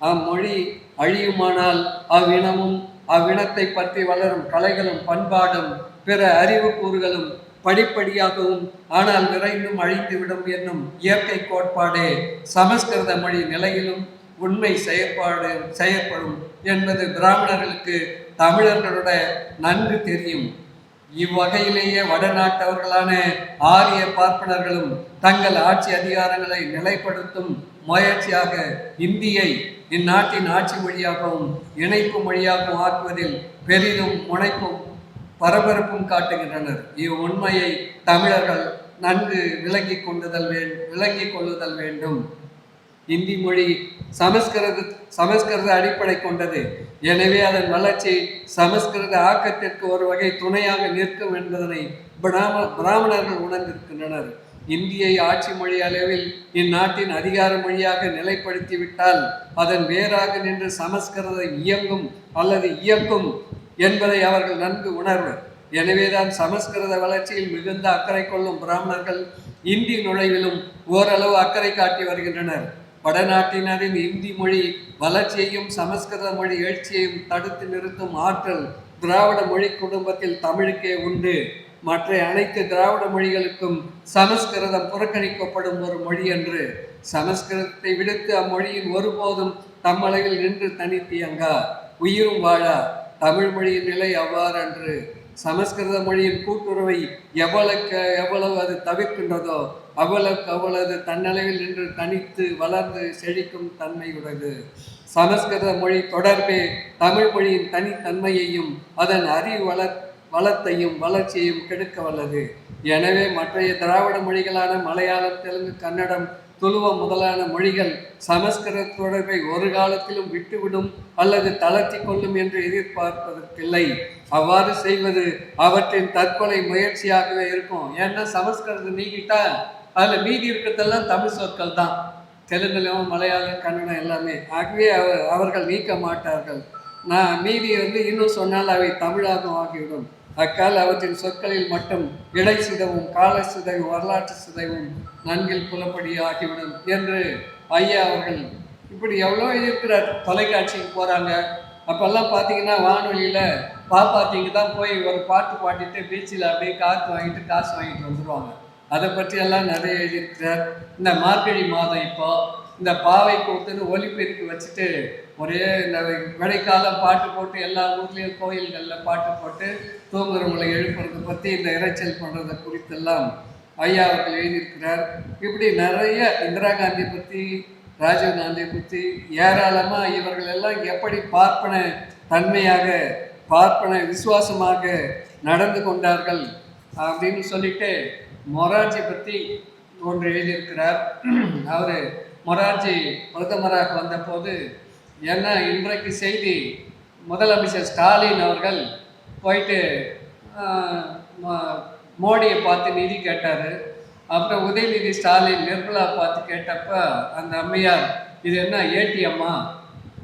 அம்மொழி அழியுமானால் அவ்வினமும் அவ்வினத்தை பற்றி வளரும் கலைகளும் பண்பாடும் பிற அறிவு கூறுகளும் படிப்படியாகவும் ஆனால் விரைந்தும் அழிந்துவிடும் என்னும் இயற்கை கோட்பாடே சமஸ்கிருத மொழி நிலையிலும் உண்மை செயற்படும் என்பது பிராமணர்களுக்கு தமிழர்களுடைய நன்கு தெரியும். இவ்வகையிலேயே வடநாட்டவர்களான ஆரிய பார்ப்பனர்களும் தங்கள் ஆட்சி அதிகாரங்களை நிலைப்படுத்தும் முயற்சியாக இந்தியை இந்நாட்டின் ஆட்சி மொழியாகவும் இணைப்பு மொழியாகவும் ஆக்குவதில் பெரிதும் முனைப்பும் பரபரப்பும் காட்டுகின்றனர். இவ்வுண்மையை தமிழர்கள் நன்கு விளங்கிக் கொள்ளுதல் வேண்டும். இந்தி மொழி சமஸ்கிருத அடிப்படை கொண்டது. எனவே அதன் வளர்ச்சி சமஸ்கிருத ஆக்கத்திற்கு ஒரு வகை துணையாக நிற்கும் என்பதனை பிராமணர்கள் உணர்ந்திருக்கின்றனர். இந்தியை ஆட்சி மொழி அளவில் இந்நாட்டின் அதிகார மொழியாக நிலைப்படுத்திவிட்டால் அதன் வேறாக நின்று சமஸ்கிருதம் இயங்கும் அல்லது இயக்கும் என்பதை அவர்கள் நன்கு உணர்வர். எனவேதான் சமஸ்கிருத வளர்ச்சியில் மிகுந்த அக்கறை கொள்ளும் பிராமணர்கள் இந்தி நுழைவிலும் ஓரளவு அக்கறை காட்டி வருகின்றனர். வடநாட்டினரின் இந்தி மொழி வளர்ச்சியையும் சமஸ்கிருத மொழி எழுச்சியையும் தடுத்து நிறுத்தும் ஆற்றல் திராவிட மொழி குடும்பத்தில் தமிழுக்கே உண்டு. மற்ற அனைத்து திராவிட மொழிகளுக்கும் சமஸ்கிருதம் புறக்கணிக்கப்படும் ஒரு மொழி என்று. சமஸ்கிருதத்தை விடுத்து அம்மொழியின் ஒருபோதும் தம்மளவில் நின்று தனித்தியங்கா உயிரும் வாழா. தமிழ் மொழியின் நிலை அவ்வாறன்று. சமஸ்கிருத மொழியின் கூட்டுறவை எவ்வளவு அது தவிர்க்கின்றதோ அவ்வளவு தன்னளவில் நின்று தனித்து வளர்ந்து செழிக்கும் தன்மையுடையது. சமஸ்கிருத மொழி தொடர்பே தமிழ் மொழியின் தனித்தன்மையையும் அதன் அறிவு வளத்தையும் வளர்ச்சியையும் கெடுக்க வல்லது. எனவே மற்றைய திராவிட மொழிகளான மலையாளம், தெலுங்கு, கன்னடம், துளுவம் முதலான மொழிகள் சமஸ்கிருத தொடர்பை ஒரு காலத்திலும் விட்டுவிடும் அல்லது தளர்த்தி கொள்ளும் என்று எதிர்பார்ப்பதற்கில்லை. அவ்வாறு செய்வது அவற்றின் தற்கொலை முயற்சியாகவே இருக்கும். ஏன்னா சமஸ்கிருதம் நீக்கிட்டா அதில் மீதி இருக்கிறதெல்லாம் தமிழ் சொற்கள் தான். தெலுங்குலையும் மலையாளம், கன்னடம் எல்லாமே. ஆகவே அவர்கள் நீக்க மாட்டார்கள். மீதி இன்னும் சொன்னால் அவை தமிழாகவும் ஆகிவிடும். அக்கால் அவற்றின் சொற்களில் மட்டும் இடை சிதைவும் கால சிதைவும் வரலாற்று சிதைவும் நன்கில் புலப்படி ஆகிவிடும் என்று ஐயா அவர்கள் இப்படி எவ்வளோ இருக்கிறார். தொலைக்காட்சிக்கு போகிறாங்க, அப்போல்லாம் பார்த்தீங்கன்னா வானொலியில் பாப்பாத்திக்கு தான் போய் ஒரு பாட்டு பாடிட்டு பீச்சில் அப்படியே காற்று வாங்கிட்டு காசு வாங்கிட்டு வந்துடுவாங்க. அதை பற்றியெல்லாம் நிறைய எழுதியிருக்கிறார். இந்த மார்கழி மாதம் இப்போ இந்த பாவை கூத்துன்னு ஒலிபெருக்கு வச்சுட்டு ஒரே இந்த விடைக்காலம் பாட்டு போட்டு எல்லா ஊர்லேயும் கோயில்களில் பாட்டு போட்டு தூங்குறவங்களை எழுப்புறதை பற்றி இந்த இறைச்சல் பண்ணுறதை குறித்தெல்லாம் ஐயா அவர்கள் எழுதியிருக்கிறார். இப்படி நிறைய இந்திரா காந்தி பற்றி, ராஜீவ் காந்தியை பற்றி ஏராளமாக இவர்கள் எல்லாம் எப்படி பார்ப்பன தன்மையாக பார்ப்பன விசுவாசமாக நடந்து கொண்டார்கள் அப்படின்னு சொல்லிட்டு மொரார்ஜி பற்றி ஒன்று எழுதியிருக்கிறார். அவர் மொரார்ஜி பிரதமராக வந்தபோது ஏன்னா இன்றைக்கு செய்தி முதலமைச்சர் ஸ்டாலின் அவர்கள் போயிட்டு மோடியை பார்த்து நிதி கேட்டார். அப்புறம் உதயநிதி ஸ்டாலின் நிர்மலா பார்த்து கேட்டப்ப அந்த அம்மையார் இது என்ன ஏடிஎம்மா,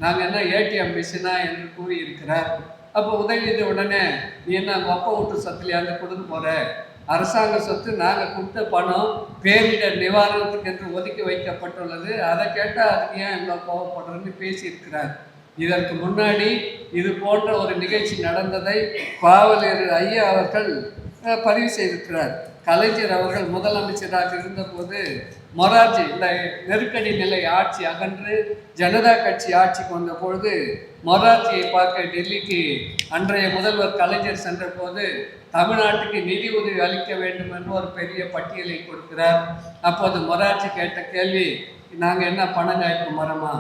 நாங்கள் என்ன ஏடிஎம் மிஷினா என்று கூறியிருக்கிறார். அப்போ உதயநிதி உடனே நீ என்ன அப்பா வீட்டு சொத்துலையாந்து கொடுத்து போகிற, அரசாங்க சொத்து நாங்கள் கொடுத்த பணம் பேரிடர் நிவாரணத்துக்கு என்று ஒதுக்கி வைக்கப்பட்டுள்ளது, அதை கேட்டால் அதுக்கு ஏன் எங்களை கோவப்படுறதுன்னு பேசியிருக்கிறார். இதற்கு முன்னாடி இது போன்ற ஒரு நிகழ்ச்சி நடந்ததை பாவலர் ஐயா அவர்கள் பதிவு செய்திருக்கிறார். கலைஞர் அவர்கள் முதலமைச்சராக இருந்தபோது மொரார்ஜி இந்த நெருக்கடி நிலை ஆட்சி அகன்று ஜனதா கட்சி ஆட்சிக்கு வந்த பொழுது மொரார்ஜியை பார்க்க டெல்லிக்கு அன்றைய முதல்வர் கலைஞர் சென்ற போது தமிழ்நாட்டுக்கு நிதி உதவி அளிக்க வேண்டும் என்று ஒரு பெரிய பட்டியலை கொடுக்கிறார். அப்போது மொரார்ஜி கேட்ட கேள்வி, நாங்கள் என்ன பணங்காய்ப்பு மரமா?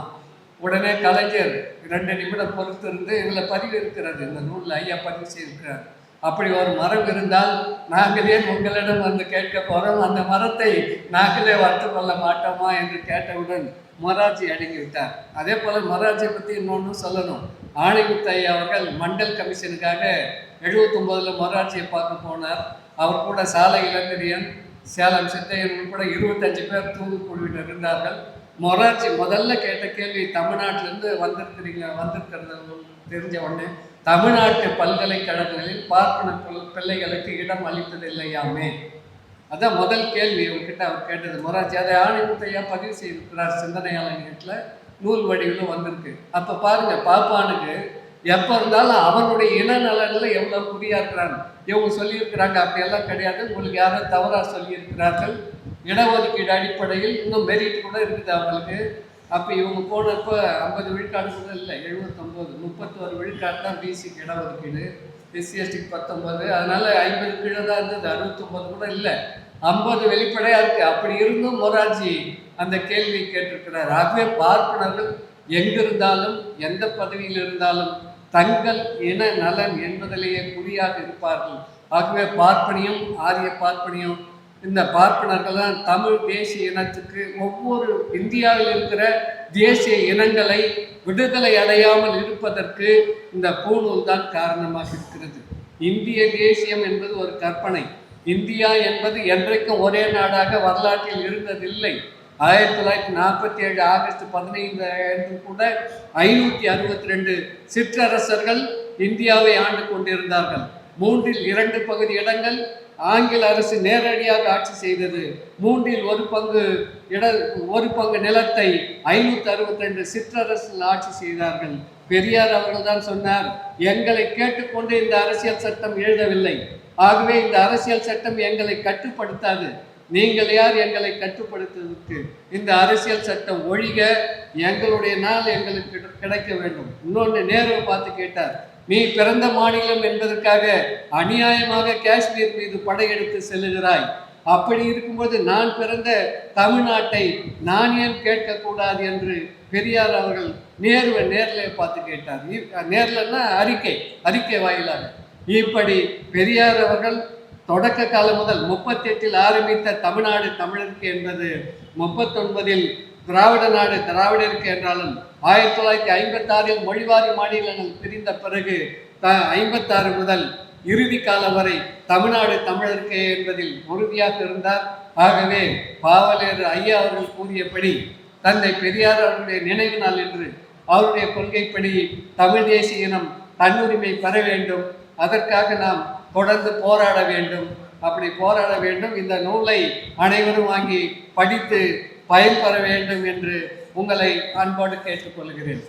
உடனே கலைஞர் 2 நிமிடம் பொறுத்திருந்து இதில் பதிவு இருக்கிறது, இந்த நூலில் ஐயா பதிவு செய்திருக்கிறார். அப்படி ஒரு மரம் இருந்தால் நாங்களே உங்களிடம் வந்து கேட்க போகிறோம், அந்த மரத்தை நாங்களே வளர்த்து கொள்ள மாட்டோமா என்று கேட்டவுடன் மொரார்ஜி அடங்கிவிட்டார். அதே போல் மொரார்ஜியை பற்றி இன்னொன்று சொல்லணும். ஆணைமுத்து ஐயா அவர்கள் மண்டல் கமிஷனுக்காக 79 மொரார்ஜியை பார்க்க போனார். அவர் கூட சாலை இளந்திரியன், சேலம் சித்தையன் உட்பட 25 பேர் தூதுக்குழுவினர் இருந்தார்கள். மொரார்ஜி முதல்ல கேட்ட கேள்வி, தமிழ்நாட்டிலேருந்து வந்திருக்கிறது தெரிஞ்ச உடனே தமிழ்நாட்டு பல்கலைக்கழகங்களில் பார்ப்பன பிள்ளைகளுக்கு இடம் அளிப்பதில்லையாமே, அதான் முதல் கேள்வி உங்ககிட்ட அவர் கேட்டது மொரார்ஜி. அதை ஆணைமுத்தையா பதிவு செய்திருக்கிறார் சிந்தனையாளர் நூல் வடிவில் வந்திருக்கு. அப்போ பாருங்க, பாப்பானுக்கு எப்போ இருந்தாலும் அவனுடைய இன நலனில் எவ்வளோ குறியா இருக்கிறாங்க. இவங்க சொல்லியிருக்கிறாங்க அப்படியெல்லாம் கிடையாது, உங்களுக்கு யாரும் தவறாக சொல்லியிருக்கிறார்கள். இடஒதுக்கீடு அடிப்படையில் இன்னும் மெரிட் கூட இருக்குது அவங்களுக்கு. அப்போ இவங்க போனப்போ 50 விழுக்காடு கூட இல்லை, 79 31 விழுக்காடு தான் பிசிக்கு இடஒதுக்கீடு, எஸ்சி எஸ்டிக்கு 19, அதனால் 50 கீழே தான் இருந்தது, 69 கூட இல்லை, 50 வெளிப்படையாக இருக்குது. அப்படி இருந்தும் மொரார்ஜி அந்த கேள்வி கேட்டிருக்கிறார். ஆகவே பார்ப்பனர்கள் எங்கிருந்தாலும் எந்த பதவியில் இருந்தாலும் தங்கள் இன நலன் என்பதிலேயே குறியாக இருப்பார்கள். ஆகவே பார்ப்பனியம், ஆரிய பார்ப்பனியம் இந்த பார்ப்பனர்கள் தான் தமிழ் தேசிய இனத்துக்கு ஒவ்வொரு இந்தியாவில் இருக்கிற தேசிய இனங்களை விடுதலை அடையாமல் இருப்பதற்கு இந்த பூணூல் தான் காரணமாக இருக்கிறது. இந்திய தேசியம் என்பது ஒரு கற்பனை. இந்தியா என்பது என்றைக்கும் ஒரே நாடாக வரலாற்றில் இருந்ததில்லை. 1947 ஆகஸ்ட் 15 கூட 562 சிற்றரசர்கள் இந்தியாவை ஆண்டு கொண்டிருந்தார்கள். 3/2 பகுதி இடங்கள் ஆங்கில அரசு நேரடியாக ஆட்சி செய்தது. 1/3 நிலத்தை 562 சிற்றரசர்கள் ஆட்சி செய்தார்கள். பெரியார் அவர்கள் தான் சொன்னார், எங்களை கேட்டுக்கொண்டு இந்த அரசியல் சட்டம் எழுதவில்லை, ஆகவே இந்த அரசியல் சட்டம் எங்களை கட்டுப்படுத்தாது, நீங்கள் யார் எங்களை கட்டுப்படுத்துவதற்கு? இந்த அரசியல் சட்டம் ஒழிக, எங்களுடைய நாள் எங்களுக்கு கிடைக்க வேண்டும். இன்னொன்று நேரு பார்த்து கேட்டார், நீ பிறந்த மாநிலம் என்பதற்காக அநியாயமாக காஷ்மீர் மீது படையெடுத்து செல்லுகிறாய், அப்படி இருக்கும்போது நான் பிறந்த தமிழ்நாட்டை நான் ஏன் கேட்கக்கூடாது என்று பெரியார் அவர்கள் நேருவை நேரில் பார்த்து கேட்டார். நேர்லன்னா அறிக்கை வாயிலாக. இப்படி பெரியார் அவர்கள் தொடக்க காலம் முதல் 38 ஆரம்பித்த தமிழ்நாடு தமிழருக்கு என்பது 39 திராவிட நாடு திராவிடருக்கு என்றாலும் 1956 மொழிவாரி மாநிலங்கள் பிரிந்த பிறகு 56 முதல் இறுதி காலம் வரை தமிழ்நாடு தமிழருக்கு என்பதில் உறுதியாக இருந்தார். ஆகவே பாவலர் ஐயா அவர்கள் கூறியபடி தந்தை பெரியார் அவருடைய நினைவு நாள் என்று அவருடைய கொள்கைப்படி தமிழ் தேசிய இனம் தன்னுரிமை பெற வேண்டும். அதற்காக நாம் தொடர்ந்து போராட வேண்டும். அப்படி போராட வேண்டும். இந்த நூலை அனைவரும் வாங்கி படித்து பயன்பெற வேண்டும் என்று உங்களை அன்போடு கேட்டுக்கொள்கிறேன்.